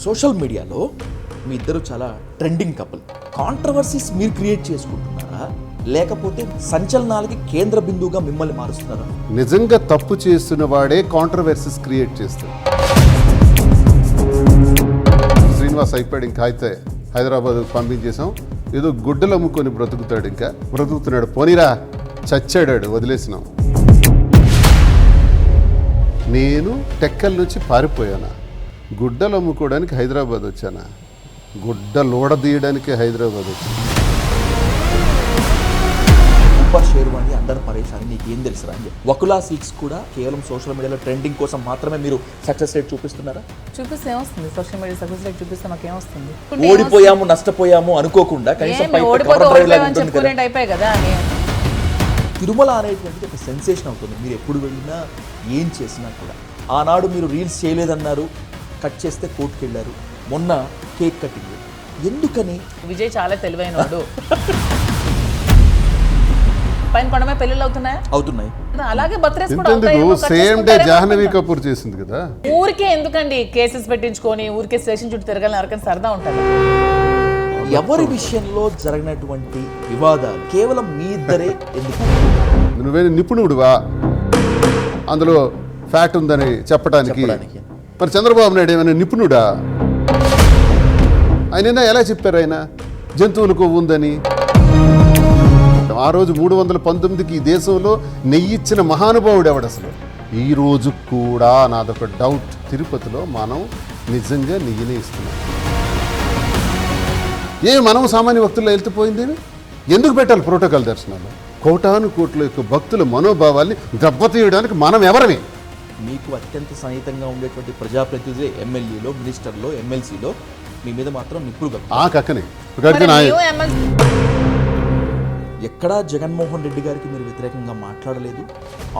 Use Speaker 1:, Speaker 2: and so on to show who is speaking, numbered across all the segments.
Speaker 1: Social మీడియాలో మీ ఇద్దరు చాలా ట్రెండింగ్ కపుల్. కాంట్రవర్సీస్ మీరు క్రియేట్ చేసుకుంటున్నారా, లేకపోతే సంచలనాలకి కేంద్ర బిందువుగా మిమ్మల్ని మారుస్తున్నారా?
Speaker 2: నిజంగా తప్పు చేస్తున్న వాడే కాంట్రవర్సీస్ క్రియేట్ చేస్తాడు. శ్రీనివాస్ అయిపోయాడు, ఇంకా అయితే హైదరాబాద్ పంపించేసాం. ఏదో గుడ్డలు అమ్ముకొని బ్రతుకుతాడు, ఇంకా బ్రతుకుతున్నాడు. పోనీరా, చచ్చాడాడు, వదిలేసినాం. నేను టెక్కల నుంచి పారిపోయానా? గుడ్డలు అమ్ముకోవడానికి హైదరాబాద్ వచ్చానా? గుడ్డలోడ తీయడానికి హైదరాబాద్ వచ్చాను.
Speaker 1: ఊపర్ షేర్వాణి, అండర్ పరేషాని నీకేం తెలుసురా అని చెప్పి. వకులా సిల్క్స్ కూడా కేవలం సోషల్ మీడియాలో ట్రెండింగ్ కోసం మాత్రమే మీరు సక్సెస్ రేట్ చూపిస్తున్నారా?
Speaker 3: చూపిస్తే ఏమొస్తుంది? సోషల్ మీడియా సక్సెస్ రేట్ చూపిస్తే మాకు ఏమొస్తుంది?
Speaker 1: ఓడిపోయాము, నష్టపోయాము అనుకోకుండా కనీసం
Speaker 3: చెప్పుకునేట్ అయిపోయాయి కదా.
Speaker 1: తిరుమల అనేటువంటిది ఒక సెన్సేషన్ అవుతుంది. మీరు ఎప్పుడు వెళ్ళినా ఏం చేసినా కూడా. ఆనాడు మీరు రీల్స్ చేయలేదన్నారు, కట్ చేస్తే కోర్టుకు వెళ్ళారు. మొన్న కేక్ కటింగ్ ఎందుకని?
Speaker 3: విజయ్ చాలా తెలివైన వాడు. పైన కొండమే పెళ్ళిళ్ళు
Speaker 1: అవుతున్నాయి.
Speaker 3: అలాగే birthdays
Speaker 2: same day Jahnavi Kapoor చేసింది కదా.
Speaker 3: ఊరికే ఎందుకండి కేసెస్ పెట్టించుకొని ఊరికే స్టేషన్ చుట్టూ తిరగాలని ఎవరికైనా సరదా ఉంటుంది.
Speaker 1: ఎవరి విషయంలో జరిగినటువంటి వివాదాలు కేవలం మీ ఇద్దరే ఎందుకు?
Speaker 2: నువ్వే నిపుణుడువా అందులో ఫ్యాక్ట్ ఉందని చెప్పడానికి? మరి చంద్రబాబు నాయుడు ఏమైనా నిపుణుడా? ఆయన ఎలా చెప్పారు? ఆయన జంతువులకు ఉందని. ఆ రోజు 319కి ఈ దేశంలో నెయ్యి ఇచ్చిన మహానుభావుడు ఎవడు అసలు? ఈ రోజు కూడా నాదొక డౌట్, తిరుపతిలో మనం నిజంగా నెయ్యినే ఇస్తున్నాం. మనం సామాన్య భక్తుల్లో వెళ్తుపోయింది. ఎందుకు పెట్టాలి ప్రోటోకాల్ దర్శనాలు? కోటాను కోట్ల యొక్క భక్తుల మనోభావాల్ని దెబ్బతీయడానికి మనం ఎవరని?
Speaker 1: మీకు అత్యంత సన్నిహితంగా ఉండేటువంటి ప్రజాప్రతినిధి, ఎమ్మెల్యేలో, మినిస్టర్లో, ఎమ్మెల్సీలో మీ మీద మాత్రం నిప్పుడుగా
Speaker 2: ఆ కక్కనే
Speaker 1: ఎక్కడా జగన్మోహన్ రెడ్డి గారికి మీరు వ్యతిరేకంగా మాట్లాడలేదు,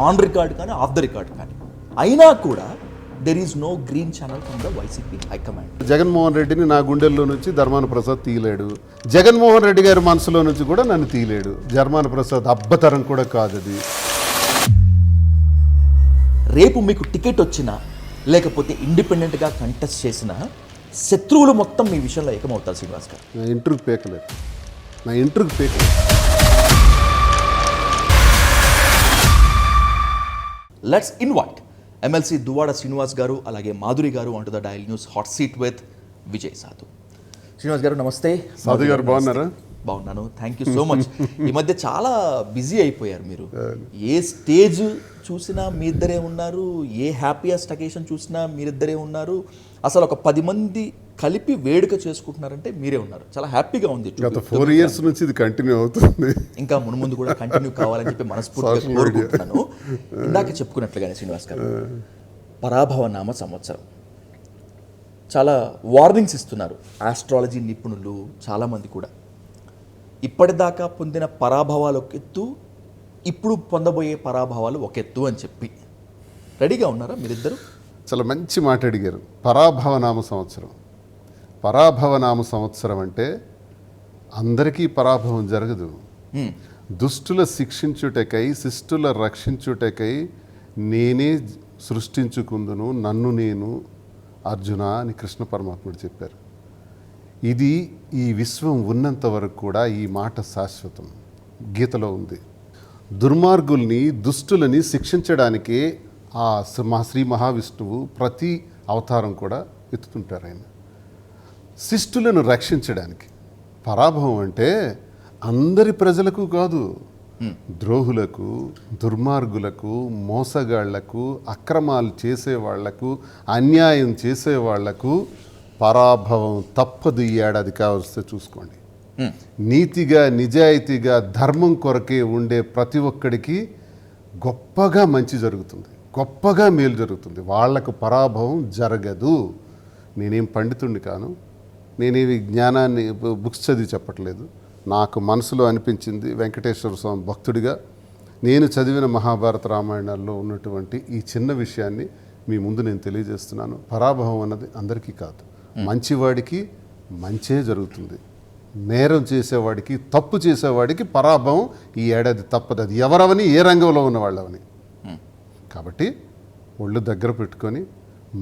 Speaker 1: ఆన్ రికార్డ్ కానీ ఆఫ్ ద రికార్డ్ కానీ. అయినా కూడా there is no green channel from the YCP high command.
Speaker 2: Jaganmohan రెడ్డిని నా గుండెల్లో నుంచి ధర్మాన ప్రసాద్ తీయలేడు. జగన్మోహన్ రెడ్డి గారి మనసులో నుంచి కూడా నన్ను తీయలేడు. ధర్మాన ప్రసాద్ అబ్బతరం కూడా కాదు అది.
Speaker 1: రేపు మీకు టికెట్ వచ్చినా లేకపోతే ఇండిపెండెంట్గా కంటెస్ట్ చేసినా శత్రువులు మొత్తం మీ విషయంలో ఏకమవుతారు శ్రీనివాస్ గారు.
Speaker 2: నా ఇంటర్వ్యూకి పేకలేదు.
Speaker 1: Let's invite MLC Duvvada Srinivas garu, అలాగే Madhuri garu on to the Dial News hot seat with Vijay Sadhu. Srinivas గారు నమస్తే.
Speaker 2: సాధు గారు బాగున్నారా?
Speaker 1: బాగున్నాను, థ్యాంక్ యూ సో మచ్. ఈ మధ్య చాలా బిజీ అయిపోయారు మీరు. ఏ స్టేజ్ చూసినా మీ ఇద్దరే ఉన్నారు, ఏ హ్యాపీయెస్ట్ అకేషన్ చూసినా మీరిద్దరే ఉన్నారు. అసలు ఒక 10 మంది కలిపి వేడుక చేసుకుంటున్నారంటే మీరే ఉన్నారు. చాలా హ్యాపీగా ఉంది.
Speaker 2: గత 4 years నుంచి ఇది కంటిన్యూ అవుతుంది.
Speaker 1: ఇంకా ముందు కూడా కంటిన్యూ కావాలని చెప్పి మనస్ఫూర్తిగా కోరుకుంటున్నాను. ఇందాక చెప్పుకున్నట్లుగానే శ్రీనివాస్ గారు, పరాభవ నామ సంవత్సరం, చాలా వార్నింగ్స్ ఇస్తున్నారు ఆస్ట్రాలజీ నిపుణులు చాలామంది కూడా. ఇప్పటిదాకా పొందిన పరాభవాలు ఒక ఎత్తు, ఇప్పుడు పొందబోయే పరాభవాలు ఒక ఎత్తు అని చెప్పి రెడీగా ఉన్నారా మీరిద్దరు?
Speaker 2: చాలా మంచి మాట అడిగారు. పరాభవనామ సంవత్సరం అంటే అందరికీ పరాభవం జరగదు. దుష్టుల శిక్షించుటకై, శిష్టుల రక్షించుటకై నేనే సృష్టించుకుందును, నన్ను నేను అర్జున అని కృష్ణ పరమాత్ముడు చెప్పారు. ఇది ఈ విశ్వం ఉన్నంత వరకు కూడా ఈ మాట శాశ్వతం. గీతలో ఉంది. దుర్మార్గుల్ని, దుష్టులని శిక్షించడానికే ఆ శ్రీ మహావిష్ణువు ప్రతి అవతారం కూడా ఎత్తుతుంటారు. ఆయన శిష్టులను రక్షించడానికి. పరాభవం అంటే అందరి ప్రజలకు కాదు, ద్రోహులకు, దుర్మార్గులకు, మోసగాళ్లకు, అక్రమాలు చేసేవాళ్లకు, అన్యాయం చేసేవాళ్లకు పరాభవం తప్పదు. ఈ ఏడాది కావస్తే చూసుకోండి. నీతిగా, నిజాయితీగా, ధర్మం కొరకే ఉండే ప్రతి ఒక్కడికి గొప్పగా మంచి జరుగుతుంది, గొప్పగా మేలు జరుగుతుంది. వాళ్లకు పరాభవం జరగదు. నేనేం పండితుడిని కాను, నేనేవి జ్ఞానాన్ని బుక్స్ చదివి చెప్పట్లేదు. నాకు మనసులో అనిపించింది, వెంకటేశ్వర స్వామి భక్తుడిగా నేను చదివిన మహాభారత రామాయణాల్లో ఉన్నటువంటి ఈ చిన్న విషయాన్ని మీ ముందు నేను తెలియజేస్తున్నాను. పరాభవం అన్నది అందరికీ కాదు, మంచివాడికి మంచే జరుగుతుంది. నేరం చేసేవాడికి, తప్పు చేసేవాడికి పరాభవం ఈ ఏడాది తప్పదు. అది ఎవరవని, ఏ రంగంలో ఉన్న వాళ్ళవని. కాబట్టి ఒళ్ళు దగ్గర పెట్టుకొని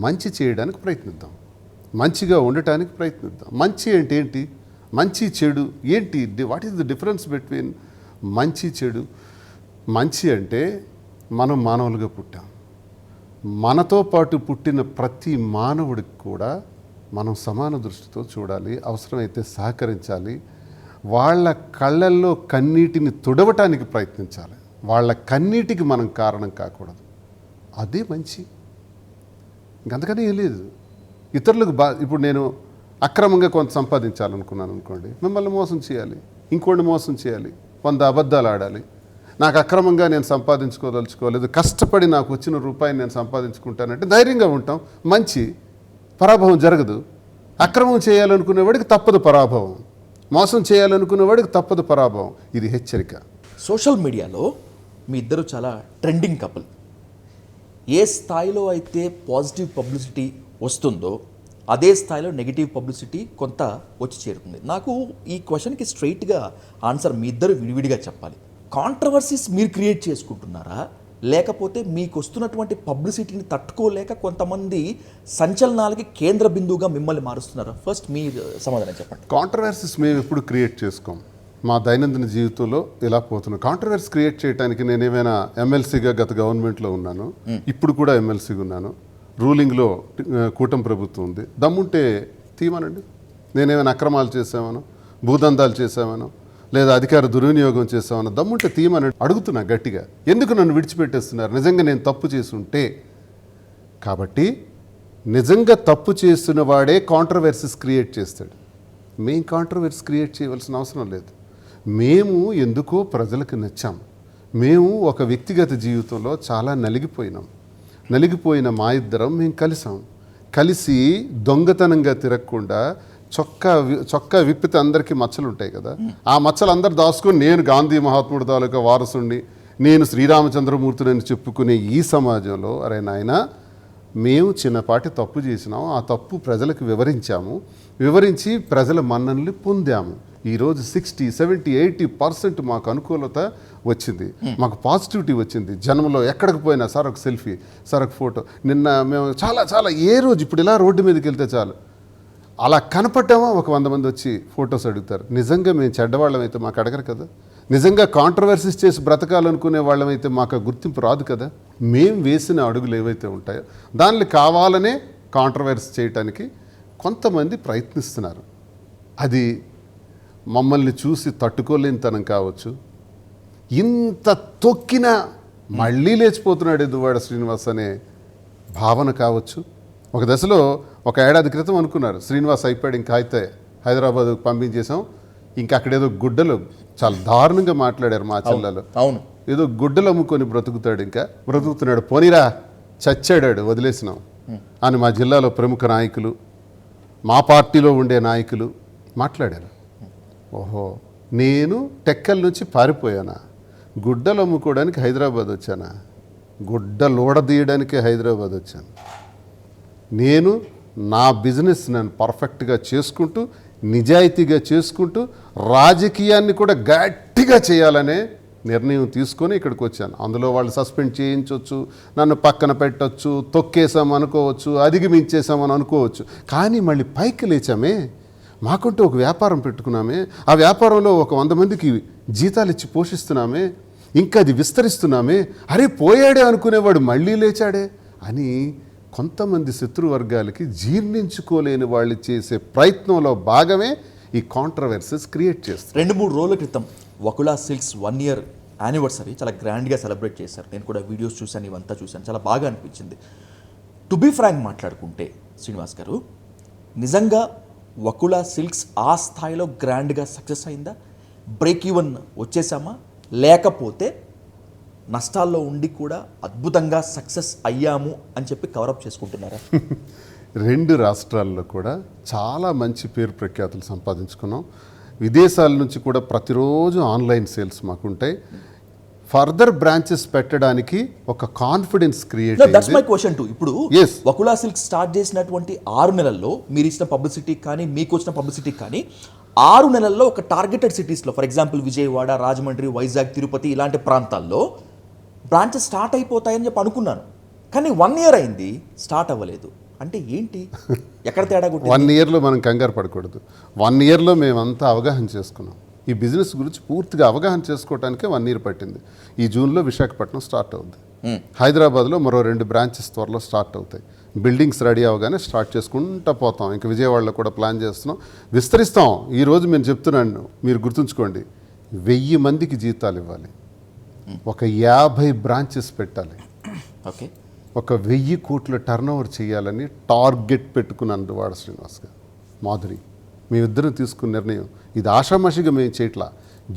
Speaker 2: మంచి చేయడానికి ప్రయత్నిద్దాం. మంచిగా ఉండటానికి ప్రయత్నిద్దాం. మంచి అంటే ఏంటి, మంచి చెడు ఏంటి, what is the difference between మంచి చెడు? మంచి అంటే మనం మానవులుగా పుట్టాం. మనతో పాటు పుట్టిన ప్రతి మానవుడికి కూడా మనం సమాన దృష్టితో చూడాలి, అవసరమైతే సహకరించాలి, వాళ్ళ కళ్ళల్లో కన్నీటిని తుడవటానికి ప్రయత్నించాలి, వాళ్ళ కన్నీటికి మనం కారణం కాకూడదు. అదే మంచి, ఇంకంతకనే ఏం లేదు. ఇతరులకు ఇప్పుడు నేను అక్రమంగా కొంత సంపాదించాలనుకున్నాను అనుకోండి, మిమ్మల్ని మోసం చేయాలి, ఇంకోటి మోసం చేయాలి, 100 అబద్ధాలు ఆడాలి. నాకు అక్రమంగా నేను సంపాదించుకోదలుచుకోలేదు, కష్టపడి నాకు వచ్చిన రూపాయిని నేను సంపాదించుకుంటానంటే ధైర్యంగా ఉంటాం, మంచి, పరాభవం జరగదు. అక్రమం చేయాలనుకునేవాడికి తప్పదు పరాభవం, మోసం చేయాలనుకునేవాడికి తప్పదు పరాభవం. ఇది హెచ్చరిక.
Speaker 1: సోషల్ మీడియాలో మీ ఇద్దరు చాలా ట్రెండింగ్ కపుల్. ఏ స్థాయిలో అయితే పాజిటివ్ పబ్లిసిటీ వస్తుందో అదే స్థాయిలో నెగిటివ్ పబ్లిసిటీ కొంత వచ్చి చేరుతుంది. నాకు ఈ క్వశ్చన్కి స్ట్రైట్గా ఆన్సర్ మీ ఇద్దరు విడివిడిగా చెప్పాలి. కాంట్రవర్సీస్ మీరు క్రియేట్ చేసుకుంటున్నారా, లేకపోతే మీకు వస్తున్నటువంటి పబ్లిసిటీని తట్టుకోలేక కొంతమంది సంచలనాలకి కేంద్ర బిందువుగా మిమ్మల్ని మారుస్తున్నారా? ఫస్ట్ మీ సమాధానం చెప్పండి.
Speaker 2: కాంట్రవర్సీస్ మేము ఎప్పుడు క్రియేట్ చేసుకోం. మా దైనందిన జీవితంలో ఇలా పోతున్నాం. కాంట్రవర్సీ క్రియేట్ చేయడానికి నేను ఏమైనా ఎమ్మెల్సీగా గత గవర్నమెంట్లో ఉన్నాను, ఇప్పుడు కూడా ఎమ్మెల్సీగా ఉన్నాను, రూలింగ్లో కూటమి ప్రభుత్వం ఉంది. దమ్ముంటే తీయమనండి. నేనేమైనా అక్రమాలు చేసామనో, భూదందాలు చేసామనో, లేదా అధికార దుర్వినియోగం చేసామనో దమ్ముంటే తీయమని అడుగుతున్నా గట్టిగా. ఎందుకు నన్ను విడిచిపెట్టేస్తున్నారు నిజంగా నేను తప్పు చేసి ఉంటే? కాబట్టి నిజంగా తప్పు చేస్తున్న వాడే కాంట్రవర్సీస్ క్రియేట్ చేస్తాడు. మేం కాంట్రవర్సీ క్రియేట్ చేయవలసిన అవసరం లేదు. మేము ఎందుకో ప్రజలకు నచ్చాం. మేము ఒక వ్యక్తిగత జీవితంలో చాలా నలిగిపోయిన మా ఇద్దరం మేము కలిసి దొంగతనంగా తిరగకుండా చొక్కా విప్పితే అందరికీ మచ్చలు ఉంటాయి కదా, ఆ మచ్చలు అందరు దాచుకొని నేను గాంధీ మహాత్ముడు తాలూకా వారసుని, నేను శ్రీరామచంద్రమూర్తిని చెప్పుకునే ఈ సమాజంలో అరే నాయన మేము చిన్నపాటి తప్పు చేసినాం, ఆ తప్పు ప్రజలకు వివరించి ప్రజల మన్ననల్ని పొందాము. ఈరోజు 60, 70, 80% మాకు అనుకూలత వచ్చింది, మాకు పాజిటివిటీ వచ్చింది. జన్మలో ఎక్కడికి పోయినా సార్ ఒక సెల్ఫీ, సార్ ఒక ఫోటో. నిన్న మేము చాలా ఏ రోజు ఇప్పుడు ఇలా రోడ్డు మీదకి వెళ్తే చాలు అలా కనపడ్డామా ఒక 100 మంది వచ్చి ఫొటోస్ అడుగుతారు. నిజంగా మేము చెడ్డవాళ్ళం అయితే మాకు అడగరు కదా, నిజంగా కాంట్రవర్సీస్ చేసి బ్రతకాలనుకునే వాళ్ళమైతే మాకు గుర్తింపు రాదు కదా. మేము వేసిన అడుగులు ఏవైతే ఉంటాయో దానిలో కావాలనే కాంట్రవర్సీ చేయటానికి కొంతమంది ప్రయత్నిస్తున్నారు. అది మమ్మల్ని చూసి తట్టుకోలేనితనం కావచ్చు, ఇంత తొక్కినా మళ్ళీ లేచిపోతున్నాడు దువ్వాడ శ్రీనివాస్ అనే భావన కావచ్చు. ఒక దశలో 1 ఏడాది క్రితం అనుకున్నారు శ్రీనివాస్ అయిపోయాడు, ఇంకా అయితే హైదరాబాద్ పంపించేసాం, ఇంకా అక్కడేదో గుడ్డలు చాలా దారుణంగా మాట్లాడారు మా చెల్లెలు.
Speaker 1: అవును,
Speaker 2: ఏదో గుడ్డలు అమ్ముకొని బ్రతుకుతున్నాడు, పోనీరా చచ్చాడాడు వదిలేసినాం అని మా జిల్లాలో ప్రముఖ నాయకులు, మా పార్టీలో ఉండే నాయకులు మాట్లాడారు. ఓహో, నేను టెక్కల నుంచి పారిపోయానా, గుడ్డలు అమ్ముకోవడానికి హైదరాబాద్ వచ్చానా, గుడ్డలోడదీయడానికే హైదరాబాద్ వచ్చాను. నేను నా బిజినెస్ నేను పర్ఫెక్ట్గా చేసుకుంటూ, నిజాయితీగా చేసుకుంటూ, రాజకీయాన్ని కూడా గట్టిగా చేయాలనే నిర్ణయం తీసుకొని ఇక్కడికి వచ్చాను. అందులో వాళ్ళు సస్పెండ్ చేయించవచ్చు, నన్ను పక్కన పెట్టవచ్చు, తొక్కేసాం అనుకోవచ్చు, అధిగమించేసామని అనుకోవచ్చు. కానీ మళ్ళీ పైకి లేచామే, మాకుంటూ ఒక వ్యాపారం పెట్టుకున్నామే, ఆ వ్యాపారంలో ఒక 100 మందికి జీతాలు ఇచ్చి పోషిస్తున్నామే, ఇంకా అది విస్తరిస్తున్నామే, అరే పోయాడే అనుకునేవాడు మళ్ళీ లేచాడే అని కొంతమంది శత్రువర్గాలకి జీర్ణించుకోలేని వాళ్ళు చేసే ప్రయత్నంలో భాగమే ఈ కాంట్రవర్సీస్ క్రియేట్ చేస్తారు.
Speaker 1: 2-3 రోజుల క్రితం వకులా సిల్క్స్ 1 year యానివర్సరీ చాలా గ్రాండ్గా సెలబ్రేట్ చేశారు. నేను కూడా వీడియోస్ చూశాను, ఇవంతా చూశాను, చాలా బాగా అనిపించింది. టు బీ ఫ్రాంక్ మాట్లాడుకుంటే శ్రీనివాస్ గారు, నిజంగా వకులా సిల్క్స్ ఆ స్థాయిలో గ్రాండ్గా సక్సెస్ అయిందా? బ్రేక్ ఈవెన్ వచ్చేసామా, లేకపోతే నష్టాల్లో ఉండి కూడా అద్భుతంగా సక్సెస్ అయ్యాము అని చెప్పి కవరప్ చేసుకుంటున్నారా?
Speaker 2: 2 రాష్ట్రాల్లో కూడా చాలా మంచి పేరు ప్రఖ్యాతులు సంపాదించుకున్నాం. విదేశాల నుంచి కూడా ప్రతిరోజు ఆన్లైన్ సేల్స్ మాకుంటాయి. ఫర్దర్ బ్రాంచెస్ పెట్టడానికి ఒక కాన్ఫిడెన్స్ క్రియేట్ అయ్యింది.
Speaker 1: That's my question to. ఇప్పుడు వకులా సిల్క్ స్టార్ట్ చేసినటువంటి 6 నెలల్లో మీరు ఇచ్చిన పబ్లిసిటీ కానీ, మీకు వచ్చిన పబ్లిసిటీ కానీ, 6 నెలల్లో ఒక టార్గెటెడ్ సిటీస్లో, ఫర్ ఎగ్జాంపుల్ విజయవాడ, రాజమండ్రి, వైజాగ్, తిరుపతి ఇలాంటి ప్రాంతాల్లో బ్రాంచెస్ స్టార్ట్ అయిపోతాయని చెప్పి అనుకున్నాను. కానీ 1 year అయింది, స్టార్ట్ అవ్వలేదు. అంటే ఏంటి, ఎక్కడ తేడా కొట్టింది?
Speaker 2: 1 ఇయర్లో మనం కంగారు పడకూడదు. 1 ఇయర్లో మేమంతా అవగాహన చేసుకున్నాం. ఈ బిజినెస్ గురించి పూర్తిగా అవగాహన చేసుకోవడానికే 1 ఇయర్ పట్టింది. ఈ జూన్లో విశాఖపట్నం స్టార్ట్ అవుద్ది. హైదరాబాద్లో మరో 2 బ్రాంచెస్ త్వరలో స్టార్ట్ అవుతాయి. బిల్డింగ్స్ రెడీ అవగానే స్టార్ట్ చేసుకుంటూ పోతాం. ఇంకా విజయవాడలో కూడా ప్లాన్ చేస్తున్నాం, విస్తరిస్తాం. ఈరోజు నేను చెప్తున్నాను, మీరు గుర్తుంచుకోండి, 1000 మందికి జీతాలు ఇవ్వాలి, ఒక 50 బ్రాంచెస్ పెట్టాలి,
Speaker 1: ఓకే,
Speaker 2: ఒక 1000 కోట్ల టర్న్ ఓవర్ చేయాలని టార్గెట్ పెట్టుకున్నాను వాడ శ్రీనివాస్ గారు, మాధురి, మేమిద్దరం తీసుకున్న నిర్ణయం. ఇది ఆషామాషిగా మేము చేయట్లా.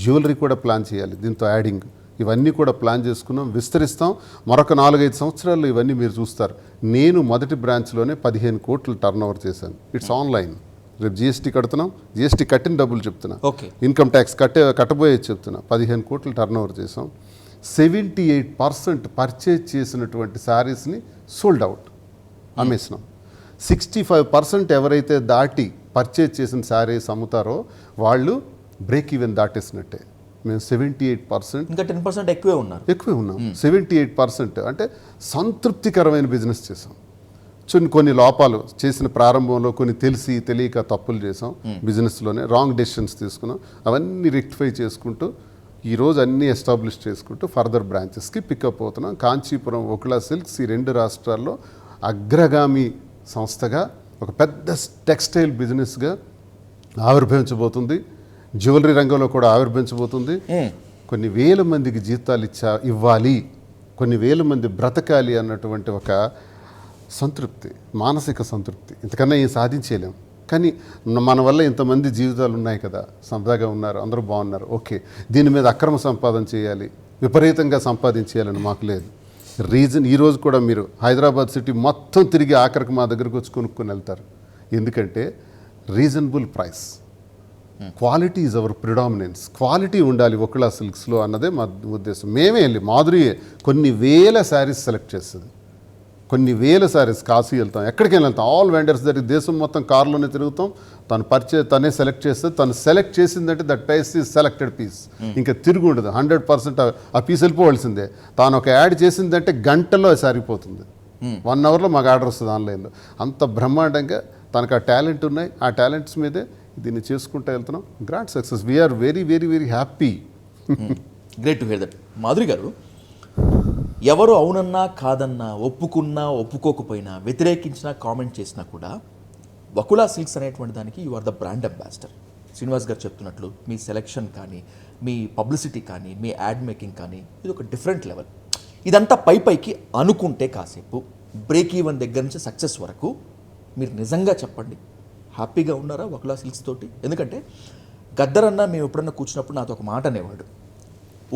Speaker 2: జ్యువెలరీ కూడా ప్లాన్ చేయాలి, దీంతో యాడింగ్, ఇవన్నీ కూడా ప్లాన్ చేసుకున్నాం, విస్తరిస్తాం. మరొక 4-5 సంవత్సరాల్లో ఇవన్నీ మీరు చూస్తారు. నేను మొదటి బ్రాంచ్లోనే 15 కోట్ల టర్న్ ఓవర్ చేశాను. It's online. రేపు జిఎస్టీ కడుతున్నాం, జిఎస్టీ కట్టిన డబ్బులు చెప్తున్నా,
Speaker 1: ఓకే,
Speaker 2: ఇన్కమ్ ట్యాక్స్ కట్టబోయేది చెప్తున్నా. 15 కోట్ల టర్న్ ఓవర్ చేసాం. 78% పర్చేజ్ చేసినటువంటి శారీస్ని సోల్డ్ అవుట్, అమ్మేసినాం. 65% ఎవరైతే దాటి పర్చేజ్ చేసిన శారీస్ అమ్ముతారో వాళ్ళు బ్రేక్ ఈవెన్ దాటేసినట్టే. మేము 78%,
Speaker 1: ఇంకా 10% ఎక్కువే ఉన్నారు.
Speaker 2: ఎక్కువే ఉన్నాం. 78% అంటే సంతృప్తికరమైన బిజినెస్ చేసాం. కొన్ని లోపాలు చేసిన ప్రారంభంలో, కొన్ని తెలిసి తెలియక తప్పులు చేసాం బిజినెస్లోనే, రాంగ్ డెసిషన్స్ తీసుకున్నాం. అవన్నీ రెక్టిఫై చేసుకుంటూ ఈరోజు అన్నీ ఎస్టాబ్లిష్ చేసుకుంటూ ఫర్దర్ బ్రాంచెస్కి పికప్ అవుతున్నాం. కాంచీపురం వకులా సిల్క్స్ ఈ 2 రాష్ట్రాల్లో అగ్రగామి సంస్థగా ఒక పెద్ద టెక్స్టైల్ బిజినెస్గా ఆవిర్భవించబోతుంది. జ్యువెలరీ రంగంలో కూడా ఆవిర్భవించబోతుంది. కొన్ని వేల మందికి జీతాలు ఇవ్వాలి, కొన్ని వేల మంది బ్రతకాలి అన్నటువంటి ఒక సంతృప్తి, మానసిక సంతృప్తి. ఇంతకన్నా ఏం సాధించలేం. కానీ మన వల్ల ఇంతమంది జీవితాలు ఉన్నాయి కదా, సరదాగా ఉన్నారు, అందరూ బాగున్నారు, ఓకే, దీని మీద అక్రమ సంపాదన చేయాలి, విపరీతంగా సంపాదించేయాలని మాకు లేదు. రీజన్ ఈరోజు కూడా మీరు హైదరాబాద్ సిటీ మొత్తం తిరిగి ఆఖరికి మా దగ్గరకు వచ్చి కొనుక్కొని వెళ్తారు. ఎందుకంటే reasonable price, quality is our predominance. Quality ఉండాలి వకులా సిల్క్స్లో అన్నదే మా ఉద్దేశం. మేమే వెళ్ళి మాధురియే కొన్ని వేల శారీస్ సెలెక్ట్ చేస్తుంది, కొన్ని వేల శారీస్. కాశీ వెళ్తాం, ఎక్కడికి వెళ్తాం, ఆల్ వెండర్స్ దగ్గర దేశం మొత్తం కార్లోనే తిరుగుతాం. తనే సెలెక్ట్ చేస్తుంది. తను సెలెక్ట్ చేసిందంటే that piece is selected piece, ఇంకా తిరుగు ఉండదు. 100% ఆ పీస్ వెళ్ళిపోవలసిందే. తాను ఒక యాడ్ చేసిందంటే గంటలో సారిపోతుంది. 1 అవర్లో మాకు ఆర్డర్ వస్తుంది ఆన్లైన్లో. అంత బ్రహ్మాండంగా తనకు ఆ టాలెంట్ ఉన్నాయి. ఆ టాలెంట్స్ మీదే దీన్ని చేసుకుంటూ వెళ్తున్నాం. Grand success. We are very very very happy.
Speaker 1: Great to hear that. Madhuri garu, ఎవరు అవునన్నా కాదన్నా, ఒప్పుకున్నా ఒప్పుకోకపోయినా, వ్యతిరేకించినా కామెంట్ చేసినా కూడా వకులా సిల్క్స్ అనేటువంటి దానికి you are the brand ambassador. Srinivas garu చెప్తున్నట్లు మీ సెలెక్షన్ కానీ, మీ పబ్లిసిటీ కానీ, మీ యాడ్ మేకింగ్ కానీ, ఇది ఒక డిఫరెంట్ లెవెల్. ఇదంతా పైకి అనుకుంటే కాసేపు బ్రేక్ ఈవెన్ దగ్గర నుంచి సక్సెస్ వరకు మీరు నిజంగా చెప్పండి, హ్యాపీగా ఉన్నారా వకులా సిల్క్స్ తోటి? ఎందుకంటే గద్దరన్న మేము ఎప్పుడన్నా కూర్చున్నప్పుడు నాతో ఒక మాట అనేవాడు,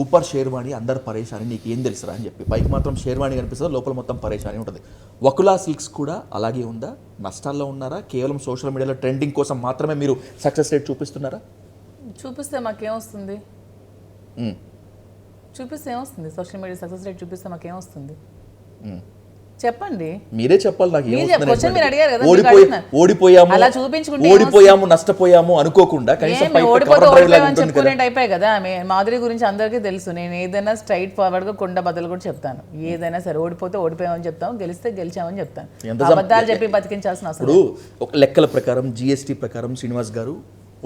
Speaker 1: ఊపర్ షేర్వాణి అందరు పరేషాని, నీకు ఏం తెలుసురా అని చెప్పి. పైకి మాత్రం షేర్వాణి కనిపిస్తుంది, లోపల మొత్తం పరేషాని ఉంటుంది. వకులా సిల్క్స్ కూడా అలాగే ఉందా? నష్టాల్లో ఉన్నారా? కేవలం సోషల్ మీడియాలో ట్రెండింగ్ కోసం మాత్రమే మీరు సక్సెస్ రేట్ చూపిస్తున్నారా?
Speaker 3: చూపిస్తే మాకేమొస్తుంది? చూపిస్తే ఏమొస్తుంది? సోషల్ మీడియా సక్సెస్ రేట్ చూపిస్తే మాకేమొస్తుంది? చెప్పండి,
Speaker 1: మీరే చెప్పాలి. నాకు
Speaker 3: ఓడిపోయాము
Speaker 1: నష్టపోయాము అనుకోకుండా
Speaker 3: చెప్పుకునేది అయిపోయాయి కదా. మాధురి గురించి అందరికీ తెలుసు. నేను ఏదైనా స్ట్రైట్ ఫార్వర్డ్ గా కొండ బదులు కూడా చెప్తాను. ఏదైనా సరే, ఓడిపోతే ఓడిపోయామని చెప్తాం, గెలిస్తే గెలిచామని చెప్తాను. అబద్ధాలు చెప్పి బతికించాల్సిన అవసరం.
Speaker 1: ఇప్పుడు ఒక లెక్కల ప్రకారం, జిఎస్టీ ప్రకారం శ్రీనివాస్ గారు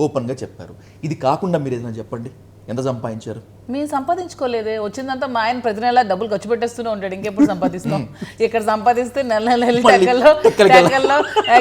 Speaker 1: ఓపెన్ గా చెప్పారు. ఇది కాకుండా మీరు ఏదైనా చెప్పండి, ఎంత సంపాదించారు?
Speaker 3: మేము సంపాదించుకోలేదే. వచ్చిందంతా మా ఆయన ప్రతి నెల డబ్బులు ఖర్చు పెట్టేస్తూనే ఉంటాడు. ఇంకెప్పుడు సంపాదిస్తాం? ఇక్కడ సంపాదిస్తే నెల టెక్కల్లో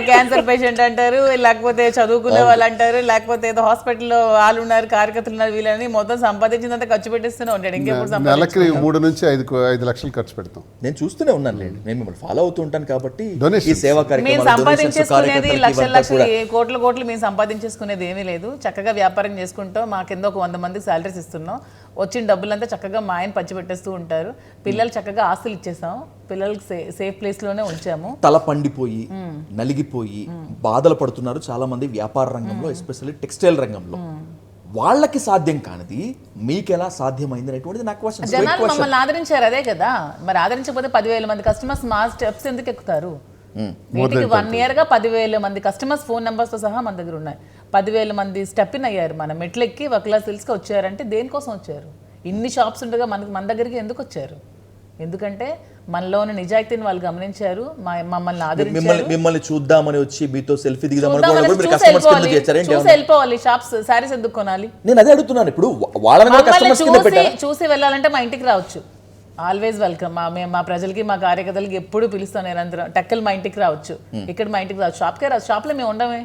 Speaker 3: క్యాన్సర్ పేషెంట్ అంటారు, లేకపోతే చదువుకునే వాళ్ళు అంటారు, లేకపోతే ఏదో హాస్పిటల్లో వాళ్ళు ఉన్నారు, కార్యకర్తలు ఉన్నారు, వీళ్ళని మొత్తం సంపాదించిందంతా ఖర్చు పెట్టేస్తూనే ఉంటాడు. ఇంకెప్పుడు
Speaker 2: నెలకి 3 నుంచి 5 లక్షలు ఖర్చు పెడతాం.
Speaker 1: నేను చూస్తూనే ఉన్నాను లేండి, నేను మిమ్మల్ని ఫాలో అవుతూ ఉంటాను కాబట్టి. ఈ సేవా
Speaker 3: మేము
Speaker 1: కార్యక్రమాలు
Speaker 3: సంపాదించేసుకునేది లక్షలు కోట్లు మేము సంపాదించేసుకునేది ఏమీ లేదు. చక్కగా వ్యాపారం చేసుకుంటాం. మా కింద ఒక 100 మందికి సాలరీస్ ఇస్తున్నాం. వచ్చిన డబ్బులంతా చక్కగా మా ఆయన పంచిపెట్టేస్తూ ఉంటారు. పిల్లలు చక్కగా ఆస్తులు ఇచ్చేసాం, పిల్లలకి సేఫ్ ప్లేస్ లోనే ఉంచాము.
Speaker 1: తల పండిపోయి నలిగిపోయి బాధలు పడుతున్నారు చాలా మంది వ్యాపార రంగంలో, ఎస్పెషల్లీ టెక్స్టైల్ రంగంలో. వాళ్ళకి సాధ్యం కానిది మీకు ఎలా సాధ్యమైంది అనేటువంటిది నాకు క్వశ్చన్.
Speaker 3: జనాలు మమ్మల్ని ఆదరించారు, అదే కదా. మరి ఆదరించకపోతే 10,000 మంది కస్టమర్స్ మా స్టెప్స్ ఎందుకు ఎక్కుతారు? వీటికి 1 year గా 10,000 మంది కస్టమర్స్ ఫోన్ నెంబర్స్తో సహా మన దగ్గర ఉన్నాయి. 10,000 మంది స్టెప్ ఇన్ అయ్యారు, మన మెట్లెక్కి వకులా సిల్క్స్కి వచ్చారంటే దేనికోసం వచ్చారు? ఇన్ని షాప్స్ ఉండగా మన దగ్గరికి ఎందుకు వచ్చారు? ఎందుకంటే మనలో ఉన్న నిజాయితీని వాళ్ళు గమనించారు, మమ్మల్ని ఆదరించారు.
Speaker 1: మిమ్మల్ని చూద్దామని వచ్చి మీతో సెల్ఫీ దిగుదామని
Speaker 3: చూసి వెళ్ళిపోవాలి. షాప్స్ శారీస్ ఎందుకు కొనాలి?
Speaker 1: నేను అదే అడుగుతున్నాను. ఇప్పుడు వాళ్ళని
Speaker 3: చూసి వెళ్ళాలంటే మా ఇంటికి రావచ్చు. Always welcome. మా ప్రజలకి, మా కార్యకర్తలకి ఎప్పుడు పిలుస్తాం నిరంతరం. టెక్కలు మా ఇంటికి రావచ్చు, ఇక్కడ మా ఇంటికి రావచ్చు. షాప్కే రావచ్చు. షాప్లో మేము ఉండమే,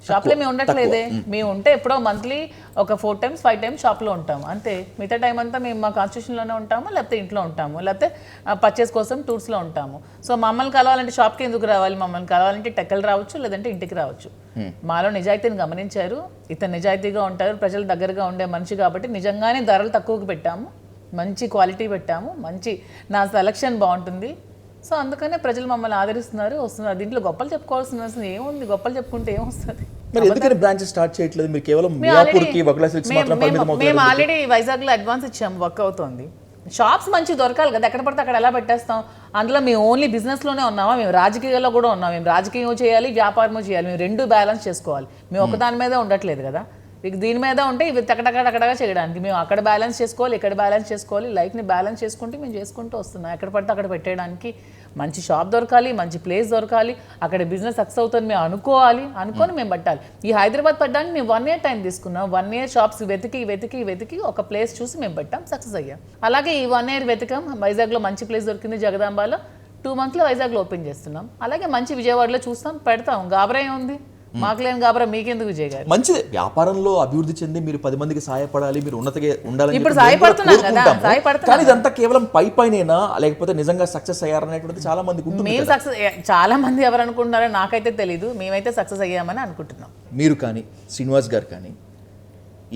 Speaker 3: షాప్లో మేము ఉండట్లేదే. మేము ఉంటే ఎప్పుడో మంత్లీ ఒక 4 times 5 times షాప్లో ఉంటాము అంతే. మిగతా టైం అంతా మేము మా కాన్స్టిట్యూషన్లోనే ఉంటాము, లేకపోతే ఇంట్లో ఉంటాము, లేకపోతే పర్చేస్ కోసం టూర్స్లో ఉంటాము. సో మమ్మల్ని కలవాలంటే షాప్కి ఎందుకు రావాలి? మమ్మల్ని కలవాలంటే టెక్కలు రావచ్చు, లేదంటే ఇంటికి రావచ్చు. మాలో నిజాయితీని గమనించారు. ఇతను నిజాయితీగా ఉంటారు, ప్రజల దగ్గరగా ఉండే మనిషి కాబట్టి నిజంగానే ధరలు తక్కువకు పెట్టాము, మంచి క్వాలిటీ పెట్టాము, నా సెలక్షన్ బాగుంటుంది. సో అందుకనే ప్రజలు మమ్మల్ని ఆదరిస్తున్నారు, వస్తున్నారు. దీంట్లో గొప్పలు చెప్పుకోవాల్సిన ఏముంది? గొప్పలు చెప్పుకుంటే ఏమొస్తుంది?
Speaker 1: మరి ఎందుకని బ్రాంచెస్ స్టార్ట్ చేయట్లేదు? మీరు కేవలం మియాపూర్కి వకలా సిల్క్స్ మాత్రం పరిమితం అవుతారు.
Speaker 3: మేము ఆల్రెడీ వైజాగ్లో అడ్వాన్స్ ఇచ్చాము, వర్క్ అవుతుంది. షాప్స్ మంచి దొరకాలి కదా, ఎక్కడ పడితే అక్కడ ఎలా పెట్టేస్తాం? అందులో మేము ఓన్లీ బిజినెస్లోనే ఉన్నామా? మేము రాజకీయాల్లో కూడా ఉన్నాం. మేము రాజకీయం చేయాలి, వ్యాపారము చేయాలి. మేము 2 బ్యాలెన్స్ చేసుకోవాలి. మేము ఒకదాని మీద ఉండట్లేదు కదా. మీకు దీని మీద ఉంటే ఇవి టకటకటకటగా చేయడానికి మేము అక్కడ బ్యాలెన్స్ చేసుకోవాలి, ఇక్కడ బ్యాలెన్స్ చేసుకోవాలి. లైఫ్ని బ్యాలెన్స్ చేసుకుంటూ మేము చేసుకుంటూ వస్తున్నాం. ఎక్కడ పడితే అక్కడ పెట్టేయడానికి మంచి షాప్ దొరకాలి, మంచి ప్లేస్ దొరకాలి, అక్కడ బిజినెస్ సక్సెస్ అవుతుంది మేము అనుకొని మేము పట్టాలి. ఈ హైదరాబాద్ పట్టడానికి మేము 1 year టైం తీసుకున్నాం. 1 year షాప్స్ వెతికి ఒక ప్లేస్ చూసి మేము పట్టాం, సక్సెస్ అయ్యాం. అలాగే ఈ 1 year వెతికాం. వైజాగ్లో మంచి ప్లేస్ దొరికింది, జగదాంబాలో. 2 monthsలో వైజాగ్లో ఓపెన్ చేస్తున్నాం. అలాగే మంచి విజయవాడలో చూస్తాం, పెడతాం. గాబరా ఉంది మాకు లేని గాబరా మీకెందుకు విజయ్ గారు?
Speaker 1: మంచిది. వ్యాపారంలో అభివృద్ధి చెంది మీరు 10 మందికి సహాయపడాలి, మీరు ఉన్నతగా ఉండాలని
Speaker 3: ఇప్పుడు సహాయపడుతున్నాం కదా,
Speaker 1: కానీ ఇదంతా కేవలం పైనేనా, లేకపోతే నిజంగా సక్సెస్ అయ్యారనేటువంటిది చాలా మందికి ఉంటుంది.
Speaker 3: మేము సక్సెస్, చాలా మంది ఎవరు అనుకుంటున్నారో నాకైతే తెలీదు. మేమైతే సక్సెస్ అయ్యామని అనుకుంటున్నాం.
Speaker 1: మీరు కానీ శ్రీనివాస్ గారు కానీ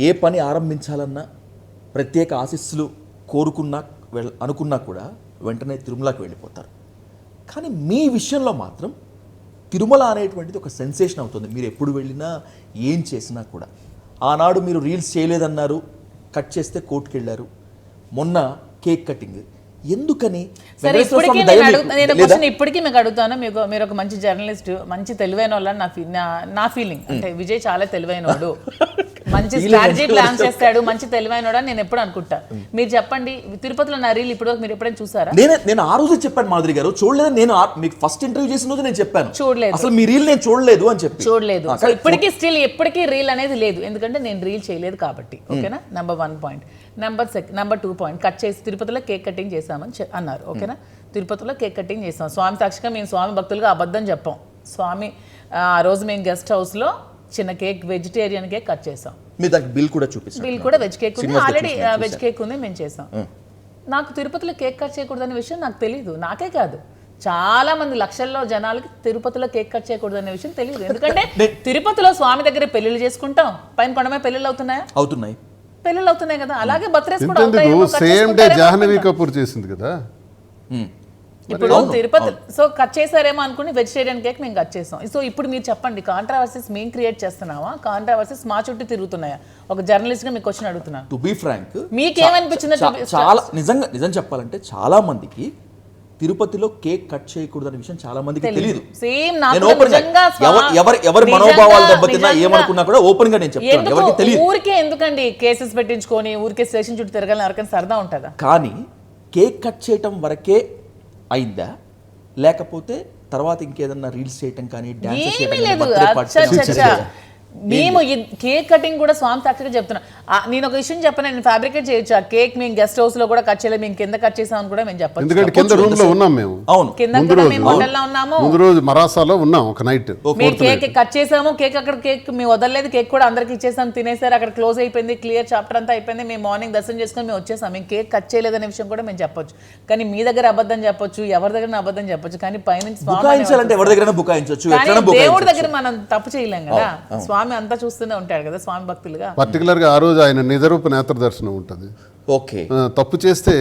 Speaker 1: ఏ పని ఆరంభించాలన్నా ప్రత్యేక ఆశీస్సులు కోరుకున్నా అనుకున్నా కూడా వెంటనే తిరుమలకి వెళ్ళిపోతారు. కానీ మీ విషయంలో మాత్రం తిరుమల అనేటువంటిది ఒక సెన్సేషన్ అవుతుంది. మీరు ఎప్పుడు వెళ్ళినా ఏం చేసినా కూడా. ఆనాడు మీరు రీల్స్ చేయలేదన్నారు, కట్ చేస్తే కోర్టుకు వెళ్ళారు. మొన్న కేక్ కటింగ్ ఎందుకని?
Speaker 3: సరే, ఇప్పటికీ మీకు అడుగుతాను. మీరు ఒక మంచి జర్నలిస్ట్, మంచి తెలివైన వాళ్ళని నా ఫీలింగ్. అంటే విజయ్ చాలా తెలివైనవాడు, మంచి స్ట్రాటజీ ప్లాన్ చేస్తాడు, మంచి తెలివైనవాడు అని నేను ఎప్పుడు అనుకుంటా. మీరు చెప్పండి, తిరుపతిలో నా రీల్ ఇప్పుడు మీరు ఎప్పుడైనా చూసారా?
Speaker 1: నేను ఆ రోజు చెప్పాను మాధురి గారు, చూడలేదు. నేను మీకు ఫస్ట్ ఇంటర్వ్యూ చేసిన రోజు నేను చెప్పాను,
Speaker 3: చూడలేదు
Speaker 1: అసలు మీ రీల్ నేను చూడలేదు అని చెప్పి.
Speaker 3: చూడలేదు. ఇప్పటికీ స్టిల్ ఎప్పటికీ రీల్ అనేది లేదు, ఎందుకంటే నేను రీల్ చేయలేదు కాబట్టి. ఓకేనా, number 1 point. Number 2 point, cut చేసి తిరుపతిలో కేక్ కటింగ్ చేసామని అన్నారు. ఓకేనా, తిరుపతిలో కేక్ కటింగ్ చేసాం. స్వామి సాక్షిగా మేము స్వామి భక్తులుగా అబద్ధం చెప్పాం. స్వామి ఆ రోజు మేము గెస్ట్ హౌస్లో చిన్న కేక్, వెజిటేరియన్ కేక్ కట్ చేసాం.
Speaker 1: మీరు దానికి బిల్ కూడా చూపిస్తాం.
Speaker 3: బిల్ కూడా వెజ్ కేక్ ఉంది, ఆల్రెడీ వెజ్ కేక్ ఉంది, మేము చేసాం. నాకు తిరుపతిలో కేక్ కట్ చేయకూడదనే విషయం నాకు తెలియదు. నాకే కాదు, చాలా మంది లక్షల్లో జనాలకి తిరుపతిలో కేక్ కట్ చేయకూడదనే విషయం తెలియదు. ఎందుకంటే తిరుపతిలో స్వామి దగ్గర పెళ్లిళ్ళు చేసుకుంటాం, పైన కొండమే పెళ్లిళ్ళు అవుతున్నాయా?
Speaker 1: అవుతున్నాయి,
Speaker 3: పెళ్ళిళ్ళు అవుతున్నాయి కదా. అలాగే బర్త్డేస్ కూడా
Speaker 2: సేమ్ డే జాహ్నవి కపూర్ చేసింది కదా
Speaker 3: ఇప్పుడు తిరుపతి. సో కట్ చేశారేమో అనుకుని వెజిటేరియన్ కేక్ మేము కట్ చేసాం. సో ఇప్పుడు మీరు చెప్పండి, కాంట్రవర్సీస్ మేము క్రియేట్ చేస్తున్నావా, కాంట్రవర్సీస్ మా చుట్టూ తిరుగుతున్నాయా? ఒక జర్నలిస్ట్ గా మీకు క్వశ్చన్ అడుగుతున్నాను.
Speaker 1: టు బి ఫ్రాంక్,
Speaker 3: మీకేమనిపించింది?
Speaker 1: చాలా నిజం చెప్పాలంటే చాలా మందికి తిరుపతిలో కేక్ కట్ చేయకూడదనే విషయం చాలా మందికి తెలియదు.
Speaker 3: సేమ్
Speaker 1: ఎవరి మనోభావాలు దెబ్బతిన్నా ఏమనుకున్నా కూడా ఓపెన్ గా నేను చెప్తాను, ఎవరికి తెలియదు.
Speaker 3: ఊరికే ఎందుకండి కేసెస్ పెట్టించుకొని ఊరికే స్టేషన్ చుట్టూ తిరగాలని ఎవరికైనా సరదా ఉంటుందా?
Speaker 1: కానీ కేక్ కట్ చేయటం వరకే అయిందా, లేకపోతే తర్వాత ఇంకేదన్నా రీల్స్ చేయటం కానీ డాన్స్ చేయడం?
Speaker 3: మేము కేక్ కటింగ్ కూడా స్వామి సాక్షిగా చెప్తున్నా. నేను ఒక విషయం చెప్పను, నేను ఫ్యాబ్రికేట్ చేయొచ్చు. ఆ కేక్ మేము గెస్ట్ హౌస్ లో కూడా కట్ చేయలేదు, మేము కింద కట్ చేసామని కూడా మేము చెప్పచ్చు.
Speaker 2: ఎందుకంటే కింద రూమ్ లో ఉన్నాం మేము.
Speaker 1: అవును,
Speaker 3: కింద కూడా మేము హోటల్లో ఉన్నాము.
Speaker 2: ముందు రోజు మరాసాలో ఉన్నాం ఒక నైట్.
Speaker 3: మేము కేక్ కట్ చేసాము, కేక్ అక్కడ కేక్ మేము వదలలేదు, కేక్ కూడా అందరికి ఇచ్చేసాం, తినేసారు. అక్కడ క్లోజ్ అయిపోయింది, క్లియర్ చాప్టర్ అంతా అయిపోయింది. మేము మార్నింగ్ దర్శనం చేసుకొని మేము వచ్చేసాం. మేము కేక్ కట్ చేయలేదనే విషయం కూడా మేము చెప్పొచ్చు. కానీ మీ దగ్గర అబద్ధం చెప్పొచ్చు, ఎవరి దగ్గర అబద్ధం చెప్పొచ్చు. కానీ పైనుంచి దేవుడి దగ్గర మనం తప్పు చేయలేం కదా. స్వామి అంతా చూస్తూనే ఉంటాడు కదా, స్వామి భక్తులుగా.
Speaker 2: పర్టికులర్ గా ఆ రోజు ఆయన నిజరూప నేత్ర దర్శనం ఉంటుంది.
Speaker 1: ఓకే,
Speaker 2: తప్పు చేస్తే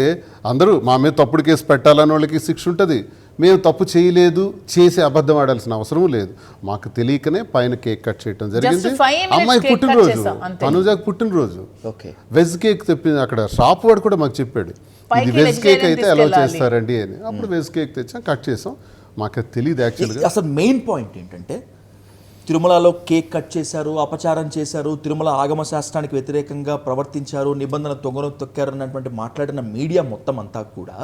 Speaker 2: అందరూ మా మీద తప్పుడు కేసు పెట్టాలని వాళ్ళకి శిక్ష ఉంటుంది. మేము తప్పు చేయలేదు, చేసి అబద్ధం ఆడాల్సిన అవసరం లేదు. మాకు తెలియకనే పైన కేక్ కట్ చేయడం జరిగింది. అమ్మాయికి పుట్టినరోజు, తనుజాకి పుట్టినరోజు. వెజ్ కేక్ తెప్పింది. అక్కడ షాప్ వాడు కూడా మాకు చెప్పాడు, ఇది వెజ్ కేక్ అయితే అలౌ చేస్తారండి అని. అప్పుడు వెజ్ కేక్ తెచ్చాం, కట్ చేసాం. మాకు తెలియదు యాక్చువల్గా.
Speaker 1: అసలు మెయిన్ పాయింట్ ఏంటంటే తిరుమలలో కేక్ కట్ చేశారు, అపచారం చేశారు, తిరుమల ఆగమ శాస్త్రానికి వ్యతిరేకంగా ప్రవర్తించారు, నిబంధన తొంగను తొక్కారు అన్నటువంటి మాట్లాడిన మీడియా మొత్తం అంతా కూడా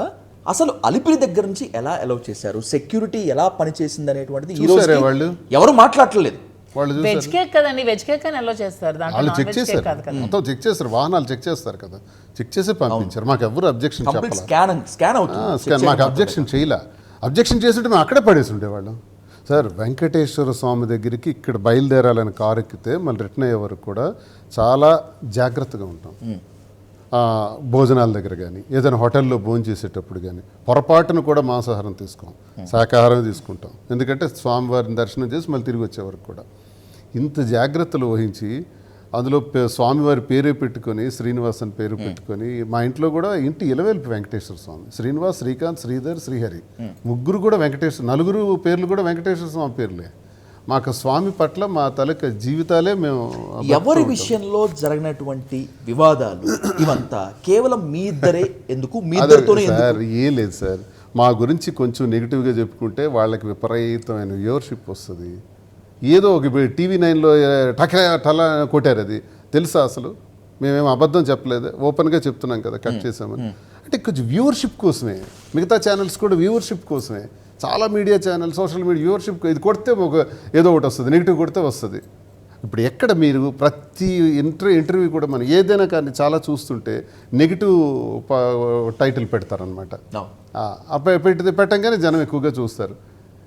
Speaker 1: అసలు అలిపిరి దగ్గర నుంచి ఎలా అలౌ చేశారు, సెక్యూరిటీ ఎలా పనిచేసింది అనేటువంటిది ఈ
Speaker 2: చూసారా
Speaker 1: రోజు
Speaker 2: వాళ్ళు?
Speaker 1: ఎవరు మాట్లాడలేదు.
Speaker 2: వాళ్ళు
Speaker 3: వెజ్ కేక్ కదండి, వెజ్ కేక్ అని ఎలా చేస్తారు, దాంట్లో
Speaker 2: వాళ్ళు
Speaker 3: నాన్
Speaker 2: చెక్
Speaker 3: వెజ్ కేక్
Speaker 2: చేశారు,
Speaker 3: కాదు కదా.
Speaker 2: మొత్తం చెక్ చేస్తారు, వాహనాలు చెక్ చేస్తారు కదా, చెక్ చేసి పంపించారు. మాకు ఎవరు అబ్జెక్షన్
Speaker 1: కంప్లీట్
Speaker 2: చెప్పాలి,
Speaker 1: స్కాన్ అవుతుంది.
Speaker 2: మాకు అబ్జెక్షన్ చేయలే. అబ్జెక్షన్ చేస్తుంటే మేము అక్కడే పడేసి ఉండేవాళ్ళం. సార్ వెంకటేశ్వర స్వామి దగ్గరికి ఇక్కడ బయలుదేరాలని కారు ఎక్కితే మళ్ళీ రిటర్న్ అయ్యే వరకు కూడా చాలా జాగ్రత్తగా ఉంటాం. భోజనాల దగ్గర కానీ ఏదైనా హోటల్లో భోజనం చేసేటప్పుడు కానీ పొరపాటును కూడా మాంసాహారం తీసుకోం, శాకాహారం తీసుకుంటాం. ఎందుకంటే స్వామివారిని దర్శనం చేసి మళ్ళీ తిరిగి వచ్చే వరకు కూడా ఇంత జాగ్రత్తలు వహించి అందులో స్వామివారి పేరే పెట్టుకొని శ్రీనివాస్ అని పేరు పెట్టుకొని మా ఇంట్లో కూడా ఇంటి ఇలవేల్పు వెంకటేశ్వర స్వామి, శ్రీనివాస్, శ్రీకాంత్, శ్రీధర్, శ్రీహరి ముగ్గురు కూడా వెంకటేశ్వర, నలుగురు పేర్లు కూడా వెంకటేశ్వర స్వామి పేర్లే. మాకు స్వామి పట్ల మా తలక జీవితాలే మేము.
Speaker 1: ఎవరి విషయంలో జరిగినటువంటి వివాదాలు ఇవంతా కేవలం మీ ఇద్దరే ఎందుకు, మీ ఇద్దరితోనే
Speaker 2: సార్ ఏం లేదు సార్, మా గురించి కొంచెం నెగిటివ్గా చెప్పుకుంటే వాళ్ళకి విపరీతమైన వ్యూవర్షిప్ వస్తుంది. ఏదో ఒక టీవీ 9లో టలా కొట్టారు, అది తెలుసా? అసలు మేమేం అబద్ధం చెప్పలేదు, ఓపెన్గా చెప్తున్నాం కదా కట్ చేసామని. అంటే కొంచెం వ్యూవర్షిప్ కోసమే, మిగతా ఛానల్స్ కూడా వ్యూవర్షిప్ కోసమే, చాలా media channel social media viewership. ఇది కొడితే ఒక ఏదో ఒకటి వస్తుంది, నెగిటివ్ కొడితే వస్తుంది. ఇప్పుడు ఎక్కడ మీరు ప్రతి ఇంటర్వ్యూ కూడా మనం ఏదైనా కానీ చాలా చూస్తుంటే నెగిటివ్ టైటిల్ పెడతారనమాట. పెట్టంగానే జనం ఎక్కువగా చూస్తారు.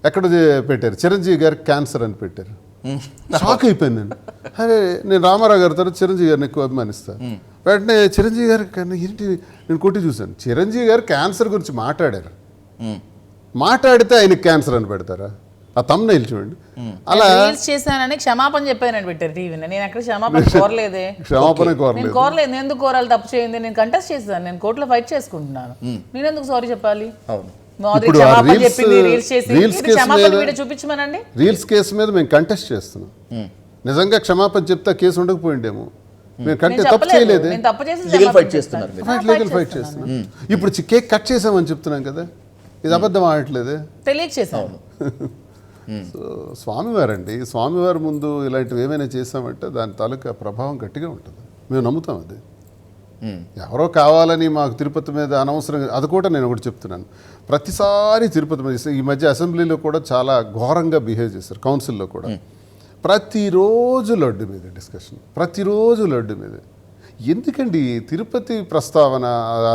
Speaker 2: ఎక్కడ పెట్టారు, చిరంజీవి గారికి క్యాన్సర్ అని పెట్టారు. షాక్ అయిపోయింది నేను. అరే నేను రామారావు గారి తర్వాత చిరంజీవి గారిని ఎక్కువ అభిమానిస్తాను. వెంటనే చిరంజీవి గారి కన్నా ఏంటి నేను కొట్టి చూశాను, చిరంజీవి గారు క్యాన్సర్ గురించి మాట్లాడారు, మాట్లాడితే ఆయనకి క్యాన్సర్ అని పెడతారా? ఆ తమ్నైల్ చూడండి. అలా
Speaker 3: చేశానని క్షమాపణ చెప్పానని పెట్టారు టీవీని. నేను అక్కడ క్షమాపణ కోరలేదే,
Speaker 2: క్షమాపణ
Speaker 3: నేను కోరలేదు. నేను ఎందుకు కోరాలి, తప్పు చేయండి, నేను కంటెస్ట్ చేస్తాను, నేను కోర్టులో ఫైట్ చేసుకుంటున్నాను, నేను ఎందుకు సారీ చెప్పాలి?
Speaker 2: రీల్స్ కేసు మీద మేము కంటెస్ట్ చేస్తున్నాం. నిజంగా క్షమాపణ చెప్తా కేసు ఉండకపోయిండేమో. మేము తప్పు చేయలేదు,
Speaker 1: లీగల్ ఫైట్ చేస్తున్నాం.
Speaker 2: ఇప్పుడు కేక్ కట్ చేసామని చెప్తున్నాం కదా, ఇది అబద్ధం ఆడట్లేదే,
Speaker 3: తెలియక చేసాము.
Speaker 2: సో స్వామివారండి, స్వామివారి ముందు ఇలాంటివి ఏమైనా చేసామంటే దాని తాలూకా ప్రభావం గట్టిగా ఉంటుంది, మేము నమ్ముతాం. అది ఎవరో కావాలని మాకు తిరుపతి మీద అనవసరంగా, అది కూడా నేను ఒకటి చెప్తున్నాను, ప్రతిసారి తిరుపతి మీద ఈ మధ్య అసెంబ్లీలో కూడా చాలా ఘోరంగా బిహేవ్ చేశారు, కౌన్సిల్లో కూడా ప్రతిరోజు లడ్డు మీద డిస్కషన్, ప్రతిరోజు లడ్డు మీద. ఎందుకండి తిరుపతి ప్రస్తావన?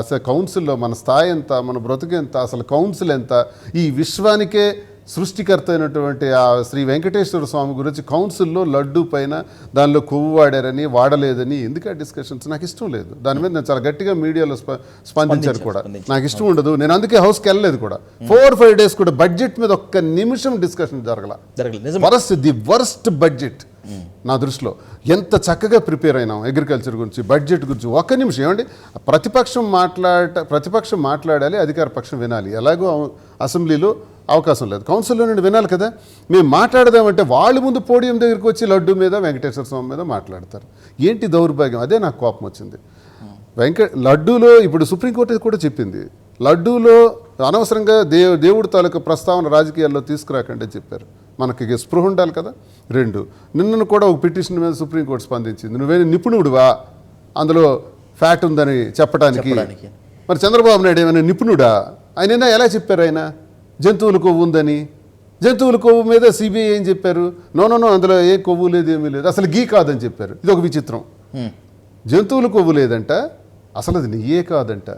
Speaker 2: అసలు కౌన్సిల్లో మన స్థాయి ఎంత, మన బ్రతుకు ఎంత, అసలు కౌన్సిల్ ఎంత? ఈ విశ్వానికే సృష్టికర్త అయినటువంటి ఆ శ్రీ వెంకటేశ్వర స్వామి గురించి కౌన్సిల్లో లడ్డు పైన దానిలో కొవ్వు వాడారని వాడలేదని ఎందుకు ఆ డిస్కషన్స్? నాకు ఇష్టం లేదు. దాని మీద నేను చాలా గట్టిగా మీడియాలో స్పందించారు కూడా, నాకు ఇష్టం ఉండదు. నేను అందుకే హౌస్కి వెళ్ళలేదు కూడా. 4-5 days కూడా బడ్జెట్ మీద ఒక్క నిమిషం డిస్కషన్ జరగల. ది వర్స్ట్ బడ్జెట్ నా దృష్టిలో. ఎంత చక్కగా ప్రిపేర్ అయినాం అగ్రికల్చర్ గురించి, బడ్జెట్ గురించి. ఒక్క నిమిషం ఏమండి, ప్రతిపక్షం మాట్లాడాలి, అధికార పక్షం వినాలి. ఎలాగో అసెంబ్లీలో అవకాశం లేదు, కౌన్సిల్లో నుండి వినాలి కదా. మేము మాట్లాడదామంటే వాళ్ళు ముందు పోడియం దగ్గరికి వచ్చి లడ్డు మీద వెంకటేశ్వర స్వామి మీద మాట్లాడతారు. ఏంటి దౌర్భాగ్యం? అదే నాకు కోపం వచ్చింది. లడ్డూలో ఇప్పుడు సుప్రీంకోర్టు కూడా చెప్పింది, లడ్డూలో అనవసరంగా దేవుడి తాలూకా ప్రస్తావన రాజకీయాల్లో తీసుకురాకండి చెప్పారు. మనకి స్పృహ ఉండాలి కదా. 2 నిన్నను కూడా ఒక పిటిషన్ మీద సుప్రీంకోర్టు స్పందించింది. నువ్వే నిపుణుడువా అందులో ఫ్యాట్ ఉందని చెప్పడానికి? మరి చంద్రబాబు నాయుడు ఏమైనా నిపుణుడా? ఆయన ఎలా చెప్పారు? ఆయన జంతువుల కొవ్వు ఉందని, జంతువుల కొవ్వు మీద సిబిఐ ఏం చెప్పారు? నో అందులో ఏ కొవ్వు లేదు, ఏమీ లేదు, అసలు గీ కాదని చెప్పారు. ఇది ఒక విచిత్రం. జంతువుల కొవ్వు లేదంట, అసలు అది నెయ్యే కాదంట.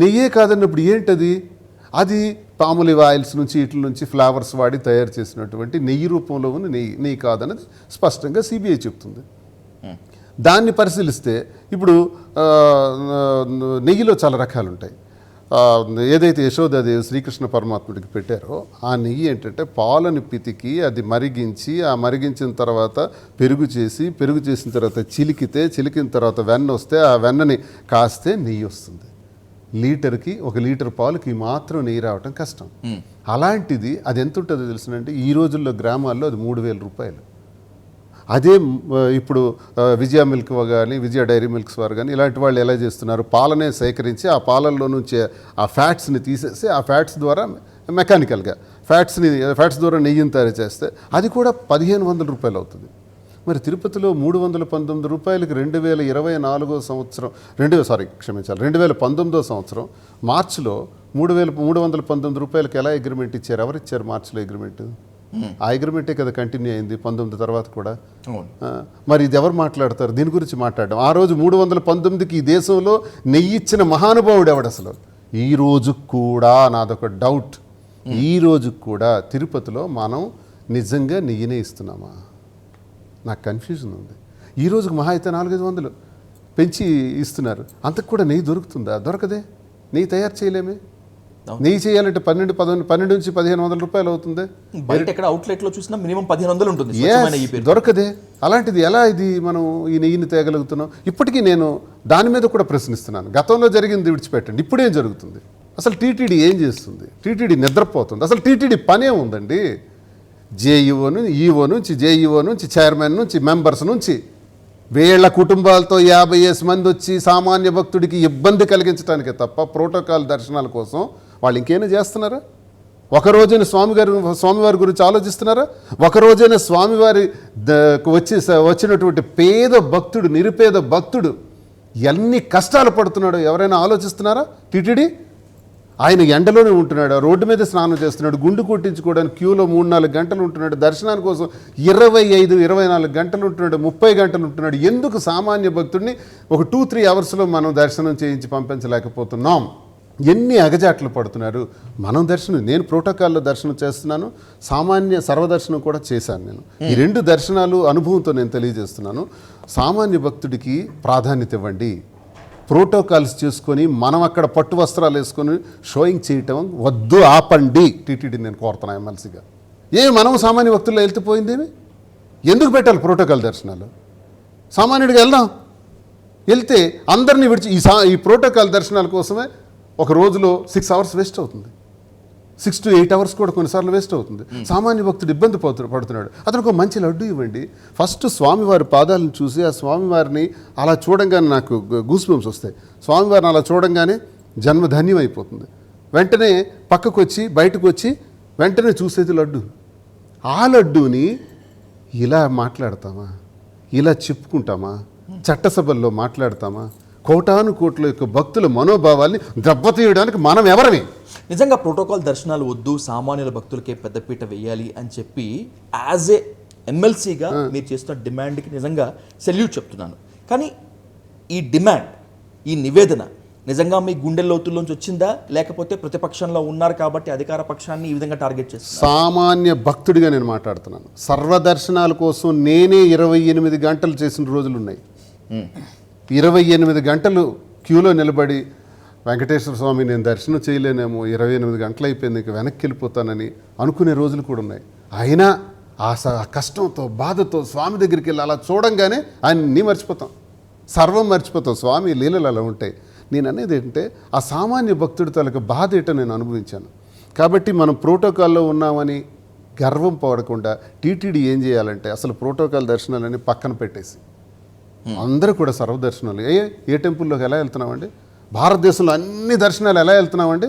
Speaker 2: నెయ్యే కాదన్నప్పుడు ఏంటది? అది పాములివ్ ఆయిల్స్ నుంచి వీటి నుంచి ఫ్లేవర్స్ వాడి తయారు చేసినటువంటి నెయ్యి రూపంలో ఉన్న నెయ్యి కాదన్నది స్పష్టంగా సిబిఐ చెప్తుంది. దాన్ని పరిశీలిస్తే ఇప్పుడు నెయ్యిలో చాలా రకాలు ఉంటాయి. ఏదైతే యశోదాదేవి శ్రీకృష్ణ పరమాత్ముడికి పెట్టారో ఆ నెయ్యి ఏంటంటే పాలను పితికి అది మరిగించి, ఆ మరిగించిన తర్వాత పెరుగు చేసిన తర్వాత చిలికిన తర్వాత వెన్న వస్తే ఆ వెన్నని కాస్తే నెయ్యి వస్తుంది. లీటర్కి 1 లీటర్ పాలుకి మాత్రం నెయ్యి రావటం కష్టం. అలాంటిది అది ఎంత ఉంటుందో తెలుసునంటే ఈ రోజుల్లో గ్రామాల్లో అది 3,000 రూపాయలు. అదే ఇప్పుడు విజయ మిల్క్ కానీ, విజయ డైరీ మిల్క్స్ వారు కానీ ఇలాంటి వాళ్ళు ఎలా చేస్తున్నారు? పాలనే సేకరించి ఆ పాలల్లో నుంచి ఆ ఫ్యాట్స్ని తీసేసి ఆ ఫ్యాట్స్ ద్వారా మెకానికల్గా ఫ్యాట్స్ ద్వారా నెయ్యిని తయారు చేస్తే అది కూడా 1,500 రూపాయలు అవుతుంది. మరి తిరుపతిలో 319 రూపాయలకి 2019 సంవత్సరం 2019 సంవత్సరం మార్చిలో 3,319 రూపాయలకి ఎలా అగ్రిమెంట్ ఇచ్చారు? ఎవరు ఇచ్చారు మార్చిలో అగ్రిమెంట్? ఆ అగ్రిమెంటే కదా కంటిన్యూ అయింది 19 తర్వాత కూడా. మరి ఇది ఎవరు మాట్లాడతారు దీని గురించి మాట్లాడడం? ఆ రోజు 319కి ఈ దేశంలో నెయ్యి ఇచ్చిన మహానుభావుడు ఎవడు అసలు? ఈ రోజు కూడా నాదొక డౌట్, ఈ రోజు కూడా తిరుపతిలో మనం నిజంగా నెయ్యినే ఇస్తున్నామా? నాకు కన్ఫ్యూజన్ ఉంది. ఈ రోజుకి మహా అయితే 400-500 పెంచి ఇస్తున్నారు. అంతకు కూడా నెయ్యి దొరుకుతుందా? దొరకదే. నెయ్యి తయారు చేయలేమే. నెయ్యి చేయాలంటే 12 నుంచి 1,500 రూపాయలు అవుతుంది.
Speaker 1: బయట ఎక్కడ అవుట్లెట్ లో చూసినా మినిమం 1,500 ఉంటుంది స్వచ్ఛమైన నెయ్యి పేరు.
Speaker 2: దొరకదే. అలాంటిది ఎలా ఇది మనం ఈ నెయ్యిని తేగలుగుతున్నాం? ఇప్పటికీ నేను దాని మీద కూడా ప్రశ్నిస్తున్నాను. గతంలో జరిగింది విడిచిపెట్టండి, ఇప్పుడేం జరుగుతుంది? అసలు టీటీడీ ఏం చేస్తుంది? టీటీడీ నిద్రపోతుంది. అసలు టీటీడీ పనే ఉందండి? జేఈఓ నుంచి, ఈఓ నుంచి, జేఈఓ నుంచి, చైర్మన్ నుంచి, మెంబర్స్ నుంచి వీళ్ళ కుటుంబాలతో 50 మంది వచ్చి సామాన్య భక్తుడికి ఇబ్బంది కలిగించడానికే తప్ప ప్రోటోకాల్ దర్శనాల కోసం వాళ్ళు ఇంకేమైనా చేస్తున్నారా? ఒకరోజైనా స్వామివారి గురించి ఆలోచిస్తున్నారా? ఒకరోజైనా స్వామివారి వచ్చినటువంటి పేద భక్తుడు, నిరుపేద భక్తుడు ఎన్ని కష్టాలు పడుతున్నాడో ఎవరైనా ఆలోచిస్తున్నారా? టీటీడీ ఆయన ఎండలోనే ఉంటున్నాడు, రోడ్డు మీద స్నానం చేస్తున్నాడు, గుండు కొట్టించుకోవడానికి క్యూలో 3-4 గంటలు ఉంటున్నాడు, దర్శనాని కోసం 25-24 గంటలు ఉంటున్నాడు, 30 గంటలు ఉంటున్నాడు. ఎందుకు సామాన్య భక్తుడిని ఒక 2-3 అవర్స్లో మనం దర్శనం చేయించి పంపించలేకపోతున్నాం? ఎన్ని అగజాట్లు పడుతున్నారు. మనం నేను ప్రోటోకాల్లో దర్శనం చేస్తున్నాను, సామాన్య సర్వదర్శనం కూడా చేశాను. నేను ఈ 2 దర్శనాలు అనుభవంతో నేను తెలియజేస్తున్నాను. సామాన్య భక్తుడికి ప్రాధాన్యత ఇవ్వండి. ప్రోటోకాల్స్ చేసుకొని మనం అక్కడ పట్టు వస్త్రాలు వేసుకొని షోయింగ్ చేయటం వద్దు, ఆపండి. టీటీడీ నేను కోరుతున్నా ఎమ్మెల్సీగా. మనం సామాన్య భక్తుల్లో వెళ్తిపోయిందేమి? ఎందుకు పెట్టాలి ప్రోటోకాల్ దర్శనాలు? సామాన్యుడిగా వెళ్తే అందరినీ విడిచి ఈ ప్రోటోకాల్ దర్శనాల కోసమే ఒక రోజులో 6 అవర్స్ వేస్ట్ అవుతుంది. 6 to 8 అవర్స్ కూడా కొన్నిసార్లు వేస్ట్ అవుతుంది. సామాన్య భక్తుడు ఇబ్బంది పడుతున్నాడు. అతనికి ఒక మంచి లడ్డు ఇవ్వండి. ఫస్ట్ స్వామివారి పాదాలను చూసి ఆ స్వామివారిని అలా చూడంగానే నాకు గూస్ బంప్స్ వస్తాయి. స్వామివారిని అలా చూడంగానే జన్మ ధన్యం అయిపోతుంది. వెంటనే పక్కకు వచ్చి బయటకు వచ్చి వెంటనే చూసేది లడ్డు. ఆ లడ్డూని ఇలా మాట్లాడతామా? ఇలా చెప్పుకుంటామా? చట్టసభల్లో మాట్లాడతామా? కోటాను కోట్ల యొక్క భక్తుల మనోభావాల్ని దెబ్బతీయడానికి మనం ఎవరని?
Speaker 1: నిజంగా ప్రోటోకాల్ దర్శనాలు వద్దు, సామాన్యుల భక్తులకే పెద్దపీట వేయాలి అని చెప్పి యాజ్ ఏ ఎమ్మెల్సీగా మీరు చేస్తున్న డిమాండ్కి నిజంగా సెల్యూట్ చెప్తున్నాను. కానీ ఈ డిమాండ్, ఈ నివేదన నిజంగా మీ గుండె లోతుల్లోంచి వచ్చిందా, లేకపోతే ప్రతిపక్షంలో ఉన్నారు కాబట్టి అధికార పక్షాన్ని ఈ విధంగా టార్గెట్ చేస్తున్నారు?
Speaker 2: సామాన్య భక్తుడిగా నేను మాట్లాడుతున్నాను. సర్వదర్శనాల కోసం నేనే 28 గంటలు చేసిన రోజులు ఉన్నాయి. 28 గంటలు క్యూలో నిలబడి వెంకటేశ్వర స్వామి నేను దర్శనం చేయలేనేమో, 28 గంటలు అయిపోయింది, ఇంక వెనక్కి వెళ్ళిపోతానని అనుకునే రోజులు కూడా ఉన్నాయి. అయినా ఆ కష్టంతో బాధతో స్వామి దగ్గరికి వెళ్ళి అలా చూడంగానే ఆయన్ని మర్చిపోతాం, సర్వం మర్చిపోతాం. స్వామి లీలలు అలా ఉంటాయి. నేను అనేది ఏంటంటే ఆ సామాన్య భక్తుడి తాలూకు బాధ ఏంటో నేను అనుభవించాను. కాబట్టి మనం ప్రోటోకాల్లో ఉన్నామని గర్వం పడకుండా టీటీడీ ఏం చేయాలంటే అసలు ప్రోటోకాల్ దర్శనాలని పక్కన పెట్టేసి అందరూ కూడా సర్వదర్శనాలు ఏ టెంపుల్లోకి ఎలా వెళ్తున్నామండి? భారతదేశంలో అన్ని దర్శనాలు ఎలా వెళ్తున్నామండి?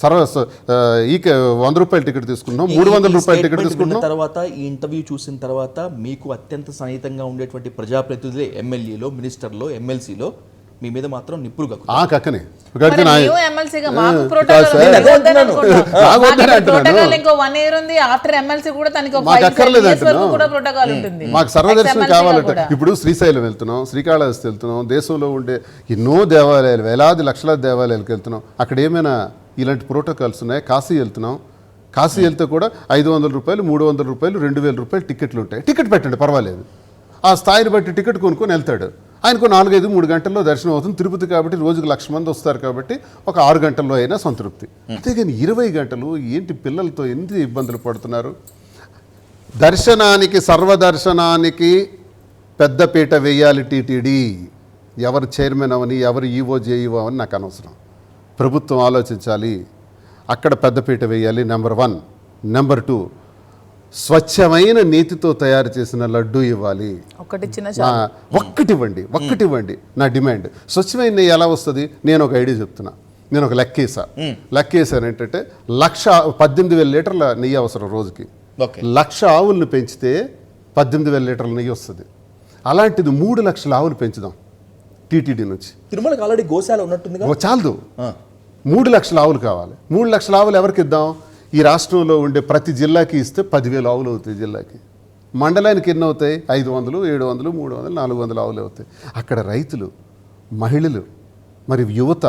Speaker 2: 100 రూపాయల టికెట్ తీసుకుంటున్నాం, 300 రూపాయల టికెట్ తీసుకుంటున్నాం.
Speaker 1: తర్వాత ఈ ఇంటర్వ్యూ చూసిన తర్వాత మీకు అత్యంత సన్నిహితంగా ఉండేటువంటి ప్రజాప్రతినిధులే, ఎమ్మెల్యేలో, మినిస్టర్లో, ఎమ్మెల్సీలో మీ మీద మాత్రం నిప్పులు
Speaker 2: కక్కనే మాకు సర్వదర్శనం కావాలంటే ఇప్పుడు శ్రీశైలం వెళ్తున్నాం, శ్రీకాళహస్తి వెళ్తున్నాం, దేశంలో ఉండే ఎన్నో దేవాలయాలు, వేలాది లక్షల దేవాలయాలకు వెళ్తున్నాం. అక్కడ ఏమైనా ఇలాంటి ప్రోటోకాల్స్ ఉన్నాయి? కాశీ వెళ్తున్నాం, కాశీ వెళ్తే కూడా 500 రూపాయలు, 300 రూపాయలు, 2000 రూపాయలు టికెట్లు ఉంటాయి. టికెట్ పెట్టండి, పర్వాలేదు. ఆ స్థాయిని బట్టి టికెట్ కొనుక్కొని వెళ్తాడు. ఆయనకు 4-5-3 గంటల్లో దర్శనం అవుతుంది. తిరుపతి కాబట్టి రోజుకు 1,00,000 మంది వస్తారు కాబట్టి ఒక 6 గంటల్లో అయినా సంతృప్తి. అంతేగాని 20 గంటలు ఏంటి? పిల్లలతో ఎంత ఇబ్బందులు పడుతున్నారు. దర్శనానికి, సర్వదర్శనానికి పెద్దపీట వేయాలి టీటీడీ. ఎవరు చైర్మన్ అవని, ఎవరు ఈవో జేఈఓ అని నాకు అనవసరం. ప్రభుత్వం ఆలోచించాలి, అక్కడ పెద్దపీట వేయాలి. నెంబర్ 1. నెంబర్ 2, స్వచ్ఛమైన నీతితో తయారు చేసిన లడ్డు ఇవ్వాలి. ఒక్కటివ్వండి నా డిమాండ్. స్వచ్ఛమైన నెయ్యి ఎలా వస్తుంది? నేను ఒక ఐడియా చెప్తున్నా. నేను ఒక లెక్కేసాను ఏంటంటే 18,000 లీటర్ల నెయ్యి అవసరం రోజుకి. 1,00,000 ఆవులను పెంచితే 18,000 లీటర్ల నెయ్యి వస్తుంది. అలాంటిది 3 లక్షల ఆవులు పెంచుదాం టీటీడీ నుంచి.
Speaker 1: తిరుమలకి ఆల్రెడీ గోశాల ఉన్నట్టుంది,
Speaker 2: చాలదు. 3 లక్షల ఆవులు కావాలి. 3 లక్షల ఆవులు ఎవరికి ఇద్దాం? ఈ రాష్ట్రంలో ఉండే ప్రతి జిల్లాకి ఇస్తే 10,000 ఆవులు అవుతాయి జిల్లాకి. మండలానికి ఎన్ని అవుతాయి? 500, 700, 300, 400 ఆవులు అవుతాయి. అక్కడ రైతులు, మహిళలు, మరి యువత,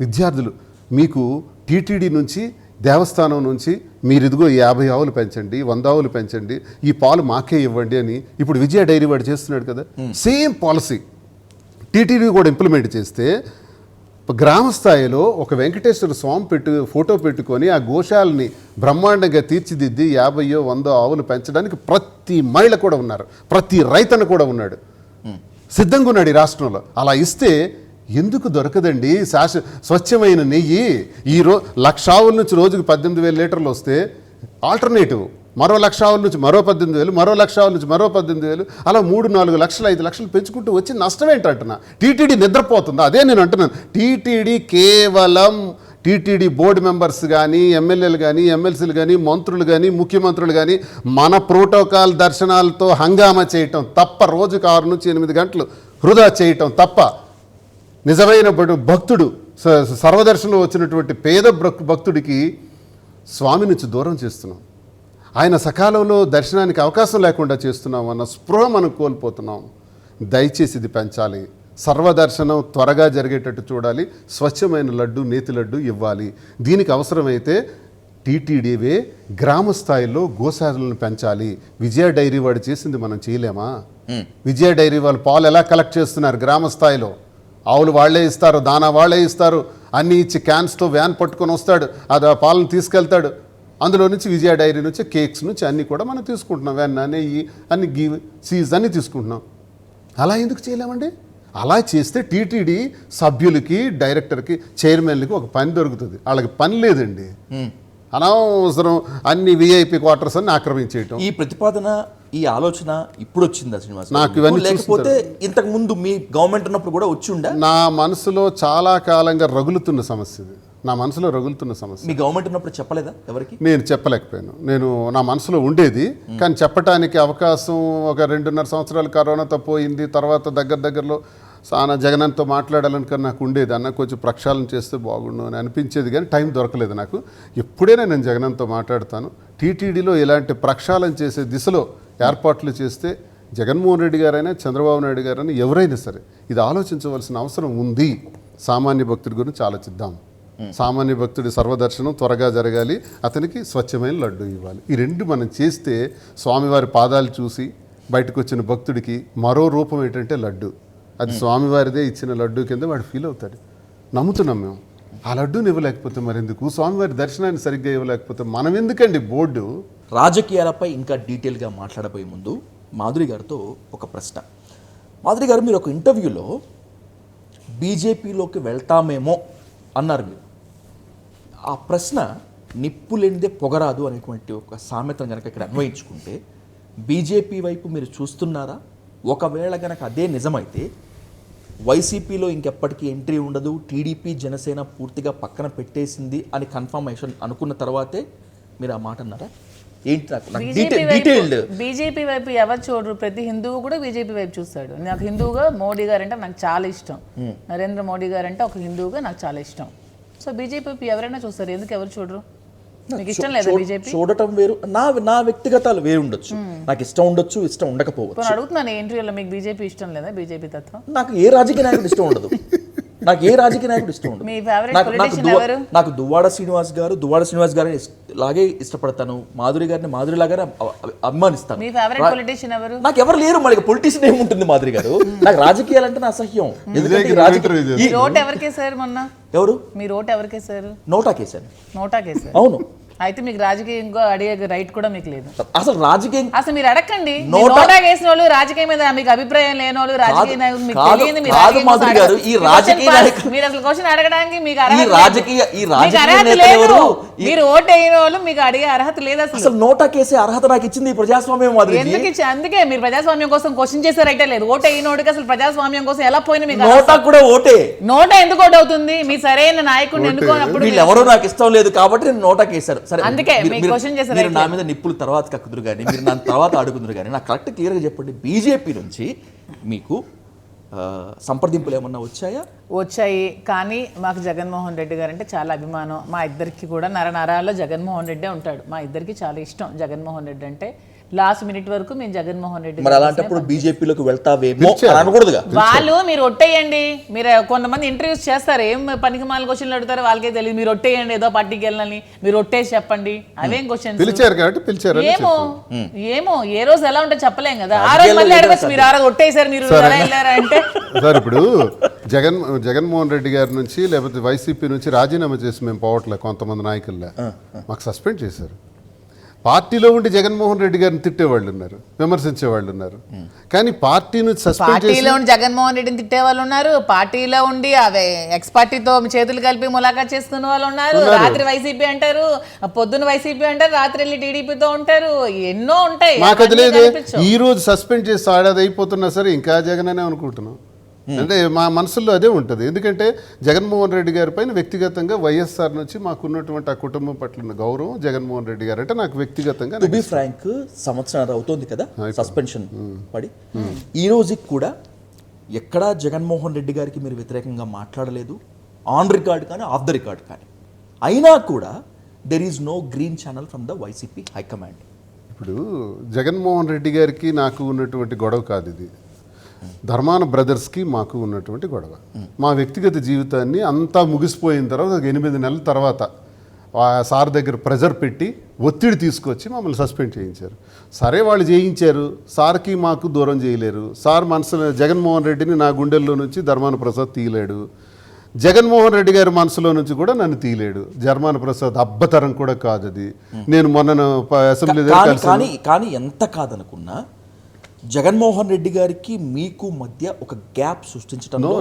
Speaker 2: విద్యార్థులు మీకు టీటీడీ నుంచి, దేవస్థానం నుంచి మీరు ఇదిగో 50 ఆవులు పెంచండి, 100 ఆవులు పెంచండి, ఈ పాలు మాకే ఇవ్వండి అని ఇప్పుడు విజయ డైరీ వాడు చేస్తున్నాడు కదా. సేమ్ పాలసీ టీటీడీ కూడా ఇంప్లిమెంట్ చేస్తే గ్రామ స్థాయిలో ఒక వెంకటేశ్వర స్వామి ఫోటో పెట్టుకొని ఆ గోశాలని బ్రహ్మాండంగా తీర్చిదిద్ది 50, 100 ఆవులు పెంచడానికి ప్రతి మహిళ కూడా ఉన్నారు, ప్రతి రైతన్న కూడా ఉన్నాడు, సిద్ధంగా ఉన్నాడు ఈ రాష్ట్రంలో. అలా ఇస్తే ఎందుకు దొరకదండి స్వచ్ఛమైన నెయ్యి? 1,00,000 ఆవుల నుంచి రోజుకి 18,000 లీటర్లు వస్తే ఆల్టర్నేటివ్ మరో 1,00,000 ఆవుల నుంచి మరో 18,000, మరో 1,00,000 ఆవుల నుంచి మరో 18,000, అలా 3-4 లక్షలు 5 లక్షలు పెంచుకుంటూ వచ్చి నష్టం ఏంటంటున్నా? టీటీడీ నిద్రపోతుందా? అదే నేను అంటున్నాను. టీటీడీ కేవలం టీటీడీ బోర్డు మెంబర్స్ కానీ, ఎమ్మెల్యేలు కానీ, ఎమ్మెల్సీలు కానీ, మంత్రులు కానీ, ముఖ్యమంత్రులు కానీ మన ప్రోటోకాల్ దర్శనాలతో హంగామా చేయటం తప్ప, రోజుకు 6 నుంచి 8 గంటలు వృధా చేయటం తప్ప, నిజమైన భక్తుడు సర్వదర్శనంలో వచ్చినటువంటి పేద భక్తుడికి స్వామి నుంచి దూరం చేస్తున్నాం, ఆయన సకాలంలో దర్శనానికి అవకాశం లేకుండా చేస్తున్నాం అన్న స్పృహ మనం కోల్పోతున్నాం. దయచేసి ఇది పెంచాలి. సర్వదర్శనం త్వరగా జరిగేటట్టు చూడాలి. స్వచ్ఛమైన లడ్డు, నేతి లడ్డు ఇవ్వాలి. దీనికి అవసరమైతే టీటీడీవే గ్రామ స్థాయిలో గోశాలను పెంచాలి. విజయ డైరీ వాడు చేసింది మనం చేయలేమా? విజయ డైరీ వాళ్ళు పాలు ఎలా కలెక్ట్ చేస్తున్నారు గ్రామ స్థాయిలో? ఆవులు వాళ్ళే ఇస్తారు, దానా వాళ్ళే ఇస్తారు, అన్నీ ఇచ్చి క్యాన్స్తో వ్యాన్ పట్టుకొని వస్తాడు, అది ఆ పాలను తీసుకెళ్తాడు. అందులో నుంచి విజయ డైరీ నుంచి కేక్స్ నుంచి అన్నీ కూడా మనం తీసుకుంటున్నాం, వెన్న, నెయ్యి, అన్ని గీ, చీజ్ అన్నీ తీసుకుంటున్నాం. అలా ఎందుకు చేయలేమండి? అలా చేస్తే టీటీడీ సభ్యులకి, డైరెక్టర్కి, చైర్మన్లకి ఒక పని దొరుకుతుంది. వాళ్ళకి పని లేదండి. అనవసరం అన్ని విఐపి క్వార్టర్స్ అన్ని ఆక్రమించేయటం.
Speaker 1: ఈ ప్రతిపాదన, ఈ ఆలోచన ఇప్పుడు వచ్చిందా శ్రీనివాస్?
Speaker 2: నాకు ఇవన్నీ
Speaker 1: లేకపోతే ఇంతకు ముందు మీ గవర్నమెంట్ ఉన్నప్పుడు కూడా వచ్చి ఉందా?
Speaker 2: నా మనసులో చాలా కాలంగా రగులుతున్న సమస్య ఇది. నా మనసులో రగులుతున్న సమస్య.
Speaker 1: మీ గవర్నమెంట్ ఉన్నప్పుడు చెప్పలేదా ఎవరికి?
Speaker 2: నేను చెప్పలేకపోయాను. నా మనసులో ఉండేది, కానీ చెప్పడానికి అవకాశం ఒక 2.5 సంవత్సరాలు కరోనాతో పోయింది. తర్వాత దగ్గరలో చాలా జగన్తో మాట్లాడాలని నాకు ఉండేది. అన్న కొంచెం ప్రక్షాళన చేస్తే బాగుండు అని అనిపించేది, కానీ టైం దొరకలేదు నాకు. ఎప్పుడైనా నేను జగన్తో మాట్లాడతాను. టీటీడీలో ఇలాంటి ప్రక్షాళన చేసే దిశలో ఏర్పాట్లు చేస్తే జగన్మోహన్ రెడ్డి గారైనా, చంద్రబాబు నాయుడు గారైనా, ఎవరైనా సరే ఇది ఆలోచించవలసిన అవసరం ఉంది. సామాన్య భక్తుడి గురించి ఆలోచిద్దాం. సామాన్య భక్తుడి సర్వదర్శనం త్వరగా జరగాలి, అతనికి స్వచ్ఛమైన లడ్డు ఇవ్వాలి. ఈ రెండు మనం చేస్తే స్వామివారి పాదాలు చూసి బయటకు వచ్చిన భక్తుడికి మరో రూపం ఏంటంటే లడ్డు. అది స్వామివారిదే ఇచ్చిన లడ్డు కింద వాడు ఫీల్ అవుతాడు. నమ్ముతున్నాం మేము. ఆ లడ్డూని ఇవ్వలేకపోతే మరెందుకు? స్వామివారి దర్శనాన్ని సరిగ్గా ఇవ్వలేకపోతే మనం ఎందుకండి బోర్డు?
Speaker 1: రాజకీయాలపై ఇంకా డీటెయిల్గా మాట్లాడబోయే ముందు మాధురి గారితో ఒక ప్రశ్న. మాధురి గారు, మీరు ఒక ఇంటర్వ్యూలో బీజేపీలోకి వెళ్తామేమో అన్నారు. మీరు ఆ ప్రశ్న నిప్పు లేనిదే పొగరాదు అనేటువంటి ఒక సామెతను కనుక ఇక్కడ అన్వయించుకుంటే బీజేపీ వైపు మీరు చూస్తున్నారా? ఒకవేళ కనుక అదే నిజమైతే వైసీపీలో ఇంకెప్పటికీ ఎంట్రీ ఉండదు, టీడీపీ, జనసేన పూర్తిగా పక్కన పెట్టేసింది అని కన్ఫర్మేషన్ అనుకున్న తర్వాతే మీరు ఆ మాట అన్నారా? ఏంటి డీటెయిల్డ్?
Speaker 3: బీజేపీ వైపు ఎవరు చూడరు. ప్రతి హిందువు కూడా బీజేపీ వైపు చూస్తాడు. నాకు హిందువుగా మోడీ గారు అంటే నాకు చాలా ఇష్టం. నరేంద్ర మోడీ గారు అంటే ఒక హిందువుగా నాకు చాలా ఇష్టం. సో బీజేపీ వైపు ఎవరైనా చూస్తారు. ఎందుకు ఎవరు చూడరు? మీకు ఇష్టం లేదా బీజేపీ? చూడటం
Speaker 1: వేరు, నా వ్యక్తిగతాలు వేరు ఉండొచ్చు. నాకు ఇష్టం ఉండొచ్చు, ఇష్టం ఉండకపోవచ్చు.
Speaker 3: అడుగుతున్నాను ఇంటర్వ్యూలో, మీకు బీజేపీ ఇష్టం లేదా? బీజేపీ తత్వం.
Speaker 1: నాకు ఏ రాజకీయ నాయకుడు ఇష్టం ఉండదు. నాకు ఏ రాజకీయ నాయకుడు ఇష్టం ఉండదు.
Speaker 3: మీ ఫేవరెట్ పొలిటిషియన్ ఎవరు?
Speaker 1: నాకు దువ్వాడ శ్రీనివాస్ గారిని లాగే ఇష్టపడతాను. మాధురి గారిని మాధురి లాగానే అభిమానిస్తాను.
Speaker 3: మీ ఫేవరెట్ పొలిటిషియన్ ఎవరు?
Speaker 1: నాకు ఎవరు లేరు. మళ్ళీ పొలిటిషియన్ ఏముంటుంది మాధురి గారు? నాకు రాజకీయాలంటే నా అసహ్యం.
Speaker 3: ఎందుకంటే ఓటు ఎవరికేసారు మొన్న?
Speaker 1: ఎవరు?
Speaker 3: మీరు ఓటు ఎవరికేసారు?
Speaker 1: నోటా కేసాను.
Speaker 3: నోటా కేసారు.
Speaker 1: అవును.
Speaker 3: అయితే మీకు రాజకీయంగా అడిగే రైట్ కూడా మీకు లేదు.
Speaker 1: అసలు రాజకీయం
Speaker 3: అసలు మీరు అడగండి. నోటా వేసిన వాళ్ళు, రాజకీయం మీద మీకు అభిప్రాయం లేని వాళ్ళు, రాజకీయ నాయకులు మీకు తెలియదు. మీరు అసలు క్వశ్చన్ అడగడానికి మీకు అర్హత లేదు. మీరు ఓటు అయిన వాళ్ళు మీకు అడిగే అర్హత లేదు.
Speaker 1: అసలు నోటా కేసే అర్హత నాకు ఇచ్చింది ప్రజాస్వామ్యం.
Speaker 3: ఎందుకు ఇచ్చి? అందుకే మీరు ప్రజాస్వామ్యం కోసం క్వశ్చన్ చేసే రైటే లేదు. ఓటు అయినోడికి అసలు ప్రజాస్వామ్యం కోసం ఎలా పోయినా మీకు
Speaker 1: నోటా కూడా ఓటే.
Speaker 3: నోటా ఎందుకు ఓటు అవుతుంది? మీ సరైన నాయకుడిని ఎన్నుకోనప్పుడు
Speaker 1: వీళ్ళు ఎవరో నాకు ఇష్టం లేదు కాబట్టి నేను నోటా కేసారు.
Speaker 3: అందుకే మీరు
Speaker 1: నా మీద నిప్పులు తర్వాత కక్కుదురు కానీ, మీరు నా తర్వాత అడుగుదురు కానీ, నాకు కరెక్ట్ క్లియర్గా చెప్పండి. బీజేపీ నుంచి మీకు సంప్రదింపులు ఏమన్నా వచ్చాయా?
Speaker 3: వచ్చాయి, కానీ మాకు జగన్మోహన్ రెడ్డి గారు అంటే చాలా అభిమానం. మా ఇద్దరికి కూడా నరనరాల్లో జగన్మోహన్ రెడ్డే ఉంటాడు. మా ఇద్దరికి చాలా ఇష్టం జగన్మోహన్ రెడ్డి అంటే. లాస్ట్ మినిట్ వరకు మేము జగన్మోహన్ రెడ్డి
Speaker 1: మరి అలాంటప్పుడు బీజేపీలోకి వెళ్తావేమో అనకూడదుగా.
Speaker 3: వాళ్ళు మీరు ఒట్టేయండి, మీరు కొంతమంది ఇంటర్వ్యూస్ చేస్తారు, ఏం పనికి మాల క్వశ్చన్లు అడుగుతారు వాళ్ళకే తెలియదు. మీరు ఒట్టేయండి, ఏదో పార్టీకి వెళ్ళాలని మీరు ఒట్టేసి చెప్పండి, అవేం క్వశ్చన్స్.
Speaker 2: పిలిచారు కాబట్టి పిలిచారు.
Speaker 3: ఏమో ఏ రోజు ఎలా ఉంటే చెప్పలేం కదా. ఆ రోజు మళ్ళీ అడగచ్చు, మీరు ఆ రోజు ఒట్టేసారు, మీరు ఎలా వెళ్ళారా అంటే.
Speaker 2: సార్ ఇప్పుడు జగన్మోహన్ రెడ్డి గారి నుంచి లేకపోతే వైసీపీ నుంచి రాజీనామా చేసి మేము పోవట్లే కొంతమంది నాయకుల్లా మాకు సస్పెండ్ చేశారు. పార్టీలో ఉండి జగన్మోహన్ రెడ్డి గారిని తిట్టేవాళ్ళు ఉన్నారు, విమర్శించేవాళ్ళు ఉన్నారు. కానీ పార్టీ నుంచి సస్పెండ్
Speaker 3: పార్టీలో ఉండి జగన్మోహన్ రెడ్డిని తిట్టే వాళ్ళు ఉన్నారు, పార్టీలో ఉండి అవే ఎక్స్ పార్టీతో చేతులు కలిపి ములాఖాత్ చేసుకునే వాళ్ళు ఉన్నారు. రాత్రి వైసీపీ అంటారు, పొద్దున్న వైసీపీ అంటారు, రాత్రి వెళ్ళి టీడీపీతో ఉంటారు, ఎన్నో ఉంటాయి.
Speaker 2: మాకు అది లేదు. ఈ రోజు సస్పెండ్ చేసి ఆడది అయిపోతున్నా సరే ఇంకా జగన్ అనే అనుకుంటున్నాం. అంటే మా మనసులో అదే ఉంటుంది. ఎందుకంటే జగన్మోహన్ రెడ్డి గారి పైన వ్యక్తిగతంగా వైఎస్ఆర్ నుంచి మాకున్నటువంటి ఆ కుటుంబం పట్ల ఉన్న గౌరవం జగన్మోహన్ రెడ్డి గారు అంటే నాకు వ్యక్తిగతంగా.
Speaker 1: టు బి ఫ్రాంక్, సంవత్సరం అవుతోంది కదా సస్పెన్షన్ పడి. ఈ రోజుకి కూడా ఎక్కడా జగన్మోహన్ రెడ్డి గారికి మీరు వ్యతిరేకంగా మాట్లాడలేదు, ఆన్ రికార్డ్ కానీ ఆఫ్ ద రికార్డ్ కానీ. అయినా కూడా there is no green channel from the YCP high command.
Speaker 2: ఇప్పుడు జగన్మోహన్ రెడ్డి గారికి నాకు ఉన్నటువంటి గొడవ కాదు ఇది, ధర్మాన బ్రదర్స్కి మాకు ఉన్నటువంటి గొడవ. మా వ్యక్తిగత జీవితాన్ని అంతా ముగిసిపోయిన తర్వాత 8 నెలల తర్వాత సార్ దగ్గర ప్రెజర్ పెట్టి ఒత్తిడి తీసుకొచ్చి మమ్మల్ని సస్పెండ్ చేయించారు. సరే వాళ్ళు చేయించారు, సార్కి మాకు దూరం చేయలేరు. సార్ మనసులో జగన్మోహన్ రెడ్డిని నా గుండెల్లో నుంచి ధర్మాన ప్రసాద్ తీయలేడు, జగన్మోహన్ రెడ్డి గారి మనసులో నుంచి కూడా నన్ను తీయలేడు. ధర్మాన ప్రసాద్ అబ్బతరం కూడా కాదు అది. నేను మొన్న అసెంబ్లీ
Speaker 1: కానీ ఎంత కాదనుకున్నా జగన్మోహన్ రెడ్డి గారికి మీకు మధ్య ఒక గ్యాప్ సృష్టించడంలో,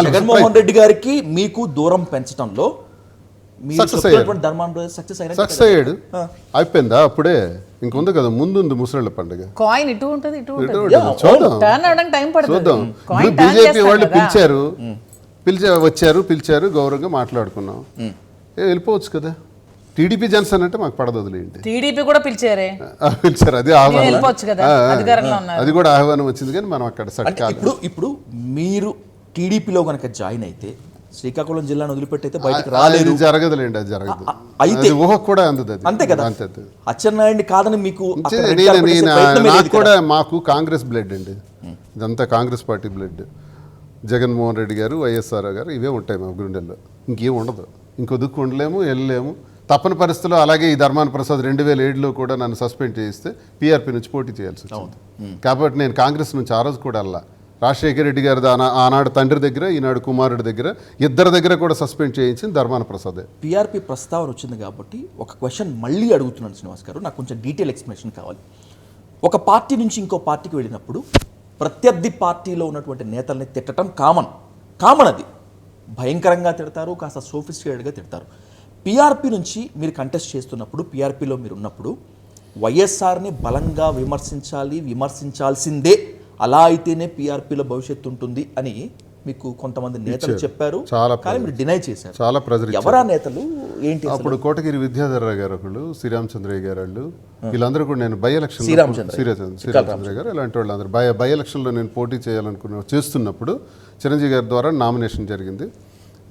Speaker 1: జగన్మోహన్ రెడ్డి గారికి మీకు దూరం పెంచడంలో
Speaker 2: సక్సెస్ అయ్యాడు. అయిపోయిందా అప్పుడే? ఇంకొంది కదా ముందు ముసళ్ళ పండుగ.
Speaker 3: కాయిన్ ఇటు ఉంటుంది, ఇటు
Speaker 2: చూద్దాం. బీజేపీ వాళ్ళు పిలిచారు గౌరవంగా మాట్లాడుకున్నాం, వెళ్ళిపోవచ్చు కదా. టీడీపీ జనసేన అంటే మాకు పడదు, వదిలేయండి.
Speaker 3: టీడీపీ కూడా పిలిచారు,
Speaker 2: అది ఆహ్వానం, అది కూడా ఆహ్వానం వచ్చింది. కానీ మనం అక్కడ
Speaker 1: ఇప్పుడు మీరు టీడీపీలో కనుక జాయిన్ అయితే శ్రీకాకుళం జిల్లాను వదిలిపెట్టయితే బయటకు రాలేదు.
Speaker 2: జరగదులేండి, అది జరగదు.
Speaker 1: అయితే
Speaker 2: ఊహ కూడా అందదు,
Speaker 1: అంతే కదా. అచ్చెన్నాయుడిని కాదని మీకు
Speaker 2: నాకు కూడా మాకు కాంగ్రెస్ బ్లడ్ అండి, ఇదంతా కాంగ్రెస్ పార్టీ బ్లడ్. జగన్మోహన్ రెడ్డి గారు, వైఎస్ఆర్ గారు ఇవే ఉంటాయి మా గుండెల్లో, ఇంకేం ఉండదు. ఇంకొదుకు ఉండలేము, వెళ్ళలేము. తప్పని పరిస్థితుల్లో అలాగే ఈ ధర్మాన ప్రసాద్ 2007లో కూడా నన్ను సస్పెండ్ చేయిస్తే పీఆర్పీ నుంచి పోటీ చేయాల్సి వచ్చింది. కాబట్టి నేను కాంగ్రెస్ నుంచి ఆ రోజు కూడా అలా రాజశేఖర రెడ్డి గారి ఆనాడు తండ్రి దగ్గర, ఈనాడు కుమారుడి దగ్గర, ఇద్దరి దగ్గర కూడా సస్పెండ్ చేయించింది ధర్మాన ప్రసాదే.
Speaker 1: పీఆర్పీ ప్రస్తావన వచ్చింది కాబట్టి ఒక క్వశ్చన్ మళ్ళీ అడుగుతున్నాను శ్రీనివాస్ గారు, నాకు కొంచెం డీటెయిల్ ఎక్స్ప్లెనేషన్ కావాలి. ఒక పార్టీ నుంచి ఇంకో పార్టీకి వెళ్ళినప్పుడు ప్రత్యర్థి పార్టీలో ఉన్నటువంటి నేతల్ని తిట్టడం కామన్ అది భయంకరంగా తిడతారు, కాస్త సోఫిస్టికేటెడ్గా తిడతారు. పీఆర్పీ నుంచి మీరు కంటెస్ట్ చేస్తున్నప్పుడు, పీఆర్పీలో మీరు ఉన్నప్పుడు వైఎస్ఆర్ని బలంగా విమర్శించాల్సిందే, అలా అయితేనే పీఆర్పీలో భవిష్యత్తు ఉంటుంది అని మీకు కొంతమంది నేతలు చెప్పారు, కానీ మీరు డినై చేశారు.
Speaker 2: చాలా ప్రెజర్.
Speaker 1: ఎవరా నేతలు ఏంటి?
Speaker 2: అప్పుడు కోటగిరి విద్యాధరరావు గారు ఒకళ్ళు, శ్రీరామచంద్రయ్య గారు వాళ్ళు, వీళ్ళందరూ కూడా నేను బై ఎలక్షన్, శ్రీరామచంద్రయ్య గారు ఇలాంటి వాళ్ళందరూ బై ఎలక్షన్లో నేను పోటీ చేస్తున్నప్పుడు చిరంజీవి గారి ద్వారా నామినేషన్ జరిగింది.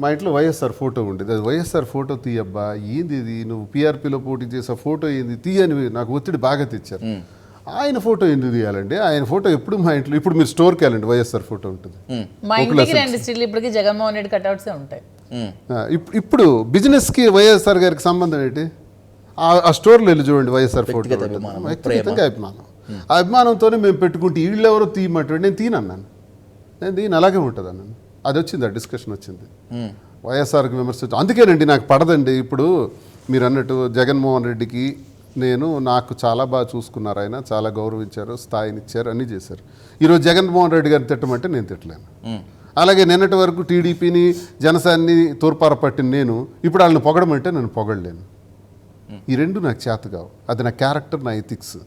Speaker 2: మా ఇంట్లో వైఎస్ఆర్ ఫోటో ఉండేది. అది వైఎస్ఆర్ ఫోటో తీయబ్బా, ఏంది ఇది, నువ్వు పీఆర్పీలో పోటీ చేసే ఫోటో ఏంది తీయని నాకు ఒత్తిడి బాగా తెచ్చారు. ఆయన ఫోటో ఎందుకు తీయాలండి, ఆయన ఫోటో ఎప్పుడు మా ఇంట్లో, ఇప్పుడు మీరు స్టోర్కి వెళ్ళండి వైఎస్ఆర్ ఫోటో ఉంటుంది.
Speaker 3: జగన్మోహన్ రెడ్డి కట్అవుట్స్ ఉంటాయి.
Speaker 2: ఇప్పుడు బిజినెస్కి వైఎస్ఆర్ గారికి సంబంధం ఏంటి? ఆ స్టోర్లో వెళ్ళి చూడండి వైఎస్ఆర్ ఫోటో. వ్యక్తిగతంగా అభిమానం, ఆ అభిమానంతోనే మేము పెట్టుకుంటే వీళ్ళెవరో తీయమంటాడు, నేను తీనన్నాను, నేను దీని అలాగే ఉంటుంది అన్నాను. అది వచ్చింది, ఆ డిస్కషన్ వచ్చింది. వైఎస్ఆర్కి విమర్శించు, అందుకేనండి నాకు పడదండి. ఇప్పుడు మీరు అన్నట్టు జగన్మోహన్ రెడ్డికి నాకు చాలా బాగా చూసుకున్నారు, ఆయన చాలా గౌరవించారు, స్థాయినిచ్చారు, అన్నీ చేశారు. ఈరోజు జగన్మోహన్ రెడ్డి గారిని తిట్టమంటే నేను తిట్టలేను. అలాగే నిన్నటి వరకు టీడీపీని, జనసేనని తూర్పార పట్టిన నేను ఇప్పుడు వాళ్ళని పొగడమంటే నేను పొగడలేను. ఈ రెండు నాకు చేత కావు, అది నా క్యారెక్టర్, నా ఎథిక్స్.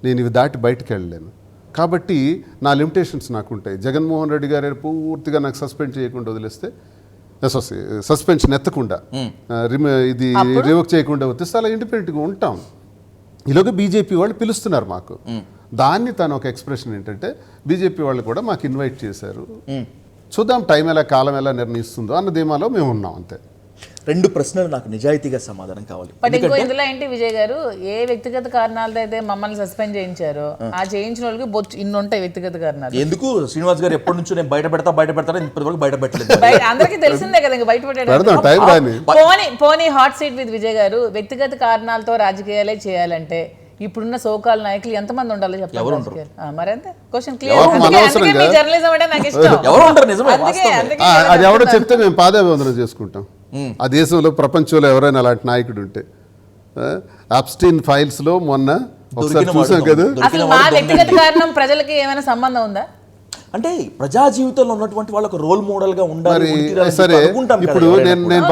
Speaker 2: నేను ఇవి దాటి బయటకు వెళ్ళలేను. కాబట్టి నా లిమిటేషన్స్ నాకు ఉంటాయి. జగన్మోహన్ రెడ్డి గారు పూర్తిగా నాకు సస్పెండ్ చేయకుండా వదిలేస్తే, సస్పెన్షన్ ఎత్తకుండా, ఇది రివోక్ చేయకుండా వస్తే అలా ఇండిపెండెంట్గా ఉంటాం. ఈలోగా బీజేపీ వాళ్ళు పిలుస్తున్నారు మాకు, దాన్ని తను ఒక ఎక్స్ప్రెషన్ ఏంటంటే బీజేపీ వాళ్ళు కూడా మాకు ఇన్వైట్ చేశారు, చూద్దాం టైం ఎలా కాలం ఎలా నిర్ణయిస్తుందో అన్న ధీమాలో మేము ఉన్నాం అంతే.
Speaker 1: 2 ప్రశ్నలు నాకు నిజాయితీగా సమాధానం కావాలి.
Speaker 3: బట్ ఇంకో ఇందులో ఏంటి విజయ్ గారు, ఏ వ్యక్తిగత కారణాలతో అయితే మమ్మల్ని సస్పెండ్ చేయించారో ఆ చేయించిన వాళ్ళకి బొచ్చు ఇన్ని ఉంటాయి వ్యక్తిగత కారణాలు.
Speaker 1: ఎందుకు శ్రీనివాస్ గారు ఎప్పటి నుంచో నేను బయట పెడతా ఇప్పటివరకు బయట పెట్టలేదు.
Speaker 3: అందరికీ తెలిసిందే కదా, ఇంకా బయట పెట్టాడు. పోనీ హాట్ సీట్ విత్ విజయ్ గారు, వ్యక్తిగత కారణాలతో రాజకీయాలే చేయాలంటే ఇప్పుడున్న సోకాల్ నాయకులు ఎంతమంది ఉండాలో చెప్పండి. మరంతే క్వశ్చన్ క్లియర్. జర్నలిజం అంటే నాకు ఇష్టం.
Speaker 2: అది ఎవరో చెప్తే మేము పాదాభివందనం చేసుకుంటాం. ఆ దేశంలో ప్రపంచంలో ఎవరైనా అలాంటి నాయకుడు ఉంటే. అబ్స్టీన్ ఫైల్స్ లో మొన్న ఒకసారి చూసాం కదా.
Speaker 3: అసలు మా వ్యక్తిగత కారణం ప్రజలకి ఏమైనా సంబంధం ఉందా?
Speaker 1: అంటే ప్రజా జీవితంలో ఉన్నటువంటి వాళ్ళకు రోల్ మోడల్ గా ఉండాలి.
Speaker 2: సరే, ఇప్పుడు నేను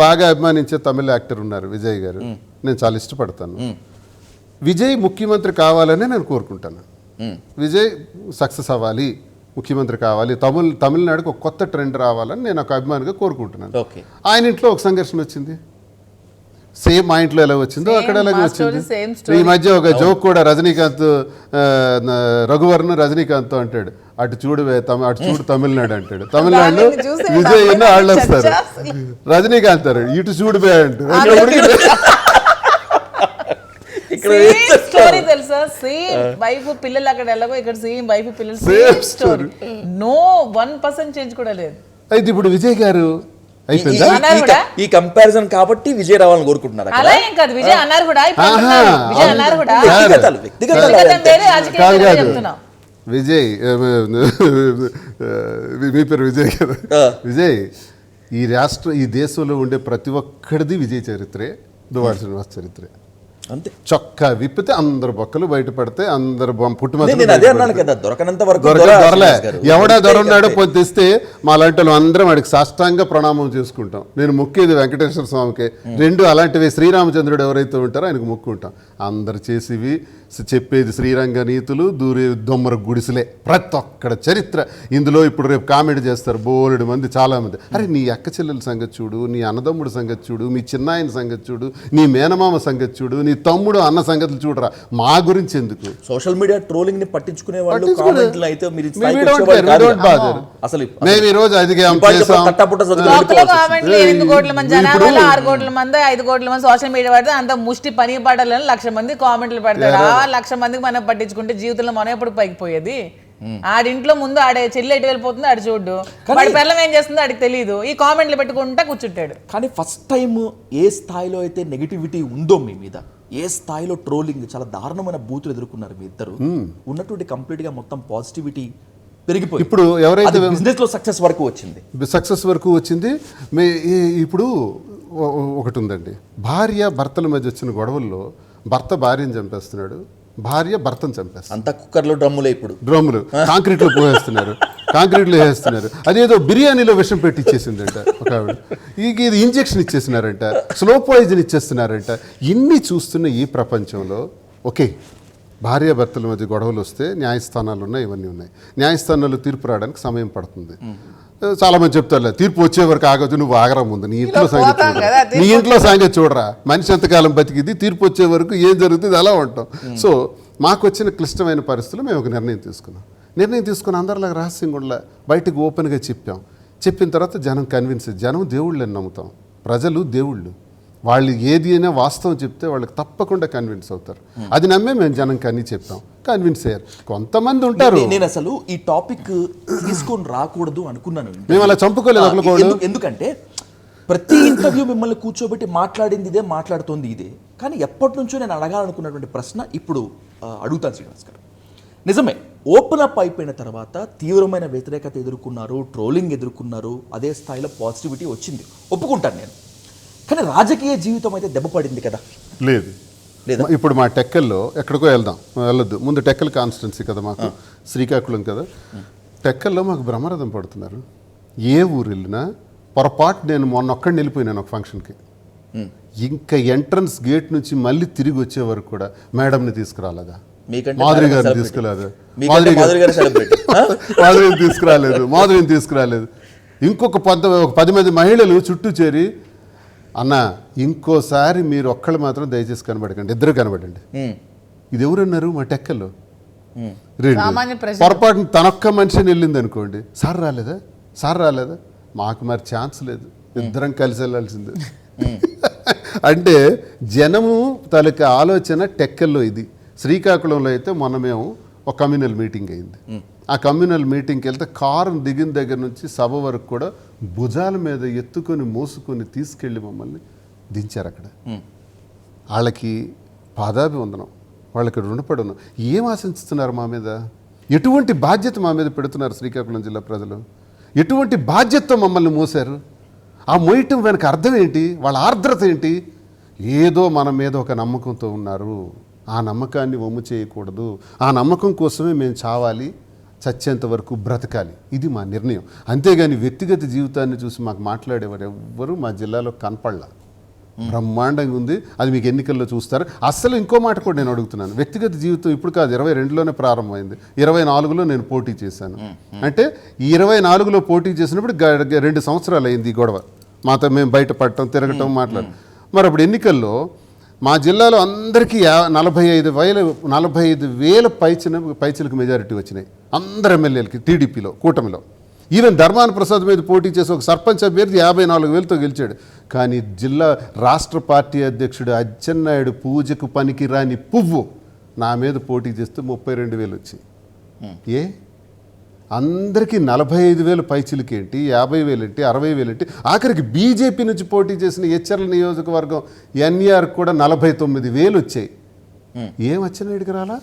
Speaker 2: బాగా అభిమానించే తమిళ యాక్టర్ ఉన్నారు విజయ్ గారు, నేను చాలా ఇష్టపడతాను. విజయ్ ముఖ్యమంత్రి కావాలని నేను కోరుకుంటాను. విజయ్ సక్సెస్ అవ్వాలి, ముఖ్యమంత్రి కావాలి, తమిళనాడుకి ఒక కొత్త ట్రెండ్ రావాలని నేను ఒక అభిమానిగా కోరుకుంటున్నాను. ఆయన ఇంట్లో ఒక సంఘర్షణ వచ్చింది, సేమ్ మా ఇంట్లో ఎలా వచ్చిందో అక్కడ ఎలాగే వచ్చింది. ఈ మధ్య ఒక జోక్ కూడా రజనీకాంత్ రఘువర్ను రజనీకాంత్ అంటాడు, అటు చూడు తమిళనాడు అంటాడు. తమిళనాడులో విజయ్ వాళ్ళు వస్తారు, రజనీకాంత్ ఇటు చూడు బే అంటారు.
Speaker 3: స్టోరీ తెలుసా, సేమ్ వైఫ్ పిల్లలు అక్కడ ఎలాగో ఇక్కడ సేమ్ వైఫ్ పిల్లలు సేమ్ స్టోరీ, నో 1% చేంజ్ కూడా లేదు.
Speaker 2: అయితే ఇప్పుడు విజయ్ గారు
Speaker 1: ఈ కంపారిజన్ కాబట్టి విజయ్ రావాలని కోరుకుంటున్నారు.
Speaker 3: అలా ఏం కాదు, విజయ్ అన్నారు కూడా, విజయ్ అన్నారు కూడా.
Speaker 2: విజయ్ మీ పేరు విజయ్ కదా. విజయ్ ఈ దేశంలో ఉండే ప్రతి ఒక్కడిది విజయ్ చరిత్రే, దువ్వాడ శ్రీనివాస్ చరిత్రే.
Speaker 1: అంతే,
Speaker 2: చొక్కా విప్పితే అందరు బొక్కలు బయటపడితే అందరు
Speaker 1: దొరలే.
Speaker 2: ఎవడా దొరన్నాడో పోయి తెస్తే మా లాంటి వాళ్ళు అందరం వాడికి సాష్టాంగ ప్రణామం చేసుకుంటాం. నేను మొక్కేది వెంకటేశ్వర స్వామికి, 2 అలాంటివి శ్రీరామచంద్రుడు ఎవరైతే ఉంటారో ఆయనకు మొక్కుంటాం. అందరు చేసేవి చెప్పేది శ్రీరంగ నీతులు, దూరే దొమ్మర గుడిసెలే ప్రతి ఒక్కడ చరిత్ర. ఇందులో ఇప్పుడు రేపు కామెంట్ చేస్తారు బోలెడు మంది, చాలా మంది. అరే నీ అక్క చెల్లెల సంగతి చూడు, నీ అన్నదమ్ముడు సంగతి చూడు, మీ చిన్నాయన సంగతి చూడు, నీ మేనమామ సంగతి చూడు, నీ తమ్ముడు అన్న సంగతులు చూడరా, మా గురించి ఎందుకు?
Speaker 1: సోషల్ మీడియా ట్రోలింగ్ ని పట్టించుకునే వాళ్ళు
Speaker 2: మేము ఈ రోజు అదిగే
Speaker 3: 6 కోట్ల మంది 5 కోట్ల మంది సోషల్ మీడియా పడితే అంత ముష్టి పని పడాలని 1,00,000 మంది కామెంట్లు పెడతారు. 1,00,000 మందికి మనం పట్టించుకుంటే జీవితంలో మనం ఎప్పుడు పైకి పోయేది? ఆడింట్లో ముందు ఆడే చెల్లి ఎటు వెళ్ళిపోతుంది ఆడు చూడు, వాడి పిల్లం ఏం చేస్తుందో ఆడికి తెలియదు, ఈ కామెంట్లు పెట్టుకుంటా కూర్చుంటాడు.
Speaker 1: కానీ ఫస్ట్ టైం ఏ స్థాయిలో అయితే నెగిటివిటీ ఉందో మీ మీద, ఏ స్థాయిలో ట్రోలింగ్, చాలా దారుణమైన బూతులు ఎదుర్కొన్నారు మీ ఇద్దరు, ఉన్నటువంటి కంప్లీట్ గా మొత్తం పాజిటివిటీ పెరిగిపోయి
Speaker 2: ఇప్పుడు ఎవరైతే
Speaker 1: బిజినెస్ లో సక్సెస్ వరకు వచ్చింది.
Speaker 2: ఇప్పుడు ఒకటి ఉందండి, భార్య భర్తల మధ్య వచ్చిన గొడవల్లో భర్త భార్యను చంపేస్తున్నాడు, భార్య భర్తను చంపేస్తారు.
Speaker 1: అంతా కుక్కర్లో డ్రమ్ములు
Speaker 2: కాంక్రీట్లో కాంక్రీట్లో వేస్తున్నారు. అదేదో బిర్యానీలో విషం పెట్టి ఇచ్చేసిందంట ఒక ఆవిడ, ఇది ఇంజెక్షన్ ఇచ్చేస్తున్నారంట, స్లో పాయిజన్ ఇచ్చేస్తున్నారంట. ఇన్ని చూస్తున్న ఈ ప్రపంచంలో ఓకే, భార్యాభర్తల మధ్య గొడవలు వస్తే న్యాయస్థానాలు ఉన్నాయి, ఇవన్నీ ఉన్నాయి. న్యాయస్థానాల్లో తీర్పు రావడానికి సమయం పడుతుంది. చాలా మంది చెప్తారు తీర్పు వచ్చే వరకు ఆగదు, నువ్వు ఆగరా ముందు నీ ఇంట్లో సంగతి చూడరా, మనిషి ఎంతకాలం బతికింది, తీర్పు వచ్చే వరకు ఏం జరుగుతుంది అలా ఉంటాం. సో మాకు వచ్చిన క్లిష్టమైన పరిస్థితులు మేము ఒక నిర్ణయం తీసుకుని అందరిలాగా రహస్యంగా ఉండాల బయటకు ఓపెన్గా చెప్పిన తర్వాత జనం జనం దేవుళ్ళని నమ్ముతాం, ప్రజలు దేవుళ్ళు, వాళ్ళు ఏది అయినా వాస్తవం చెప్తే వాళ్ళకి తప్పకుండా కన్విన్స్ అవుతారు. అది నమ్మే మేము జనంకి అన్నీ చెప్తాం, కన్విన్స్ అయ్యారు. కొంతమంది ఉంటారు.
Speaker 1: నేను అసలు ఈ టాపిక్ తీసుకొని రాకూడదు అనుకున్నాను,
Speaker 2: మేము అలా చంపుకోలేదు.
Speaker 1: ఎందుకంటే ప్రతి ఇంటర్వ్యూ మిమ్మల్ని కూర్చోబెట్టి మాట్లాడింది ఇదే, మాట్లాడుతోంది ఇదే. కానీ ఎప్పటి నుంచో నేను అడగాలనుకున్నటువంటి ప్రశ్న ఇప్పుడు అడుగుతాను శ్రీనివాస్ గారు. నిజమే, ఓపెన్ అప్ అయిపోయిన తర్వాత తీవ్రమైన వ్యతిరేకత ఎదుర్కొన్నారు, ట్రోలింగ్ ఎదుర్కొన్నారు, అదే స్థాయిలో పాజిటివిటీ వచ్చింది, ఒప్పుకుంటాను నేను. కానీ రాజకీయ జీవితం అయితే దెబ్బపడింది కదా?
Speaker 2: లేదు. ఇప్పుడు మా టెక్కల్లో ఎక్కడికో వెళ్ళొద్దు, ముందు టెక్కల్ కాన్స్టిట్యున్సీ కదా మాకు, శ్రీకాకుళం కదా. టెక్కల్లో మాకు బ్రహ్మరథం పడుతున్నారు. ఏ ఊరు వెళ్ళినా పొరపాటు నేను మొన్నొక్కడిని వెళ్ళిపోయినాను ఒక ఫంక్షన్కి, ఇంకా ఎంట్రన్స్ గేట్ నుంచి మళ్ళీ తిరిగి వచ్చే వరకు కూడా మేడంని తీసుకురాలేదా, మాధురి గారిని తీసుకురాలేదు, మాధురిని తీసుకురాలేదు. ఇంకొక 10 మంది మహిళలు చుట్టూ చేరి, అన్న ఇంకోసారి మీరు ఒక్కళ్ళు మాత్రం దయచేసి కనబడకండి, ఇద్దరు కనబడండి, ఇది ఎవరన్నారు మా టెక్కల్లో. రెండు
Speaker 3: సామాన్య ప్రజలు.
Speaker 2: పొరపాటున తనొక్క మనిషిని వెళ్ళింది అనుకోండి, సార్ రాలేదా మాకు మరి ఛాన్స్ లేదు, ఇద్దరం కలిసి వెళ్ళాల్సిందే. అంటే జనము తాలూకా ఆలోచన టెక్కల్లో ఇది. శ్రీకాకుళంలో అయితే మొన్న మేము ఒక కమ్యూనల్ మీటింగ్ అయింది. ఆ కమ్యూనల్ మీటింగ్కి వెళ్తే కారు దిగిన దగ్గర నుంచి సభ వరకు కూడా భుజాల మీద ఎత్తుకొని మోసుకొని తీసుకెళ్ళి మమ్మల్ని దించారు అక్కడ. వాళ్ళకి పాదాభివందనం, వాళ్ళకి రుణపడను. ఏం ఆశిస్తున్నారు మా మీద? ఎటువంటి బాధ్యత మా మీద పెడుతున్నారు శ్రీకాకుళం జిల్లా ప్రజలు? ఎటువంటి బాధ్యతతో మమ్మల్ని మోసారు? ఆ మోయటం వెనక అర్థం ఏంటి? వాళ్ళ ఆర్ద్రత ఏంటి? ఏదో మన మీద ఒక నమ్మకంతో ఉన్నారు. ఆ నమ్మకాన్ని వమ్ము చేయకూడదు. ఆ నమ్మకం కోసమే మేము చావాలి, చచ్చేంత వరకు బ్రతకాలి. ఇది మా నిర్ణయం. అంతేగాని వ్యక్తిగత జీవితాన్ని చూసి మాకు మాట్లాడేవారు ఎవ్వరూ మా జిల్లాలో కనపడలా. బ్రహ్మాండంగా ఉంది. అది మీకు ఎన్నికల్లో చూస్తారు. అస్సలు ఇంకో మాట కూడా నేను అడుగుతున్నాను. వ్యక్తిగత జీవితం ఇప్పుడు కాదు, 22లోనే ప్రారంభమైంది. 24లో నేను పోటీ చేశాను. అంటే ఈ 24లో పోటీ చేసినప్పుడు 2 సంవత్సరాలు అయింది ఈ గొడవ. మాతో మేము బయట పడటం, తిరగటం, మాట్లాడటం. మరి అప్పుడు ఎన్నికల్లో మా జిల్లాలో అందరికీ 45,000 పైచిలకు మెజారిటీ వచ్చినాయి. అందరు ఎమ్మెల్యేలకి టీడీపీలో, కూటమిలో. ఈవెన్ ధర్మాన ప్రసాద్ మీద పోటీ చేసి ఒక సర్పంచ్ అభ్యర్థి 54,000తో గెలిచాడు. కానీ జిల్లా రాష్ట్ర పార్టీ అధ్యక్షుడు అచ్చెన్నాయుడు పూజకు పనికి రాని పువ్వు నా మీద పోటీ చేస్తే 32,000 వచ్చాయి. అందరికీ 45,000 పైచిలకేంటి, 50,000 ఏంటి, 60,000 ఏంటి? ఆఖరికి బీజేపీ నుంచి పోటీ చేసిన హెచ్చర్ల నియోజకవర్గం ఎన్ఈఆర్ కూడా 49,000 వచ్చాయి. ఏం అచ్చెన్నాయుడికి రాలా?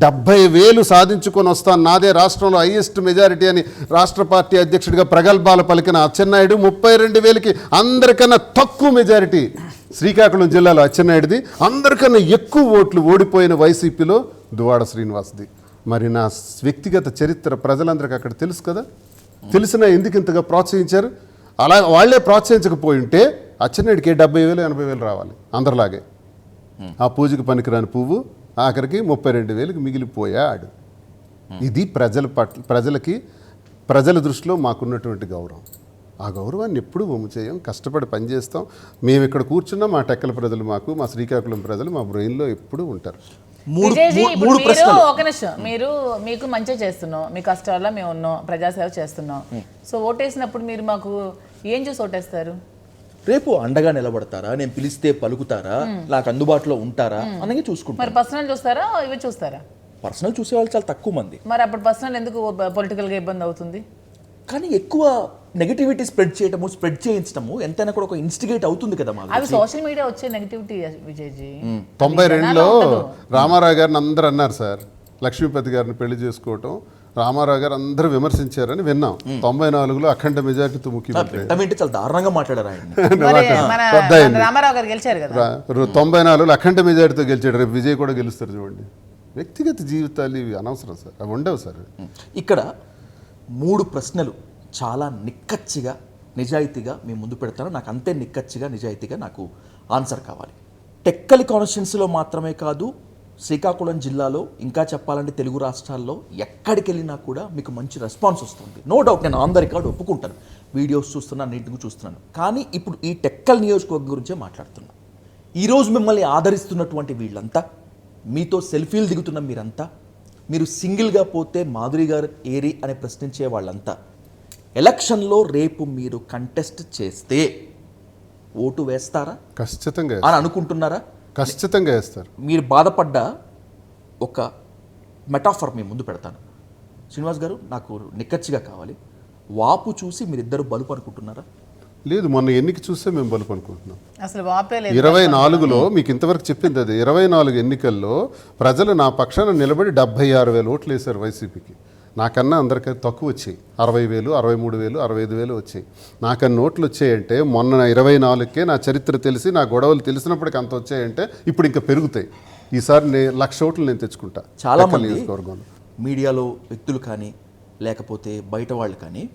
Speaker 2: 70,000 సాధించుకొని వస్తాను, నాదే రాష్ట్రంలో హైయెస్ట్ మెజారిటీ అని రాష్ట్ర పార్టీ అధ్యక్షుడిగా ప్రగల్భాలు పలికిన అచ్చెన్నాయుడు 32,000కి అందరికన్నా తక్కువ మెజారిటీ శ్రీకాకుళం జిల్లాలో అచ్చెన్నాయుడిది. అందరికన్నా ఎక్కువ ఓట్లు ఓడిపోయిన వైసీపీలో దువ్వాడ శ్రీనివాస్ది. మరి నా వ్యక్తిగత చరిత్ర ప్రజలందరికీ అక్కడ తెలుసు కదా. తెలిసినా ఎందుకు ఇంతగా ప్రోత్సహించారు? అలా వాళ్లే ప్రోత్సహించకపోయి ఉంటే అచ్చెన్నాయుడికి 70,000 80,000 రావాలి అందరిలాగే. ఆ పూజకు పనికిరాని పువ్వు ఆఖరికి 32,000కి మిగిలిపోయాడు. ఇది ప్రజల దృష్టిలో మాకున్నటువంటి గౌరవం. ఆ గౌరవాన్ని ఎప్పుడూ వమ్ము చేయం. కష్టపడి పనిచేస్తాం. మేము ఇక్కడ కూర్చున్నా మా టెక్కల ప్రజలు మాకు, మా శ్రీకాకుళం ప్రజలు మా బ్రెయిన్లో ఎప్పుడూ ఉంటారు.
Speaker 3: విజయ్జీ, ఇప్పుడు ఒక నిమిషం, మీకు మంచిగా చేస్తున్నాం, మీ కష్టాల్లో మేము ఉన్నాం, ప్రజాసేవ చేస్తున్నాం. సో ఓటేసినప్పుడు మీరు మాకు ఏం చూసి ఓటేస్తారు?
Speaker 1: రేపు అండగా నిలబడతారా, నేను పిలిస్తే పలుకుతారా, నాకు అందుబాటులో ఉంటారా అనేది చూసుకుంటారు.
Speaker 3: మరి పర్సనల్ చూస్తారా, ఇవి చూస్తారా?
Speaker 1: పర్సనల్ చూసే వాళ్ళు చాలా తక్కువ మంది.
Speaker 3: మరి అప్పుడు పర్సనల్ ఎందుకు పొలిటికల్గా ఇబ్బంది అవుతుంది?
Speaker 1: కానీ ఎక్కువ నెగటివిటీ స్ప్రెడ్ చేయించడము ఎంతైనా కూడా ఒక ఇన్స్టిగేట్ అవుతుంది కదా.
Speaker 3: అవి సోషల్ మీడియా వచ్చే నెగటివిటీ విజయ్జీ.
Speaker 2: 92లో రామారావు గారిని అందరూ అన్నారు సార్, లక్ష్మీపతి గారిని పెళ్లి చేసుకోవటం రామారావు గారు అందరూ విమర్శించారని విన్నాం. 94లో అఖండ మెజారిటీతో ముఖ్యమంత్రి.
Speaker 1: చాలా దారుణంగా మాట్లాడారు ఆయన.
Speaker 3: రామారావు గారు గెలిచారు కదా
Speaker 2: 94లో అఖండ మెజారిటీతో గెలిచాడు. రేపు విజయ్ కూడా గెలుస్తారు చూడండి. వ్యక్తిగత జీవితాలు ఇవి అనవసరం సార్, అవి ఉండవు సార్.
Speaker 1: ఇక్కడ 3 ప్రశ్నలు చాలా నిక్కచ్చిగా నిజాయితీగా మేము ముందు పెడతాను. నాకు అంతే నిక్కచ్చిగా నిజాయితీగా నాకు ఆన్సర్ కావాలి. టెక్కలి కాన్స్టిట్యున్సీలో మాత్రమే కాదు, శ్రీకాకుళం జిల్లాలో ఇంకా చెప్పాలంటే తెలుగు రాష్ట్రాల్లో ఎక్కడికి వెళ్ళినా కూడా మీకు మంచి రెస్పాన్స్ వస్తుంది. నో డౌట్, నేను ఆన్ ద రికార్డ్ ఒప్పుకుంటాను. వీడియోస్ చూస్తున్నాను, నీట్గా చూస్తున్నాను. కానీ ఇప్పుడు ఈ టెక్కల్ నియోజకవర్గం గురించే మాట్లాడుతున్నాను. ఈరోజు మిమ్మల్ని ఆదరిస్తున్నటువంటి వీళ్ళంతా, మీతో సెల్ఫీలు దిగుతున్న మీరంతా, మీరు సింగిల్గా పోతే మాధురి గారు ఏరి అని ప్రశ్నించే వాళ్ళంతా, ఎలక్షన్లో రేపు మీరు కంటెస్ట్ చేస్తే ఓటు వేస్తారా?
Speaker 2: ఖచ్చితంగా
Speaker 1: అని అనుకుంటున్నారా?
Speaker 2: ఖచ్చితంగా వేస్తారు.
Speaker 1: మీరు బాధపడ్డ ఒక మెటాఫర్ మీ ముందు పెడతాను. శ్రీనివాస్ గారు, నాకు నిక్కచ్చిగా కావాలి. వాపు చూసి మీరిద్దరు బలుపు అనుకుంటున్నారా?
Speaker 2: లేదు, మొన్న ఎన్నిక చూస్తే మేము బలుపు అనుకుంటున్నాం.
Speaker 3: అసలు వాపే లేదు.
Speaker 2: 24లో మీకు ఇంతవరకు చెప్పింది అది. 24 ఎన్నికల్లో ప్రజలు నా పక్షాన నిలబడి 76,000 ఓట్లు వేశారు వైసీపీకి. నాకన్నా అందరికీ తక్కువ వచ్చాయి. 60,000, 63,000, 65,000 వచ్చాయి. నాకన్నా ఓట్లు వచ్చాయంటే మొన్న 24కే నా చరిత్ర తెలిసి, నా గొడవలు తెలిసినప్పటికీ అంత వచ్చాయంటే ఇప్పుడు ఇంకా పెరుగుతాయి. ఈసారి 1,00,000 ఓట్లు నేను తెచ్చుకుంటా.
Speaker 1: చాలా మంది మీడియాలో వ్యక్తులు కానీ లేకపోతే బయట వాళ్ళు కానీ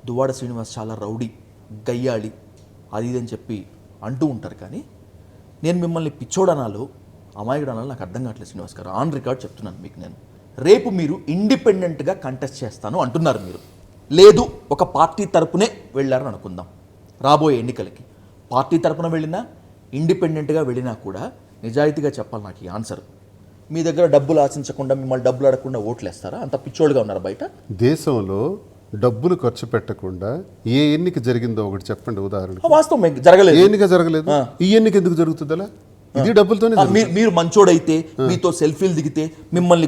Speaker 1: దువ్వాడ శ్రీనివాస్ చాలా రౌడీ, గయ్యాళి, అది ఇదని చెప్పి అంటూ ఉంటారు. కానీ నేను మిమ్మల్ని పిచ్చోడనాలో అమాయకుడనాలో నాకు అర్థం కావట్లేదు శ్రీనివాస్ గారు. ఆన్ రికార్డ్ చెప్తున్నాను మీకు. నేను రేపు మీరు ఇండిపెండెంట్గా కంటెస్ట్ చేస్తాను అంటున్నారు. మీరు లేదు, ఒక పార్టీ తరపునే వెళ్ళారని అనుకుందాం. రాబోయే ఎన్నికలకి పార్టీ తరపున వెళ్ళినా ఇండిపెండెంట్గా వెళ్ళినా కూడా నిజాయితీగా చెప్పాలి నాకు ఈ ఆన్సర్. మీ దగ్గర డబ్బులు ఆశించకుండా మిమ్మల్ని డబ్బులు అడగకుండా ఓట్లేస్తారా? అంత పిచ్చోళ్ళుగా ఉన్నారు బయట.
Speaker 2: దేశంలో డబ్బులు ఖర్చు పెట్టకుండా ఏ ఎన్నిక జరిగిందో ఒకటి చెప్పండి ఉదాహరణ.
Speaker 1: వాస్తవం జరగలేదు.
Speaker 2: ఏ ఎన్నిక జరగలేదు, ఈ ఎన్నిక ఎందుకు జరుగుతుంది అలా? ఇది డబ్బులతోనే
Speaker 1: మీరు మంచోడైతే మీతో సెల్ఫీలు దిగితే మిమ్మల్ని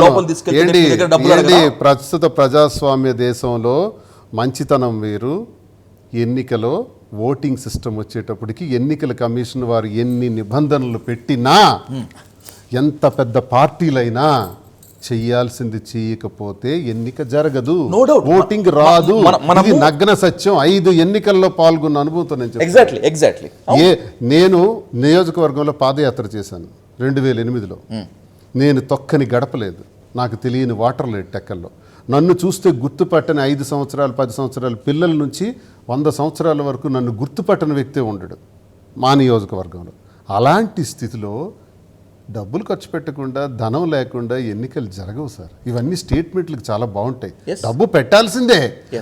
Speaker 1: లోపల తీసుకెళ్ళి
Speaker 2: ప్రస్తుత ప్రజాస్వామ్య దేశంలో మంచితనం వేరు. ఎన్నికలో ఓటింగ్ సిస్టమ్ వచ్చేటప్పటికి ఎన్నికల కమిషన్ వారు ఎన్ని నిబంధనలు పెట్టినా ఎంత పెద్ద పార్టీలైనా చెయ్యాల్సింది చేయకపోతే ఎన్నిక జరగదు,
Speaker 1: No doubt.
Speaker 2: ఓటింగ్ రాదు. ఇది నగ్న సత్యం. 5 ఎన్నికల్లో పాల్గొన్న అనుభూతి నేను చెప్తాను.
Speaker 1: ఎగ్జాక్ట్లీ.
Speaker 2: నేను నియోజకవర్గంలో పాదయాత్ర చేశాను 2008లో. నేను తొక్కని గడపలేదు, నాకు తెలియని వాటర్ లేదు టెక్కల్లో. నన్ను చూస్తే గుర్తుపట్టని 5 సంవత్సరాలు 10 సంవత్సరాల పిల్లల నుంచి 100 సంవత్సరాల వరకు నన్ను గుర్తుపట్టని వ్యక్తే ఉండడు మా నియోజకవర్గంలో. అలాంటి స్థితిలో డబ్బులు ఖర్చు పెట్టకుండా, ధనం లేకుండా ఎన్నికలు జరగవు సార్. ఇవన్నీ స్టేట్మెంట్లకు చాలా బాగుంటాయి. డబ్బు పెట్టాల్సిందే.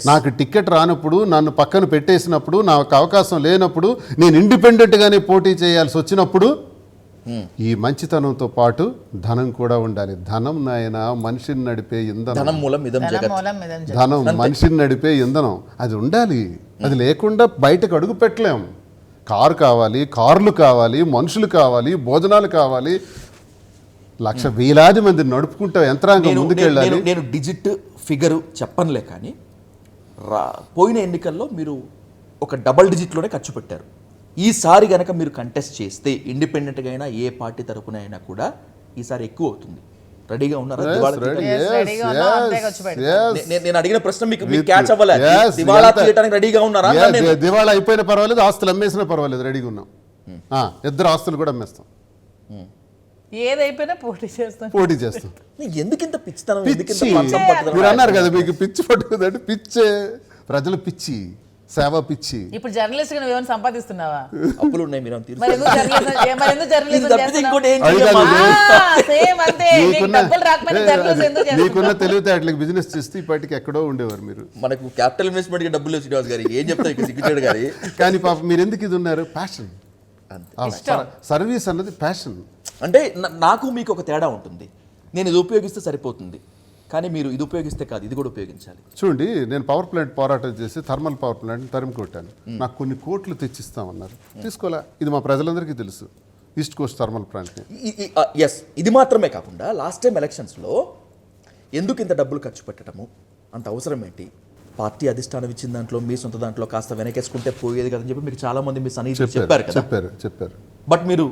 Speaker 2: నాకు టికెట్ రానప్పుడు, నన్ను పక్కన పెట్టేసినప్పుడు, నాకు అవకాశం లేనప్పుడు, నేను ఇండిపెండెంట్గానే పోటీ చేయాల్సి వచ్చినప్పుడు ఈ మంచితనంతో పాటు ధనం కూడా ఉండాలి. ధనం నాయన మనిషిని నడిపే ఇంధనం. ధనం మనిషిని నడిపే ఇంధనం. అది ఉండాలి. అది లేకుండా బయటకు అడుగు పెట్టలేం. కారు కావాలి, కార్లు కావాలి, మనుషులు కావాలి, భోజనాలు కావాలి. వేలాది మంది నడుపుకుంటే యంత్రాంగం ముందుకెళ్ళాలి.
Speaker 1: నేను డిజిట్ ఫిగర్ చెప్పనులే, కానీ పోయిన ఎన్నికల్లో మీరు ఒక డబల్ డిజిట్లోనే ఖర్చు పెట్టారు. ఈసారి గనక మీరు కంటెస్ట్ చేస్తే ఇండిపెండెంట్గా అయినా ఏ పార్టీ తరపున అయినా కూడా ఈసారి ఎక్కువ అవుతుంది. రెడీగా ఉన్నారా? నేను అడిగిన ప్రశ్న మీకు క్యాచ్ అవ్వలేదు. దివాళా తీయడానికి రెడీగా ఉన్నారా?
Speaker 2: దివాళా అయిపోయినా పర్వాలేదు, ఆస్తులు అమ్మేసినా పర్వాలేదు, రెడీగా ఉన్నాం. 2 ఆస్తులు కూడా అమ్మేస్తాం.
Speaker 3: ఏదైపోయినా పోటీ చేస్తాం.
Speaker 1: ఎందుకు ఇంత పిచ్చితనం?
Speaker 2: మీరు అన్నారు కదా మీకు పిచ్చి పట్టుకుందంటే పిచ్చే. ప్రజలు పిచ్చి, సేవ పిచ్చి.
Speaker 3: ఇప్పుడు జర్నలిస్ట్ గా నువ్వేమైనా సంపాదిస్తున్నావా?
Speaker 1: అప్పులు ఉన్నాయి, మీరు
Speaker 2: మీకున్న తెలివితేటలకు బిజినెస్ చేస్తే ఇప్పటికి ఎక్కడో ఉండేవారు మీరు.
Speaker 1: మనకు క్యాపిటల్ ఇన్వెస్ట్మెంట్ కి డబ్బులు శ్రీనివాస్ గారి ఏం చెప్తారు సిగ్గుచేడు గారి.
Speaker 2: కానీ పాప మీరు ఎందుకు ఇది ఉన్నారు? ప్యాషన్. సర్వీస్ అన్నది ప్యాషన్.
Speaker 1: అంటే నాకు మీకు ఒక తేడా ఉంటుంది. నేను ఇది ఉపయోగిస్తే సరిపోతుంది, కానీ మీరు ఇది ఉపయోగిస్తే కాదు, ఇది కూడా ఉపయోగించాలి.
Speaker 2: చూడండి, నేను పవర్ ప్లాంట్ పోరాటం చేసి థర్మల్ పవర్ ప్లాంట్ తరిమి కొట్టాను. నాకు కొన్ని కోట్లు తెచ్చిస్తామన్నారు, తీసుకోలే. ఇది మా ప్రజలందరికీ తెలుసు, East Coast thermal plant.
Speaker 1: Yes, ఇది మాత్రమే కాకుండా లాస్ట్ టైం ఎలక్షన్స్లో ఎందుకు ఇంత డబ్బులు ఖర్చు పెట్టడము, అంత అవసరం ఏంటి? పార్టీ అధిష్టానం ఇచ్చిన దాంట్లో మీ సొంత దాంట్లో కాస్త వెనకేసుకుంటే పోయేది కదని చెప్పి మీకు చాలా మంది మీ సన్నిహితులు చెప్పారు. బట్ మీరు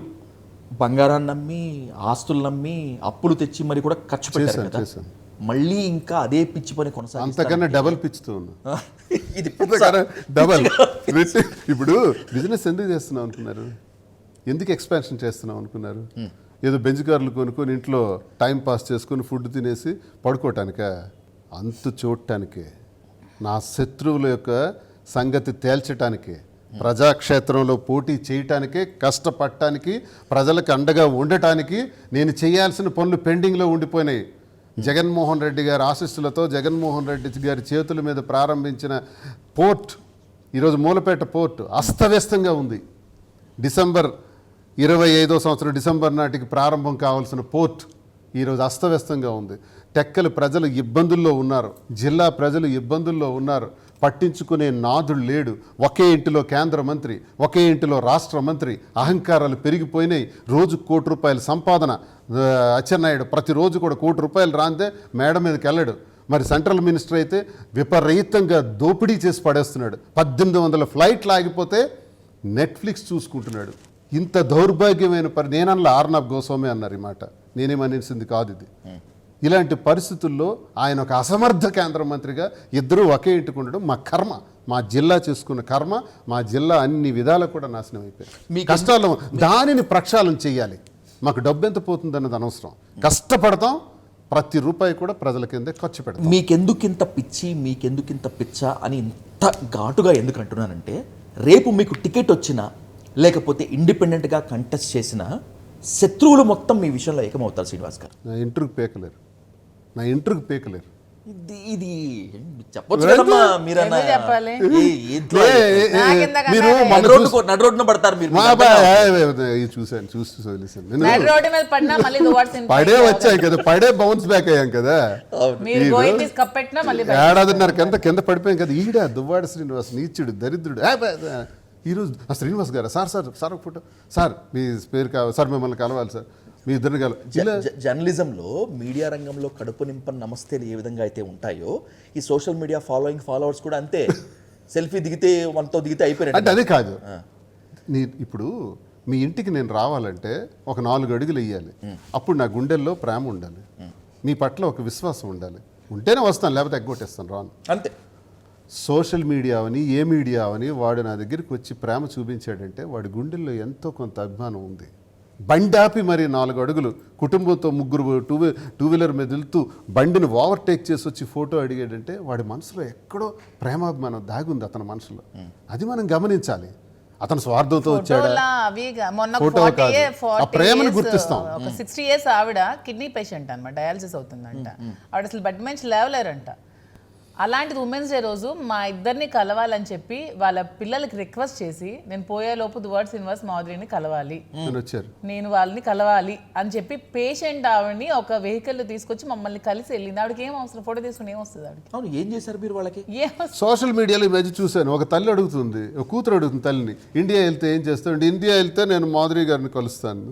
Speaker 1: బంగారాన్ని నమ్మి, ఆస్తులు నమ్మి, అప్పులు తెచ్చి మరి కూడా ఖర్చు పెట్టారు కదా. మళ్ళీ ఇంకా అదే పిచ్చి పని కొనసాగి
Speaker 2: అంతకన్నా డబల్ పిచ్చితో ఉన్నా. ఇది డబల్. ఇప్పుడు బిజినెస్ ఎందుకు చేస్తున్నాం అనుకున్నారు? ఎందుకు ఎక్స్పాన్షన్ చేస్తున్నాం అనుకున్నారు? ఏదో బెంచ్ కార్లు కొనుక్కొని ఇంట్లో టైం పాస్ చేసుకొని ఫుడ్ తినేసి పడుకోవటానికా? అంతు చూడటానికే, నా శత్రువుల యొక్క సంగతి తేల్చటానికే, ప్రజాక్షేత్రంలో పోటీ చేయటానికే, కష్టపడటానికి, ప్రజలకు అండగా ఉండటానికి నేను చేయాల్సిన పనులు పెండింగ్లో ఉండిపోయినాయి. జగన్మోహన్ రెడ్డి గారి ఆశీస్సులతో, జగన్మోహన్ రెడ్డి గారి చేతుల మీద ప్రారంభించిన పోర్ట్, ఈరోజు మూలపేట పోర్ట్ అస్తవ్యస్తంగా ఉంది. డిసెంబర్ 25వ సంవత్సరం డిసెంబర్ నాటికి ప్రారంభం కావాల్సిన పోర్ట్ ఈరోజు అస్తవ్యస్తంగా ఉంది. టెక్కల ప్రజలు ఇబ్బందుల్లో ఉన్నారు, జిల్లా ప్రజలు ఇబ్బందుల్లో ఉన్నారు. పట్టించుకునే నాదుడు లేడు. ఒకే ఇంటిలో కేంద్ర మంత్రి, ఒకే ఇంటిలో రాష్ట్ర మంత్రి. అహంకారాలు పెరిగిపోయినాయి. రోజు ₹1 సంపాదన. అచ్చెన్నాయుడు ప్రతిరోజు కూడా ₹1 రాందే మేడ మీదకి వెళ్ళాడు. మరి సెంట్రల్ మినిస్టర్ అయితే విపరీతంగా దోపిడీ చేసి పడేస్తున్నాడు. 1800 ఫ్లైట్లు ఆగిపోతే నెట్ఫ్లిక్స్ చూసుకుంటున్నాడు. ఇంత దౌర్భాగ్యమైన నేనన్నా ఆర్నబ్ గోస్వామి అన్నారు ఈ మాట, నేనేమనిసింది కాదు ఇది. ఇలాంటి పరిస్థితుల్లో ఆయన ఒక అసమర్థ కేంద్ర మంత్రిగా ఇద్దరూ ఒకే ఇంటికి ఉండడం మా కర్మ, మా జిల్లా చేసుకున్న కర్మ. మా జిల్లా అన్ని విధాలు కూడా నాశనం అయిపోయాయి. మీ కష్టాలు దానిని ప్రక్షాళన చేయాలి. మాకు డబ్బు ఎంత పోతుందన్నది అనవసరం. కష్టపడతాం, ప్రతి రూపాయి కూడా ప్రజల కిందే ఖర్చు పెడతాం.
Speaker 1: మీకెందుకింత పిచ్చి, మీకెందుకింత పిచ్చ అని ఇంత ఘాటుగా ఎందుకు అంటున్నానంటే, రేపు మీకు టికెట్ వచ్చినా లేకపోతే ఇండిపెండెంట్గా కంటెస్ట్ చేసిన శత్రువులు మొత్తం మీ విషయంలో ఏకమవుతారు శ్రీనివాస్ గారు.
Speaker 2: నా ఇంటర్కి పేకలేరు.
Speaker 1: ఇది చెప్పొచ్చు కదమ్మా మీరన్నా.
Speaker 3: ఎందుకు చెప్పాలి?
Speaker 2: మీరు
Speaker 1: నడు రోడ్డున పడతారు మీరు.
Speaker 2: చూసాను చూసి వదిలేసాను.
Speaker 3: నడి రోడ్డు మీద పడినా మళ్ళీ దువాడ్స్
Speaker 2: పడే వచ్చాయి కదా, పడే బౌన్స్ బ్యాక్ అయ్యాం కదా.
Speaker 3: మీరు గోయింగ్ తీసి కప్పెట్టినా మళ్ళీ
Speaker 2: ఏడాదిన్నర కింద పడిపోయాం కదా. ఈడ దువ్వాడ శ్రీనివాస్ నీచుడు దరిద్రుడు. ఈరోజు శ్రీనివాస్ గారు సార్ ఒక ఫోటో సార్, మీ పేరు కావాలి సార్, మిమ్మల్ని కలవాలి సార్, మీ ఇద్దరిని కలవాలి.
Speaker 1: జర్నలిజంలో మీడియా రంగంలో కడుపు నింపని నమస్తేలు ఏ విధంగా అయితే ఉంటాయో, ఈ సోషల్ మీడియా ఫాలోవర్స్ కూడా అంతే. సెల్ఫీ దిగితే మనతో దిగితే అయిపోయారు
Speaker 2: అంటే. అదే కాదు, ఇప్పుడు మీ ఇంటికి నేను రావాలంటే ఒక 4 అడుగులు వేయాలి. అప్పుడు నా గుండెల్లో ప్రేమ ఉండాలి, మీ పట్ల ఒక విశ్వాసం ఉండాలి. ఉంటేనే వస్తాను, లేకపోతే ఎగ్గొట్టేస్తాను, రాను
Speaker 1: అంతే.
Speaker 2: సోషల్ మీడియా అని ఏ మీడియా అని వాడు నా దగ్గరికి వచ్చి ప్రేమ చూపించాడంటే వాడి గుండెల్లో ఎంతో కొంత అభిమానం ఉంది. బండాపి మరి 4 అడుగులు కుటుంబంతో 3 టూ వీలర్ మీద వెళ్తూ బండిని ఓవర్టేక్ చేసి వచ్చి ఫోటో అడిగాడంటే వాడి మనసులో ఎక్కడో ప్రేమాభిమానం దాగుంది అతని మనసులో. అది మనం గమనించాలి. అతను స్వార్థంతో వచ్చాడా, ఫోటో కాదు, ఆ ప్రేమను గుర్తిస్తాం.
Speaker 3: ఒక 60 years ఆవిడ కిడ్నీ పేషెంట్ అనమాట, డయాలసిస్ అవుతుందంట. ఆవిడ అసలు బెడ్ నుంచి లేవలేరంట. అలాంటిది ఉమెన్స్ డే రోజు మా ఇద్దరిని కలవాలని చెప్పి వాళ్ళ పిల్లలకి రిక్వెస్ట్ చేసి, నేను పోయేలోపు దువ్వాడ శ్రీనివాస్ మాధురిని కలవాలి, నేను వాళ్ళని కలవాలి అని చెప్పి పేషెంట్ ఆవిడని ఒక వెహికల్ తీసుకొచ్చి మమ్మల్ని కలిసి వెళ్ళింది. ఆవిడకి ఏం అవసరం, ఫోటో తీసుకుని ఏం వస్తుంది ఆవిడకి?
Speaker 1: అవును, ఏం చేశారు మీరు వాళ్ళకి?
Speaker 2: సోషల్ మీడియాలో ఈ మధ్య చూశాను, ఒక తల్లి అడుగుతుంది, ఒక కూతురు అడుగుతుంది తల్లిని, ఇండియా వెళ్తే ఏం చేస్తావు? ఇండియా వెళ్తే నేను మాధురి గారిని కలుస్తాను.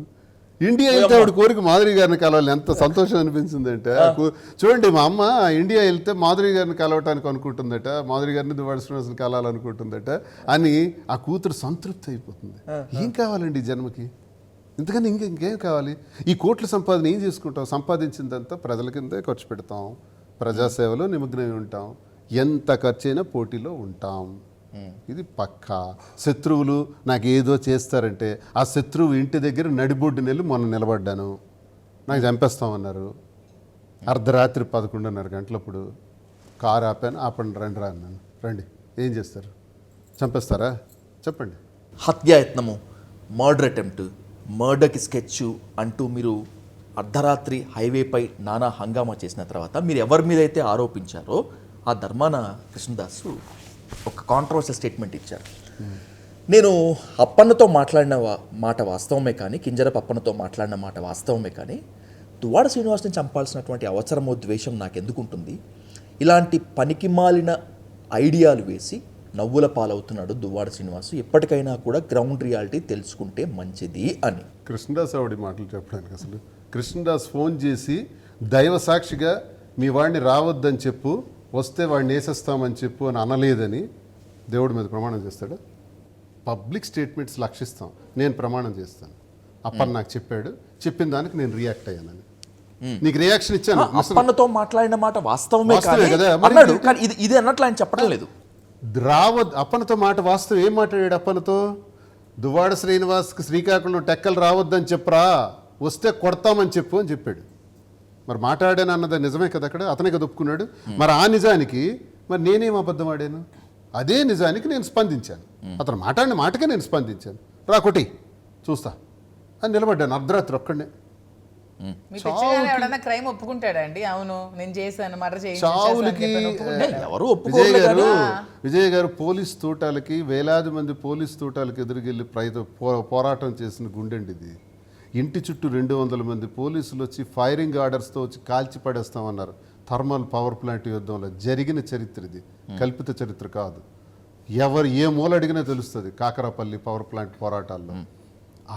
Speaker 2: ఇండియా వెళ్తే ఆవిడ కోరిక మాధురి గారిని కలవాలి. ఎంత సంతోషం అనిపించింది అంటే, చూడండి మా అమ్మ ఇండియా వెళ్తే మాధురి గారిని కలవటానికి అనుకుంటుందట, మాధురి గారిని దువ్వాడ శ్రీనివాస్ని కలవాలనుకుంటుందట అని ఆ కూతురు సంతృప్తి అయిపోతుంది. ఏం కావాలండి ఈ జన్మకి? ఇంతకని ఇంకేం కావాలి? ఈ కోట్ల సంపాదన ఏం చేసుకుంటాం? సంపాదించిందంతా ప్రజల కిందే ఖర్చు పెడతాం, ప్రజాసేవలో నిమగ్నమై ఉంటాం, ఎంత ఖర్చైనా పోటీలో ఉంటాం. ఇది పక్కా. శత్రువులు నాకు ఏదో చేస్తారంటే ఆ శత్రువు ఇంటి దగ్గర నడిబొడ్డు నెల్లి మొన్న నిలబడ్డాను, నాకు చంపేస్తామన్నారు. అర్ధరాత్రి 11:30 గంటలప్పుడు కారు ఆపండి రండి రా అన్నాను. రండి, ఏం చేస్తారు? చంపేస్తారా? చెప్పండి.
Speaker 1: హత్యాయత్నము, మర్డర్ అటెంప్ట్, మర్డర్కి స్కెచ్ అంటూ మీరు అర్ధరాత్రి హైవేపై నానా హంగామా చేసిన తర్వాత మీరు ఎవరి మీద అయితే ఆరోపించారో ఆ ధర్మాన కృష్ణదాసు ఒక కాంట్రవర్షియల్ స్టేట్మెంట్ ఇచ్చారు. నేను అప్పన్నతో మాట్లాడిన మాట వాస్తవమే కానీ, కింజరపు అప్పన్నతో మాట్లాడిన మాట వాస్తవమే కానీ, దువ్వాడ శ్రీనివాస్ని చంపాల్సినటువంటి అవసరమో ద్వేషం నాకెందుకు ఉంటుంది? ఇలాంటి పనికిమాలిన ఐడియాలు వేసి నవ్వుల పాలవుతున్నాడు దువ్వాడ శ్రీనివాస్. ఎప్పటికైనా కూడా గ్రౌండ్ రియాలిటీ తెలుసుకుంటే మంచిది అని
Speaker 2: కృష్ణదాస్ ఆవిడ మాటలు చెప్పడానికి. అసలు కృష్ణదాస్ ఫోన్ చేసి దైవ సాక్షిగా మీ వాడిని రావద్దని చెప్పు, వస్తే వాడిని వేసేస్తామని చెప్పు అని అనలేదని దేవుడి మీద ప్రమాణం చేస్తాడు. పబ్లిక్ స్టేట్మెంట్స్ లక్షిస్తాం. నేను ప్రమాణం చేస్తాను, అప్పన్న నాకు చెప్పాడు, చెప్పిన దానికి నేను రియాక్ట్ అయ్యానని. నీకు రియాక్షన్ ఇచ్చాను.
Speaker 1: అప్పన్నతో మాట్లాడిన మాట వాస్తవమే
Speaker 2: కదా
Speaker 1: అన్నాడు, కానీ ఇది అన్నట్లు ఆయన చెప్పడం లేదు.
Speaker 2: అప్పన్నతో మాట వాస్తవం. ఏం మాట్లాడాడు అప్పన్నతో? దువ్వాడ శ్రీనివాస్కి శ్రీకాకుళం టెక్కలు రావద్దని చెప్పరా, వస్తే కొడతామని చెప్పు అని చెప్పాడు. మరి మాట్లాడాను అన్నది నిజమే కదా, అక్కడ అతనే కదా ఒప్పుకున్నాడు. మరి ఆ నిజానికి మరి నేనేం అబద్ధం ఆడాను? అదే నిజానికి నేను స్పందించాను. అతను మాట్లాడిన మాటకే నేను స్పందించాను. రాకొట్టి చూస్తా అని నిలబడ్డాను అర్ధరాత్రి ఒక్కడే.
Speaker 3: క్రైమ్ ఒప్పుకుంటాడండి, అవును నేను చేశాను మర్డర్
Speaker 2: చావులకి విజయ్ గారు పోలీస్ తోటాలకి, వేలాది మంది పోలీస్ తోటాలకి ఎదురుకెళ్ళి పోరాటం చేసిన గుండెండి ఇది. ఇంటి చుట్టూ 200 మంది పోలీసులు వచ్చి ఫైరింగ్ ఆర్డర్స్తో వచ్చి కాల్చి పడేస్తామన్నారు. థర్మల్ పవర్ ప్లాంట్ యుద్ధంలో జరిగిన చరిత్ర ఇది, కల్పిత చరిత్ర కాదు. ఎవరు ఏ మూల అడిగినా తెలుస్తుంది కాకరాపల్లి పవర్ ప్లాంట్ పోరాటాల్లో.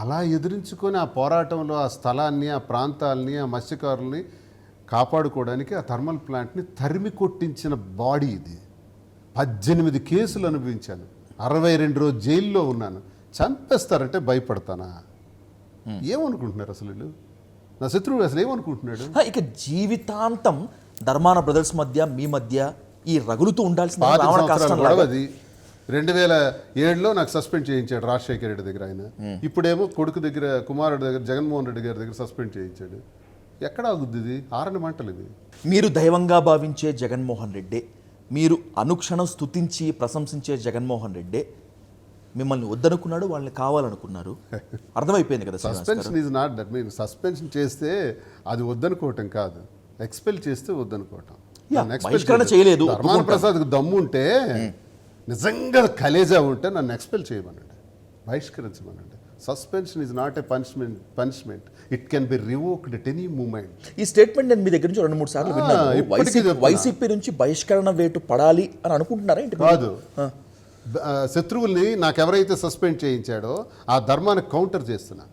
Speaker 2: అలా ఎదిరించుకొని ఆ పోరాటంలో ఆ స్థలాన్ని, ఆ ప్రాంతాలని, ఆ మత్స్యకారుల్ని కాపాడుకోవడానికి ఆ థర్మల్ ప్లాంట్ని తరిమి కొట్టించిన బాడీ ఇది. 18 కేసులు అనుభవించాను, 62 రోజులు జైల్లో ఉన్నాను. చంపేస్తారంటే భయపడతానా? ఏమనుకుంటున్నారు అసలు వీళ్ళు? నా శత్రువు అసలు ఏమనుకుంటున్నాడు?
Speaker 1: ఇక జీవితాంతం ధర్మాన బ్రదర్స్ మధ్య మీ మధ్య ఈ రగులుతూ ఉండాల్సిన
Speaker 2: 2007లో నాకు సస్పెండ్ చేయించాడు రాజశేఖర రెడ్డి దగ్గర ఆయన. ఇప్పుడేమో కొడుకు దగ్గర, కుమారుడి దగ్గర, జగన్మోహన్ రెడ్డి గారి దగ్గర సస్పెండ్ చేయించాడు. ఎక్కడ ఆగుద్ది ఇది? ఆరని మంటలు ఇది.
Speaker 1: మీరు దైవంగా భావించే జగన్మోహన్ రెడ్డి, మీరు అనుక్షణం స్తుతించి ప్రశంసించే జగన్మోహన్ రెడ్డి మిమ్మల్ని వద్దనుకున్నాడు, వాళ్ళని కావాలనుకున్నారు. అర్థమైపోయింది కదా.
Speaker 2: Suspension is not that mean. Suspension చేస్తే అది వద్దనుకోవటం కాదు, ఎక్స్పెల్ చేస్తే వద్దనుకోవటం. నన్ను expel
Speaker 1: బహిష్కరణ
Speaker 2: చేయలేదు.
Speaker 1: చేయలేదు,
Speaker 2: ధర్మాన
Speaker 1: ఒప్పుకుంటాం.
Speaker 2: ప్రసాద్కి దమ్ము ఉంటే నిజంగా కలేజా ఉంటే నన్ను ఎక్స్పెల్ చేయమనండి, బహిష్కరించమనండి. Suspension is not a punishment, it can be revoked at any moment.
Speaker 1: ఈ స్టేట్మెంట్ నేను మీ దగ్గర నుంచి 2-3 సార్లు విన్నాను.
Speaker 2: ఇప్పటికీ చెప్తున్నా.
Speaker 1: వైసీపీ నుంచి బహిష్కరణ వేటు పడాలి అని అనుకుంటున్నారా ఏంటి?
Speaker 2: కాదు, శత్రువుల్ని నాకెవరైతే సస్పెండ్ చేయించాడో ఆ ధర్మానికి కౌంటర్ చేస్తున్నా.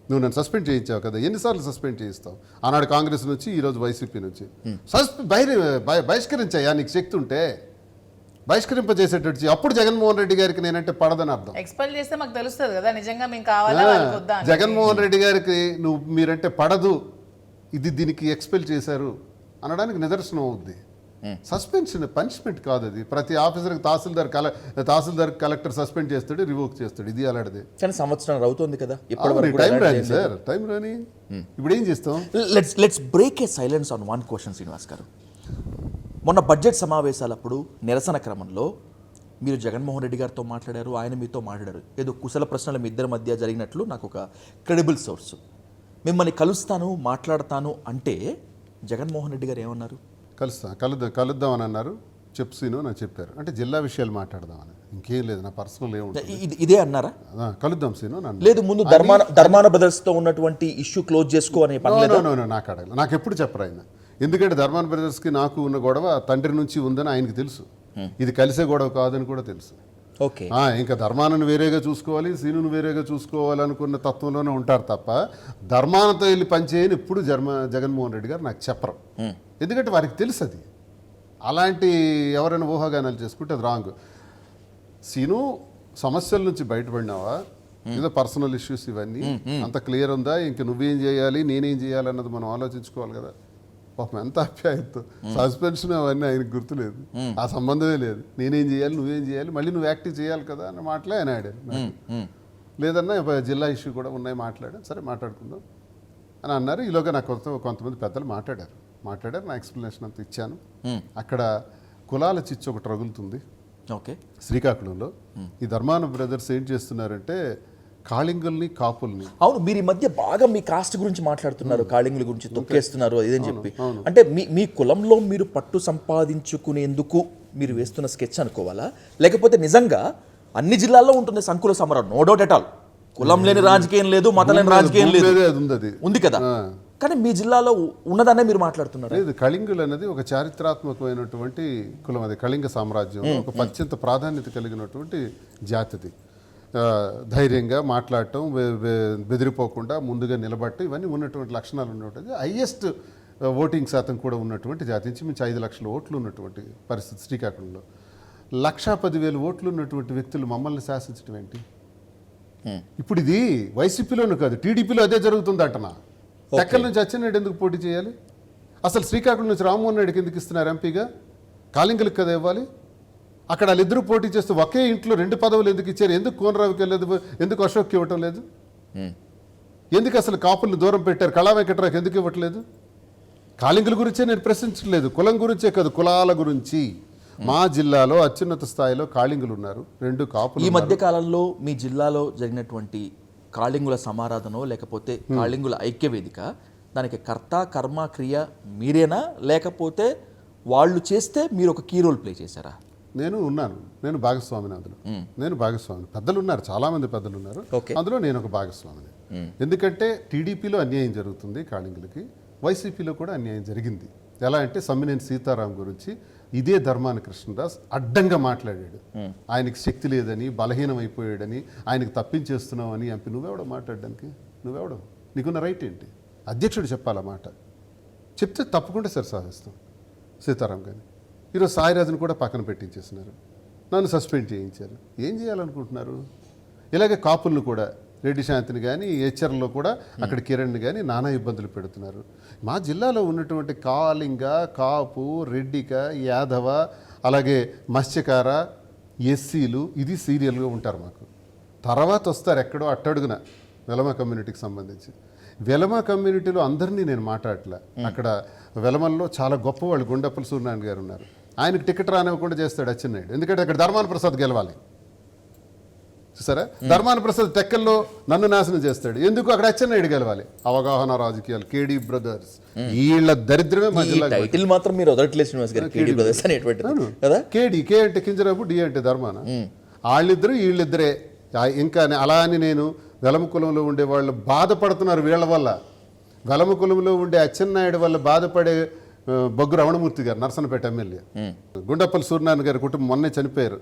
Speaker 2: నువ్వు నన్ను సస్పెండ్ చేయించావు కదా, ఎన్నిసార్లు సస్పెండ్ చేయిస్తావు? ఆనాడు కాంగ్రెస్ నుంచి, ఈరోజు వైసీపీ నుంచి. బహిష్కరించాయా నీకు శక్తి ఉంటే, బహిష్కరింపజేసేటట్టు. అప్పుడు జగన్మోహన్ రెడ్డి గారికి నేనంటే పడదని అర్థం.
Speaker 3: ఎక్స్పెల్ చేస్తే మాకు తెలుస్తుంది కదా నిజంగా మేము కావాలా వాళ్ళకి వద్దా అని.
Speaker 2: జగన్మోహన్ రెడ్డి గారికి మీరంటే పడదు, ఇది దీనికి ఎక్స్పెల్ చేశారు అనడానికి నిదర్శనం అవుద్ది. సస్పెన్షన్ పనిష్మెంట్ కాదు అది. ప్రతి ఆఫీసర్కి తహసీల్దార్ కలెక్టర్ సస్పెండ్ చేస్తాడు, రివోక్ చేస్తాడు. ఇది అలాంటిది.
Speaker 1: కానీ సంవత్సరం అవుతుంది కదా,
Speaker 2: టైం రాని సార్, టైం రాని. ఇప్పుడు ఏం చేస్తాం?
Speaker 1: Let's break A silence on one question Srinivas గారు. మొన్న బడ్జెట్ సమావేశాలప్పుడు నిరసన క్రమంలో మీరు జగన్మోహన్ రెడ్డి గారితో మాట్లాడారు, ఆయన మీతో మాట్లాడారు. ఏదో కుశల ప్రశ్నలు మీ ఇద్దరి మధ్య జరిగినట్లు నాకు ఒక క్రెడిబుల్ సోర్స్. మిమ్మల్ని కలుస్తాను, మాట్లాడతాను అంటే జగన్మోహన్ రెడ్డి గారు ఏమన్నారు?
Speaker 2: కలుద్దామని అన్నారు. చెప్సీను నాకు చెప్పారు. అంటే జిల్లా విషయాలు మాట్లాడదామని, ఇంకేం లేదు. నా పర్సనల్ ఏముంటుంది,
Speaker 1: ఇదే అన్నారా?
Speaker 2: కలుద్దాం సీను నన్ను.
Speaker 1: లేదు, ముందు ధర్మాన బ్రదర్స్తో ఉన్నటువంటి ఇష్యూ క్లోజ్ చేసుకో అనే పని లేదా?
Speaker 2: నాకు అడగలేదు, నాకు ఎప్పుడు చెప్పరు ఆయన. ఎందుకంటే ధర్మాన బ్రదర్స్కి నాకు ఉన్న గొడవ తండ్రి నుంచి ఉందని ఆయనకి తెలుసు. ఇది కలిసే గొడవ కాదని కూడా తెలుసు.
Speaker 1: ఓకే,
Speaker 2: ఇంకా ధర్మానను వేరేగా చూసుకోవాలి, సీనును వేరేగా చూసుకోవాలి అనుకున్న తత్వంలోనే ఉంటారు తప్ప ధర్మానతో వెళ్ళి పనిచేయని ఇప్పుడు జగన్మోహన్ రెడ్డి గారు నాకు చెప్పరు. ఎందుకంటే వారికి తెలుసు అది. అలాంటి ఎవరైనా ఊహాగానాలు చేసుకుంటే అది రాంగ్. సీను సమస్యల నుంచి బయటపడినావా, ఏదో పర్సనల్ ఇష్యూస్ ఇవన్నీ అంత క్లియర్ ఉందా? ఇంక నువ్వేం చేయాలి, నేనేం చేయాలి అన్నది మనం ఆలోచించుకోవాలి కదా. పాపం ఎంత అప్యాయతో సస్పెన్షన్ అవన్నీ ఆయనకు గుర్తులేదు, ఆ సంబంధమే లేదు. నేనేం చేయాలి, నువ్వేం చేయాలి, మళ్ళీ నువ్వు యాక్టివ్ చేయాలి కదా అన్న మాటలే ఆయన ఆడారు. లేదన్నా జిల్లా ఇష్యూ కూడా ఉన్నాయి, మాట్లాడాను. సరే మాట్లాడుకుందాం అని అన్నారు. ఈలోగా నాకు కొంతమంది పెద్దలు మాట్లాడారు. నా ఎక్స్ప్లెనేషన్ అంతా ఇచ్చాను. అక్కడ కులాల చిచ్చు ఒకటి రగులుతుంది.
Speaker 1: ఓకే,
Speaker 2: శ్రీకాకుళంలో ఈ ధర్మాన బ్రదర్స్ ఏం చేస్తున్నారంటే కాళింగుల్ని, కాపుల్ని.
Speaker 1: అవును, మీరు ఈ మధ్య బాగా మీ కాస్ట్ గురించి మాట్లాడుతున్నారు, కాళింగుల గురించి తొక్కేస్తున్నారు ఇదని చెప్పి. అంటే మీ కులంలో మీరు పట్టు సంపాదించుకునేందుకు మీరు వేస్తున్న స్కెచ్ అనుకోవాలా, లేకపోతే నిజంగా అన్ని జిల్లాల్లో ఉంటుంది సంకుల సమరం? No doubt at all. కులం లేని రాజకీయం లేదు, మతం లేని రాజకీయం లేదు, ఉంది కదా. కానీ మీ జిల్లాలో ఉన్నదనే మీరు మాట్లాడుతున్నారు.
Speaker 2: లేదు, కళింగులు అనేది ఒక చారిత్రాత్మకమైనటువంటి కులం. అది కళింగ సామ్రాజ్యంలో ఒక అత్యంత ప్రాధాన్యత కలిగినటువంటి జాతిది. ధైర్యంగా మాట్లాడటం, బెదిరిపోకుండా ముందుగా నిలబడటం, ఇవన్నీ ఉన్నటువంటి లక్షణాలు ఉన్నటువంటి హైయెస్ట్ ఓటింగ్ శాతం కూడా ఉన్నటువంటి జాతి. ఇంచుమించు 5 లక్షల ఓట్లు ఉన్నటువంటి పరిస్థితి శ్రీకాకుళంలో. 1,10,000 ఓట్లు ఉన్నటువంటి వ్యక్తులు మమ్మల్ని శాసించడం ఏంటి? ఇప్పుడు ఇది వైసీపీలోనూ కాదు, టీడీపీలో అదే జరుగుతుంది అంటనా. ఎక్కడి నుంచి అచ్చెన్నాయుడు ఎందుకు పోటీ చేయాలి? అసలు శ్రీకాకుళం నుంచి రామ్మోహన్ రెడ్డికి ఎందుకు ఇస్తున్నారు ఎంపీగా? కాళింగులకు కదా ఇవ్వాలి. అక్కడ వాళ్ళిద్దరూ పోటీ చేస్తూ ఒకే ఇంట్లో 2 పదవులు ఎందుకు ఇచ్చారు? ఎందుకు కోనరావుకి వెళ్ళలేదు? ఎందుకు అశోక్కి ఇవ్వటం లేదు? ఎందుకు అసలు కాపుల్ని దూరం పెట్టారు? కళా వెంకట్రావుకి ఎందుకు ఇవ్వట్లేదు? కాళింగుల గురించే నేను ప్రశ్నించట్లేదు, కులం గురించే కాదు, కులాల గురించి. మా జిల్లాలో అత్యున్నత స్థాయిలో కాళింగులు ఉన్నారు, 2 కాపులు.
Speaker 1: ఈ మధ్య కాలంలో మీ జిల్లాలో జరిగినటువంటి కాళింగుల సమారాధనో లేకపోతే కాళింగుల ఐక్యవేదిక, దానికి కర్త కర్మ క్రియ మీరేనా, లేకపోతే వాళ్ళు చేస్తే మీరు ఒక కీ రోల్ ప్లే చేశారా?
Speaker 2: నేను భాగస్వామిని అందులో. నేను భాగస్వామిని. పెద్దలు ఉన్నారు, చాలామంది పెద్దలు ఉన్నారు, అందులో నేను ఒక భాగస్వామిని. ఎందుకంటే టీడీపీలో అన్యాయం జరుగుతుంది కాళింగులకి, వైసీపీలో కూడా అన్యాయం జరిగింది. ఎలా అంటే సమ్మినేని సీతారాం గురించి ఇదే ధర్మాన కృష్ణదాస్ అడ్డంగా మాట్లాడాడు. ఆయనకి శక్తి లేదని, బలహీనం అయిపోయాడని, ఆయనకు తప్పించేస్తున్నావు అని. ఎంపీ నువ్వెవడో మాట్లాడడానికి? నువ్వెవడో? నీకున్న రైట్ ఏంటి? అధ్యక్షుడు చెప్పాలన్నమాట. చెప్తే తప్పకుండా సరే సాధిస్తాం. సీతారాం కానీ ఈరోజు సాయిరాజును కూడా పక్కన పెట్టించేస్తున్నారు, నన్ను సస్పెండ్ చేయించారు. ఏం చేయాలనుకుంటున్నారు? ఇలాగే కాపులను కూడా, రెడ్డి శాంతిని కానీ, హెచ్చర్లో కూడా అక్కడ కిరణ్ని కానీ నానా ఇబ్బందులు పెడుతున్నారు. మా జిల్లాలో ఉన్నటువంటి కాళింగ, కాపు, రెడ్డిక, యాదవ, అలాగే మత్స్యకార, ఎస్సీలు ఇది సీరియల్గా ఉంటారు మాకు. తర్వాత వస్తారు ఎక్కడో అట్టడుగున వెలమ కమ్యూనిటీకి సంబంధించి. వెలమ కమ్యూనిటీలో అందరినీ నేను మాట్లాడలే. అక్కడ వెలమల్లో చాలా గొప్పవాళ్ళు, గుండప్పల సూర్యనారాయణ గారు ఉన్నారు. ఆయనకు టికెట్ రానివ్వకుండా చేస్తాడు అచ్చెన్నాయుడు. ఎందుకంటే అక్కడ ధర్మాన ప్రసాద్ గెలవాలి. చూసారా, ధర్మాన ప్రసాద్ టెక్కల్లో నన్ను నాశనం చేస్తాడు, ఎందుకు అక్కడ అచ్చెన్నాయుడు గెలవాలి? అవగాహన రాజకీయాలు, కేడీ బ్రదర్స్, వీళ్ళ దరిద్రమే మా జిల్లా.
Speaker 1: టైటిల్ మాత్రం మీరు వదలట్లేదు శ్రీనివాస్ గారు, కేడీ బ్రదర్స్ అనేటువంటిది కదా.
Speaker 2: కే అంటే కింజరాపు, డి అంటే ధర్మాన, వాళ్ళిద్దరు వీళ్ళిద్దరే. ఇంకా అలా అని నేను వెలమ కులంలో ఉండే వాళ్ళు బాధపడుతున్నారు వీళ్ళ వల్ల. వెలమ కులంలో ఉండే అచ్చెన్నాయుడు వల్ల బాధపడే బొగ్గు రమణమూర్తి గారు, నర్సనపేట ఎమ్మెల్యే, గుండప్పల్లి సూర్యనారాయణ గారి కుటుంబం మొన్నే చనిపోయారు,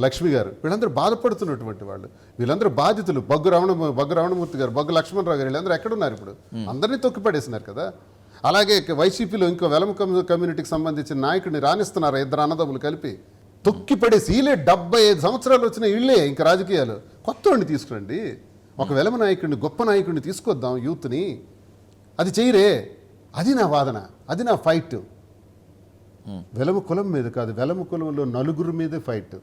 Speaker 2: లక్ష్మి గారు, వీళ్ళందరూ బాధపడుతున్నటువంటి వాళ్ళు. వీళ్ళందరూ బాధితులు. బొగ్గు రమణమూర్తి గారు, బొగ్గు లక్ష్మణరావు గారు, వీళ్ళందరూ ఎక్కడున్నారు ఇప్పుడు? అందరినీ తొక్కిపడేసినారు కదా. అలాగే వైసీపీలో ఇంకో వెలమ కమ్యూనిటీకి సంబంధించిన నాయకుడిని రాణిస్తున్నారు, ఇద్దరు అన్నదమ్ములు కలిపి తొక్కిపడేసి. వీళ్ళే 75 సంవత్సరాలు వచ్చిన వీళ్ళే ఇంకా రాజకీయాలు. కొత్త వాడిని తీసుకురండి, ఒక వెలమ నాయకుడిని, గొప్ప నాయకుడిని తీసుకొద్దాం యూత్ని. అది చేయరే. అది నా వాదన, అది నా ఫైట్. వెలమ కులం మీద కాదు, వెలమ కులంలో నలుగురు మీదే ఫైట్.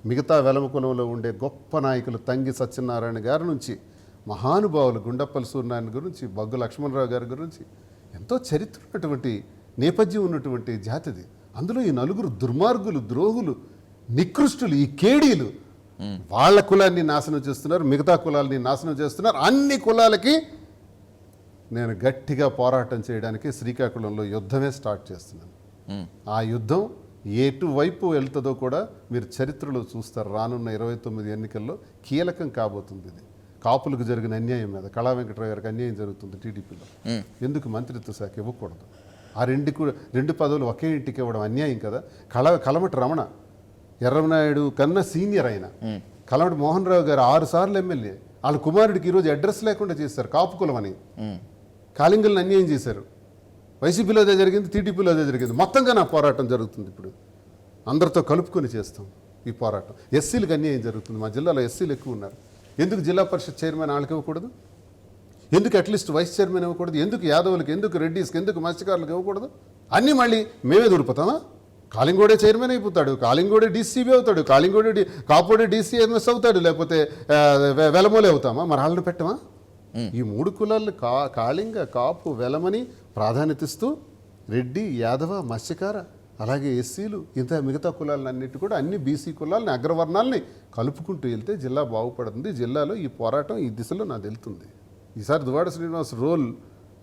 Speaker 2: మిగతా వెలమ కులంలో ఉండే గొప్ప నాయకులు తంగి సత్యనారాయణ గారి నుంచి మహానుభావులు గుండప్పల్లి సూర్యనారాయణ గురించి, బొగ్గు లక్ష్మణరావు గారి గురించి ఎంతో చరిత్ర ఉన్నటువంటి నేపథ్యం ఉన్నటువంటి జాతిది. అందులో ఈ నలుగురు దుర్మార్గులు, ద్రోహులు, నికృష్టులు, ఈ కేడీలు వాళ్ళ కులాన్ని నాశనం చేస్తున్నారు, మిగతా కులాలని నాశనం చేస్తున్నారు. అన్ని కులాలకి నేను గట్టిగా పోరాటం చేయడానికి శ్రీకాకుళంలో యుద్ధమే స్టార్ట్ చేస్తున్నాను. ఆ యుద్ధం ఎటువైపు వెళ్తుందో కూడా మీరు చరిత్రలో చూస్తారు. రానున్న 29 ఎన్నికల్లో కీలకం కాబోతుంది. ఇది కాపులకు జరిగిన అన్యాయం మీద కళా వెంకటరావు గారికి అన్యాయం జరుగుతుంది టీడీపీలో. ఎందుకు మంత్రిత్వ శాఖ ఇవ్వకూడదు? ఆ రెండు పదవులు ఒకే ఇంటికి ఇవ్వడం అన్యాయం కదా. కలమటి రమణ, ఎర్రనాయుడు కన్నా సీనియర్ అయిన కలమటి మోహన్ రావు గారు 6 సార్లు ఎమ్మెల్యే. వాళ్ళ కుమారుడికి ఈరోజు అడ్రస్ లేకుండా చేశారు. కాపు కులం అని కాళింగులను అన్యాయం చేశారు. వైసీపీలో అదే జరిగింది, టీడీపీలో అదే జరిగింది. మొత్తంగా నా పోరాటం జరుగుతుంది. ఇప్పుడు అందరితో కలుపుకొని చేస్తాం ఈ పోరాటం. ఎస్సీలకు అన్యాయం జరుగుతుంది. మా జిల్లాలో ఎస్సీలు ఎక్కువ ఉన్నారు. ఎందుకు జిల్లా పరిషత్ చైర్మన్ వాళ్ళకి ఇవ్వకూడదు? ఎందుకు అట్లీస్ట్ వైస్ చైర్మన్ ఇవ్వకూడదు? ఎందుకు యాదవులకి, ఎందుకు రెడ్డిస్కి, ఎందుకు మత్స్యకారులకు ఇవ్వకూడదు? అన్నీ మళ్ళీ మేమే దొరుకుతామా? కాళింగోడే చైర్మన్ అయిపోతాడు, కాళింగోడే డీసీబీ అవుతాడు, కాపోడే డీసీఎంఎస్ అవుతాడు, లేకపోతే వెలమోలే అవుతామా? మరి వాళ్ళని పెట్టమా? ఈ 3 కులాలు కాళింగ, కాపు, వెలమని ప్రాధాన్యత ఇస్తూ రెడ్డి, యాదవ, మత్స్యకార, అలాగే ఎస్సీలు, ఇంత మిగతా కులాలన్నిటి కూడా అన్ని బీసీ కులాలని, అగ్రవర్ణాలని కలుపుకుంటూ వెళ్తే జిల్లా బాగుపడుతుంది. జిల్లాలో ఈ పోరాటం ఈ దిశలో నాకు వెళ్తుంది. ఈసారి దువ్వాడ శ్రీనివాస్ రోల్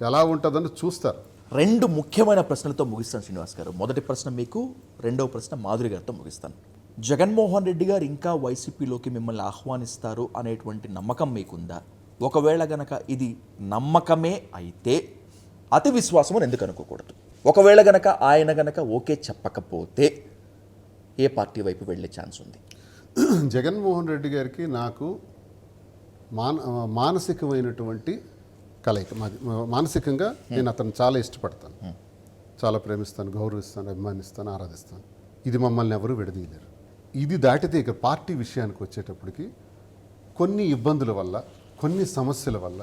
Speaker 2: ఎలా ఉంటుందని చూస్తారు.
Speaker 1: 2 ముఖ్యమైన ప్రశ్నలతో ముగిస్తాను శ్రీనివాస్ గారు. మొదటి ప్రశ్న మీకు, రెండవ ప్రశ్న మాధురి గారితో ముగిస్తాను. జగన్మోహన్ రెడ్డి గారు ఇంకా వైసీపీలోకి మిమ్మల్ని ఆహ్వానిస్తారు అనేటువంటి నమ్మకం మీకుందా? ఒకవేళ గనక ఇది నమ్మకమే అయితే అతి విశ్వాసమని ఎందుకు అనుకోకూడదు? ఒకవేళ గనక ఆయన గనక ఓకే చెప్పకపోతే ఏ పార్టీ వైపు వెళ్ళే ఛాన్స్ ఉంది?
Speaker 2: జగన్మోహన్ రెడ్డి గారికి నాకు మానసికమైనటువంటి కలయిక. మానసికంగా నేను అతను చాలా ఇష్టపడతాను, చాలా ప్రేమిస్తాను, గౌరవిస్తాను, అభిమానిస్తాను, ఆరాధిస్తాను. ఇది మమ్మల్ని ఎవరు విడదీయలేరు. ఇది దాటితే ఇక పార్టీ విషయానికి వచ్చేటప్పటికి కొన్ని ఇబ్బందుల వల్ల, కొన్ని సమస్యల వల్ల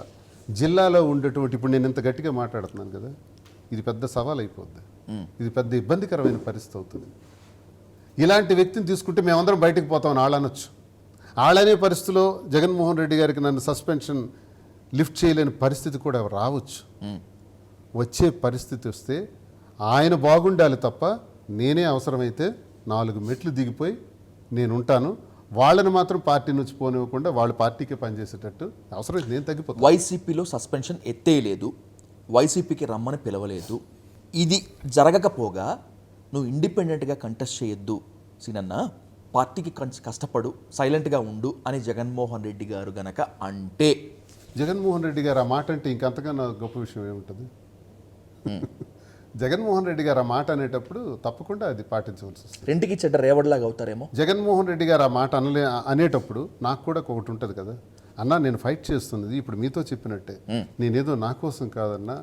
Speaker 2: జిల్లాలో ఉండేటువంటి, ఇప్పుడు నేను ఇంత గట్టిగా మాట్లాడుతున్నాను కదా, ఇది పెద్ద సవాల్ అయిపోద్ది. ఇది పెద్ద ఇబ్బందికరమైన పరిస్థితి అవుతుంది. ఇలాంటి వ్యక్తిని తీసుకుంటే మేమందరం బయటకు పోతామని ఆళ్ళనొచ్చు. ఆళ్ళనే పరిస్థితిలో జగన్మోహన్ రెడ్డి గారికి నన్ను సస్పెన్షన్ లిఫ్ట్ చేయలేని పరిస్థితి కూడా రావచ్చు. వచ్చే పరిస్థితి వస్తే ఆయన బాగుండాలి తప్ప నేనే అవసరమైతే 4 మెట్లు దిగిపోయి నేను ఉంటాను. వాళ్ళని మాత్రం పార్టీ నుంచి పోనివ్వకుండా వాళ్ళ పార్టీకి పనిచేసేటట్టు అవసరమైతే నేను తగ్గిపోతాను.
Speaker 1: వైసీపీలో సస్పెన్షన్ ఎత్తేయలేదు, వైసీపీకి రమ్మని పిలవలేదు. ఇది జరగకపోగా నువ్వు ఇండిపెండెంట్గా కంటెస్ట్ చేయొద్దు సీనన్న, పార్టీకి కష్టపడు, సైలెంట్గా ఉండు అని జగన్మోహన్ రెడ్డి గారు గనక అంటే,
Speaker 2: జగన్మోహన్ రెడ్డి గారు ఆ మాట అంటే ఇంకంతకన్నా గొప్ప విషయం ఏముంటుంది? జగన్మోహన్ రెడ్డి గారు ఆ మాట అనేటప్పుడు తప్పకుండా అది పాటించవలసి వస్తుంది.
Speaker 1: రెంటికి చెడ్డ రేవడిలాగా అవుతారేమో.
Speaker 2: జగన్మోహన్ రెడ్డి గారు ఆ మాట అనేటప్పుడు నాకు కూడా ఒకటి ఉంటుంది కదా, అన్నా నేను ఫైట్ చేస్తున్నది ఇప్పుడు మీతో చెప్పినట్టే, నేనేదో నా కోసం కాదన్నా,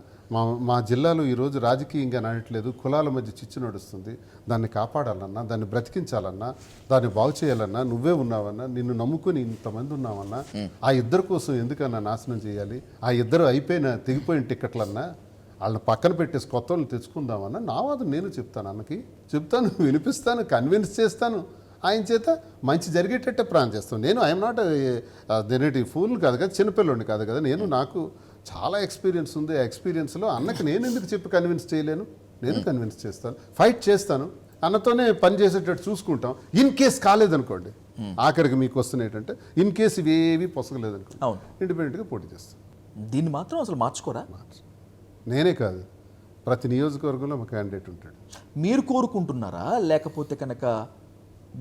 Speaker 2: మా జిల్లాలో ఈరోజు రాజకీయంగా నడట్లేదు, కులాల మధ్య చిచ్చు నడుస్తుంది, దాన్ని కాపాడాలన్నా, దాన్ని బ్రతికించాలన్నా, దాన్ని బాగు చేయాలన్నా నువ్వే ఉన్నావన్నా, నిన్ను నమ్ముకొని ఇంతమంది ఉన్నావన్నా, ఆ ఇద్దరు కోసం ఎందుకన్నా నాశనం చేయాలి? ఆ ఇద్దరు తెగిపోయిన టికెట్లన్నా వాళ్ళని పక్కన పెట్టేసి కొత్త వాళ్ళని తెచ్చుకుందామన్నా నా వాదన నేను చెప్తాను. అన్నకి చెప్తాను, వినిపిస్తాను, కన్విన్స్ చేస్తాను, ఆయన చేత మంచి జరిగేటట్టే ప్లాన్ చేస్తాను. నేను ఐఎమ్ నాట్ దేనేటి ఫూల్ కాదు కదా, చిన్నపిల్లోని కాదు కదా, నాకు చాలా ఎక్స్పీరియన్స్ ఉంది. ఆ ఎక్స్పీరియన్స్లో అన్నకి నేను ఎందుకు చెప్పి కన్విన్స్ చేయలేను? నేను కన్విన్స్ చేస్తాను, ఫైట్ చేస్తాను, అన్నతోనే పని చేసేటట్టు చూసుకుంటాం. ఇన్ కేస్ కాలేదనుకోండి, ఆఖరికి మీకు వస్తున్నాయి ఏంటంటే ఇన్ కేసు ఇవేవి పొసగలేదు అనుకో
Speaker 1: అవును.
Speaker 2: ఇండిపెండెంట్గా పోటీ చేస్తాం.
Speaker 1: దీన్ని మాత్రం అసలు మార్చుకోరా?
Speaker 2: నేనే కాదు, ప్రతి నియోజకవర్గంలో ఒక క్యాండిడేట్ ఉంటాడు.
Speaker 1: మీరు కోరుకుంటున్నారా, లేకపోతే కనుక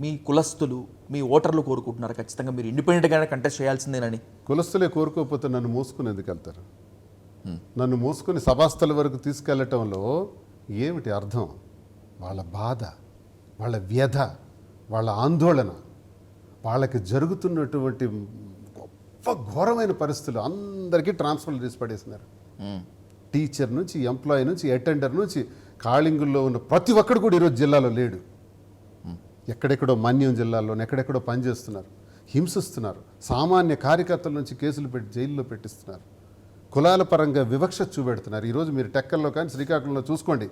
Speaker 1: మీ కులస్తులు మీ ఓటర్లు కోరుకుంటున్నారా ఖచ్చితంగా మీరు ఇండిపెండెంట్గానే కంటెస్ట్ చేయాల్సిందేనని?
Speaker 2: కులస్తులే కోరుకోకపోతే నన్ను మోసుకుని ఎందుకు వెళ్తారు? నన్ను మోసుకొని సభాస్థల వరకు తీసుకెళ్లటంలో ఏమిటి అర్థం? వాళ్ళ బాధ, వాళ్ళ వ్యధ, వాళ్ళ ఆందోళన, వాళ్ళకి జరుగుతున్నటువంటి గొప్ప ఘోరమైన పరిస్థితులు అందరికీ ట్రాన్స్ఫర్లు చేసి పడేసినారు. టీచర్ నుంచి, ఎంప్లాయీ నుంచి, అటెండర్ నుంచి, కాళింగుల్లో ఉన్న ప్రతి ఒక్కడు కూడా ఈరోజు జిల్లాలో లేడు. ఎక్కడెక్కడో మన్యం జిల్లాలోనే ఎక్కడెక్కడో పనిచేస్తున్నారు, హింసిస్తున్నారు. సామాన్య కార్యకర్తల నుంచి కేసులు పెట్టి జైల్లో పెట్టిస్తున్నారు. కులాల పరంగా వివక్ష చూపెడుతున్నారు. ఈరోజు మీరు టెక్కల్లో కానీ శ్రీకాకుళంలో చూసుకోండి,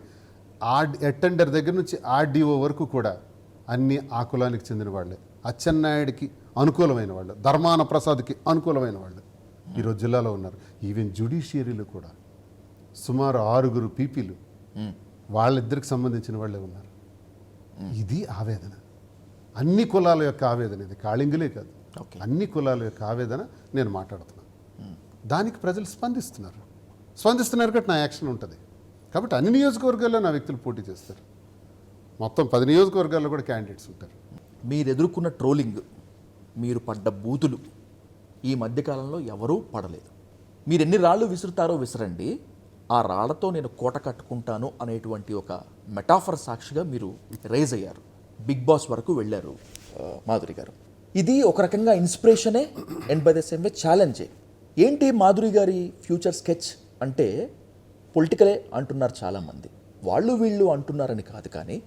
Speaker 2: అటెండర్ దగ్గర నుంచి ఆర్డీఓ వరకు కూడా అన్నీ ఆ కులానికి చెందిన వాళ్ళే. అచ్చెన్నాయుడికి అనుకూలమైన వాళ్ళు, ధర్మాన ప్రసాద్కి అనుకూలమైన వాళ్ళు ఈరోజు జిల్లాలో ఉన్నారు. ఈవెన్ జ్యుడిషియరీలు కూడా సుమారు 6 పీపీలు వాళ్ళిద్దరికి సంబంధించిన వాళ్ళే ఉన్నారు. ఇది ఆవేదన, అన్ని కులాల యొక్క ఆవేదన. ఇది కాళింగులే కాదు, అన్ని కులాల యొక్క ఆవేదన నేను మాట్లాడుతున్నాను. దానికి ప్రజలు స్పందిస్తున్నారు కాబట్టి నా యాక్షన్ ఉంటుంది. కాబట్టి అన్ని నియోజకవర్గాల్లో నా వ్యక్తులు పోటీ చేస్తారు. మొత్తం 10 నియోజకవర్గాల్లో కూడా క్యాండిడేట్స్ ఉంటారు.
Speaker 1: మీరు ఎదుర్కొన్న ట్రోలింగ్, మీరు పడ్డ బూతులు ఈ మధ్యకాలంలో ఎవరూ పడలేదు. మీరు ఎన్ని రాళ్ళు విసురుతారో విసరండి, ఆ రాళ్లతో నేను కోట కట్టుకుంటాను అనేటువంటి ఒక మెటాఫర్ సాక్షిగా మీరు రైజ్ అయ్యారు. బిగ్ బాస్ వరకు వెళ్ళారు మాధురి గారు. ఇది ఒక రకంగా ఇన్స్పిరేషనే and by the same way ఛాలెంజే. ఏంటి మాధురి గారి ఫ్యూచర్ స్కెచ్ అంటే పొలిటికలే అంటున్నారు చాలామంది. వాళ్ళు వీళ్ళు అంటున్నారని కాదు, కానీ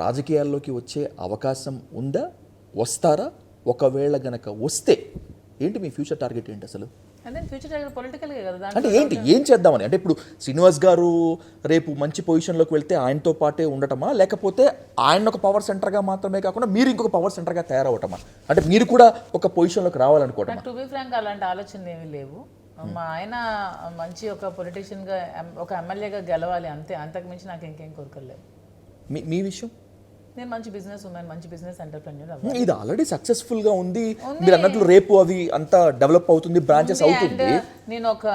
Speaker 1: రాజకీయాల్లోకి వచ్చే అవకాశం ఉందా, వస్తారా? ఒకవేళ గనక వస్తే ఏంటి మీ ఫ్యూచర్ టార్గెట్ ఏంటి అసలు?
Speaker 3: అదే ఫ్యూచర్ పొలిటికల్గా కదా.
Speaker 1: అంటే ఏంటి, ఏం చేద్దామని? అంటే ఇప్పుడు శ్రీనివాస్ గారు రేపు మంచి పొజిషన్లోకి వెళ్తే ఆయనతో పాటే ఉండటమా, లేకపోతే ఆయన ఒక పవర్ సెంటర్గా మాత్రమే కాకుండా మీరు ఇంకొక పవర్ సెంటర్గా తయారవటమా? అంటే మీరు కూడా ఒక పొజిషన్లోకి రావాలనుకోవటమా?
Speaker 3: టు బి ఫ్రాంక్ అలాంటి ఆలోచనలు ఏమీ లేవు. మా ఆయన మంచి ఒక పొలిటీషియన్గా, ఒక ఎమ్మెల్యేగా గెలవాలి అంతే, అంతకుమించి నాకు ఇంకేం కోరుకోలేదు.
Speaker 1: మీ విషయం?
Speaker 3: నేను మంచి బిజినెస్ ఉమెన్, మంచి బిజినెస్ ఎంటర్‌ప్రెన్యూర్.
Speaker 1: ఇది ఆల్రెడీ సక్సెస్ఫుల్ గా ఉంది. మీరు అన్నట్లు రేపు అవి అంతా డెవలప్ అవుతుంది, బ్రాంచెస్ అవుతుంది.
Speaker 3: నేను ఒక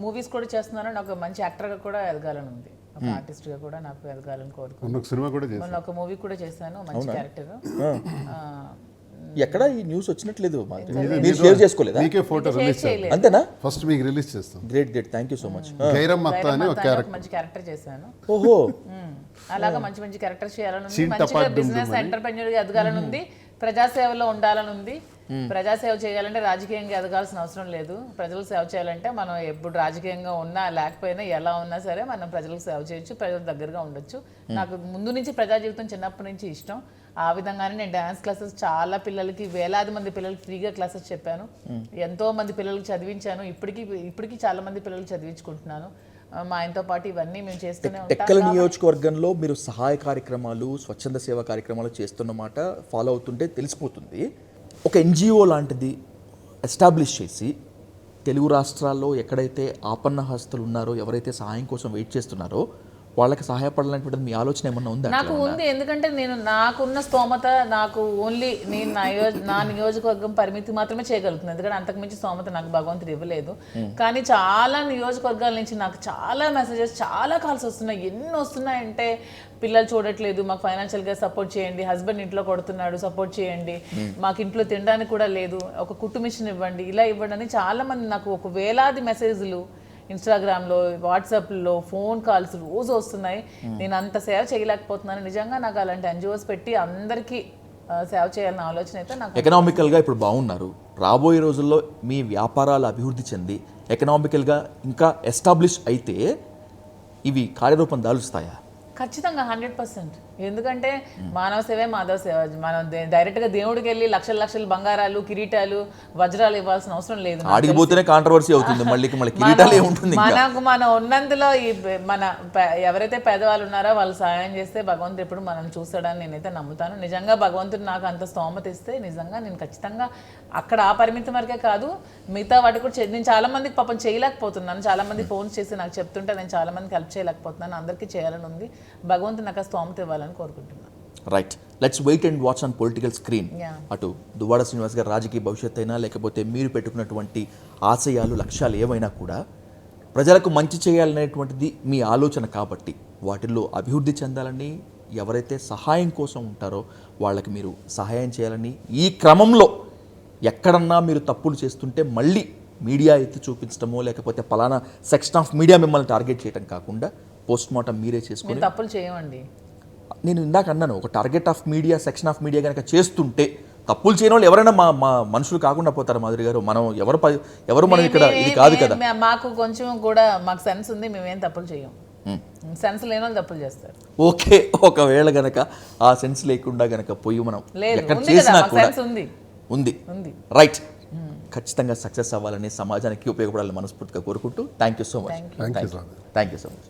Speaker 3: మూవీస్ కూడా చేస్తున్నాను, నాకు మంచి యాక్టర్గా కూడా ఎదగాలని ఉంది, ఒక ఆర్టిస్ట్గా కూడా నాకు ఎదగాలని కోరుకుంటున్నాను.
Speaker 2: సినిమా కూడా
Speaker 3: మొన్న ఒక మూవీ కూడా చేశాను, మంచి క్యారెక్టర్.
Speaker 1: ఎక్కడ ఈ న్యూస్ వచ్చినట్లేదు, మీరు షేర్ చేసుకోలేదా?
Speaker 2: మీకే ఫోటో రిలీజ్ చేయాలి
Speaker 1: అంతేనా?
Speaker 2: ఫస్ట్ మీకు రిలీజ్ చేస్తాం.
Speaker 1: Great, thank you so much.
Speaker 2: గైరమ్మత్త అని ఒక క్యారెక్టర్,
Speaker 3: మంచి క్యారెక్టర్ చేశాను.
Speaker 1: ఓహో,
Speaker 3: అలాగా మంచి మంచి క్యారెక్టర్స్ చేయాలని ఉంది, మంచిగా బిజినెస్ ఎంటర్‌ప్రెన్యూర్గా ఎదగాలని ఉంది, ప్రజాసేవలో ఉండాలని ఉంది. ప్రజాసేవ చేయాలంటే రాజకీయంగా ఎదగాల్సిన అవసరం లేదు. ప్రజలకు సేవ చేయాలంటే మనం ఎప్పుడు రాజకీయంగా ఉన్నా లేకపోయినా ఎలా ఉన్నా సరే మనం ప్రజలకు సేవ చేయొచ్చు, ప్రజల దగ్గరగా ఉండొచ్చు. నాకు ముందు నుంచి ప్రజా జీవితం చిన్నప్పటి నుంచి ఇష్టం. ఆ విధంగానే నేను డ్యాన్స్ క్లాసెస్ చాలా పిల్లలకి, వేలాది మంది పిల్లలకి ఫ్రీగా క్లాసెస్ చెప్పాను, ఎంతో మంది పిల్లలకి చదివించాను. ఇప్పటికీ చాలా మంది పిల్లలకి చదివించుకుంటున్నాను. మా ఆయనతో పాటు ఇవన్నీ మేము చేస్తూనే ఉంటాం.
Speaker 1: టెక్కల నియోజకవర్గంలో మీరు సహాయ కార్యక్రమాలు, స్వచ్ఛంద సేవా కార్యక్రమాలు చేస్తున్నమాట ఫాలో అవుతుంటే తెలిసిపోతుంది. ఒక ఎన్జిఓ లాంటిది ఎస్టాబ్లిష్ చేసి తెలుగు రాష్ట్రాల్లో ఎక్కడైతే ఆపన్న హస్తులు ఉన్నారో, ఎవరైతే సహాయం కోసం వెయిట్ చేస్తున్నారో వాళ్ళకి సహాయపడాలనేటువంటిది మీ ఆలోచన ఏమన్నా ఉందా?
Speaker 3: నాకు ఉంది, ఎందుకంటే నేను నాకున్న స్తోమత, నాకు ఓన్లీ నేను నా నియోజకవర్గం పరిమితి మాత్రమే చేయగలుగుతున్నాను. ఎందుకంటే అంతకుమించి స్తోమత నాకు భగవంతుడు ఇవ్వలేదు. కానీ చాలా నియోజకవర్గాల నుంచి నాకు చాలా మెసేజెస్, చాలా కాల్స్ వస్తున్నాయి. ఎన్ని వస్తున్నాయంటే, పిల్లలు చూడట్లేదు, మాకు ఫైనాన్షియల్గా సపోర్ట్ చేయండి, హస్బెండ్ ఇంట్లో కొడుతున్నాడు, సపోర్ట్ చేయండి, మాకు ఇంట్లో తినడానికి కూడా లేదు, ఒక కుట్టు మిషన్ ఇవ్వండి, ఇలా ఇవ్వండి అని చాలా మంది నాకు ఒక వేలాది మెసేజ్లు ఇన్స్టాగ్రామ్లో, వాట్సాప్లో, ఫోన్ కాల్స్ రోజు వస్తున్నాయి. నేను అంత సేవ చేయలేకపోతున్నాను. నిజంగా నాకు అలాంటి ఎన్జిఓస్ పెట్టి అందరికీ సేవ చేయాలన్న ఆలోచన అయితే నాకు.
Speaker 1: ఎకనామికల్గా ఇప్పుడు బాగున్నారు, రాబోయే రోజుల్లో మీ వ్యాపారాలు అభివృద్ధి చెంది ఎకనామికల్గా ఇంకా ఎస్టాబ్లిష్ అయితే ఇవి కార్యరూపం దాలుస్తాయా?
Speaker 3: ఖచ్చితంగా 100%. ఎందుకంటే మానవ సేవే మాధవ సేవ. మనం డైరెక్ట్గా దేవుడికి వెళ్ళి లక్షల లక్షల బంగారాలు, కిరీటాలు, వజ్రాలు ఇవ్వాల్సిన అవసరం లేదు.
Speaker 1: ఆడిగిపోతేనే కాంట్రవర్సీ అవుతుంది, మళ్ళీ కిరీటాలు ఏముంటుంది.
Speaker 3: మనం ఉన్నందులో మన ఎవరైతే పేదవాళ్ళు ఉన్నారో వాళ్ళు సహాయం చేస్తే భగవంతుడు ఎప్పుడు మనం చూస్తాడని నేనైతే నమ్ముతాను. నిజంగా భగవంతుడు నాకు అంత స్తోమత ఇస్తే నిజంగా నేను ఖచ్చితంగా అక్కడ ఆ పరిమితి వరకే కాదు, మిగతా వాటికి కూడా నేను చాలా మందికి పాపం చేయలేకపోతున్నాను. చాలా మంది ఫోన్స్ చేసి నాకు చెప్తుంటే నేను చాలా మందికి హెల్ప్ చేయలేకపోతున్నాను. అందరికీ చేయాలని ఉంది. భగవంతుడు నాకు ఆ స్తోమత ఇవ్వాలని కోరుకుంటున్నాను.
Speaker 1: Right, let's wait and watch on political screen.
Speaker 3: Yeah.
Speaker 1: అటు దువ్వాడ శ్రీనివాస్ గారు రాజకీయ భవిష్యత్తు అయినా లేకపోతే మీరు పెట్టుకున్నటువంటి ఆశయాలు లక్ష్యాలు ఏవైనా కూడా ప్రజలకు మంచి చేయాలనేటువంటిది మీ ఆలోచన కాబట్టి వాటిల్లో అభివృద్ధి చెందాలని, ఎవరైతే సహాయం కోసం ఉంటారో వాళ్ళకి మీరు సహాయం చేయాలని, ఈ క్రమంలో ఎక్కడన్నా మీరు తప్పులు చేస్తుంటే మళ్ళీ మీడియా ఎత్తి చూపించడమో లేకపోతే పలానా సెక్షన్ ఆఫ్ మీడియా మిమ్మల్ని టార్గెట్ చేయడం కాకుండా పోస్ట్ మార్టం మీరే చేసుకొని,
Speaker 3: మేము తప్పులు చేయమండి.
Speaker 1: నేను ఇందాక అన్నాను ఒక target of media section of media కనుక చేస్తుంటే తప్పులు చేయని వాళ్ళు ఎవరైనా మా మనుషులు కాకుండా పోతారు. మాధురి గారు, మనం ఎవరు మనం ఇక్కడ ఇది కాదు కదా.
Speaker 3: మాకు కొంచెం కూడా మాకు సెన్స్ ఉంది, మేమేం తప్పులు చేయం. సెన్స్ లేని వాళ్ళు తప్పులు చేస్తారు.
Speaker 1: ఓకే, ఒకవేళ గనక ఆ సెన్స్ లేకుండా గనక పోయి మనం
Speaker 3: లేదు,
Speaker 1: ఎక్కడ
Speaker 3: ఉంది కదా,
Speaker 1: చేసినా
Speaker 3: మాకు
Speaker 1: కూడా
Speaker 3: సెన్స్ ఉంది.
Speaker 1: ఉంది. రైట్, ఖచ్చితంగా సక్సెస్ అవ్వాలని, సమాజానికి ఉపయోగపడాలని మనస్ఫూర్తిగా కోరుకుంటూ thank you so much.
Speaker 2: Thank you sir.
Speaker 1: Thank you so much.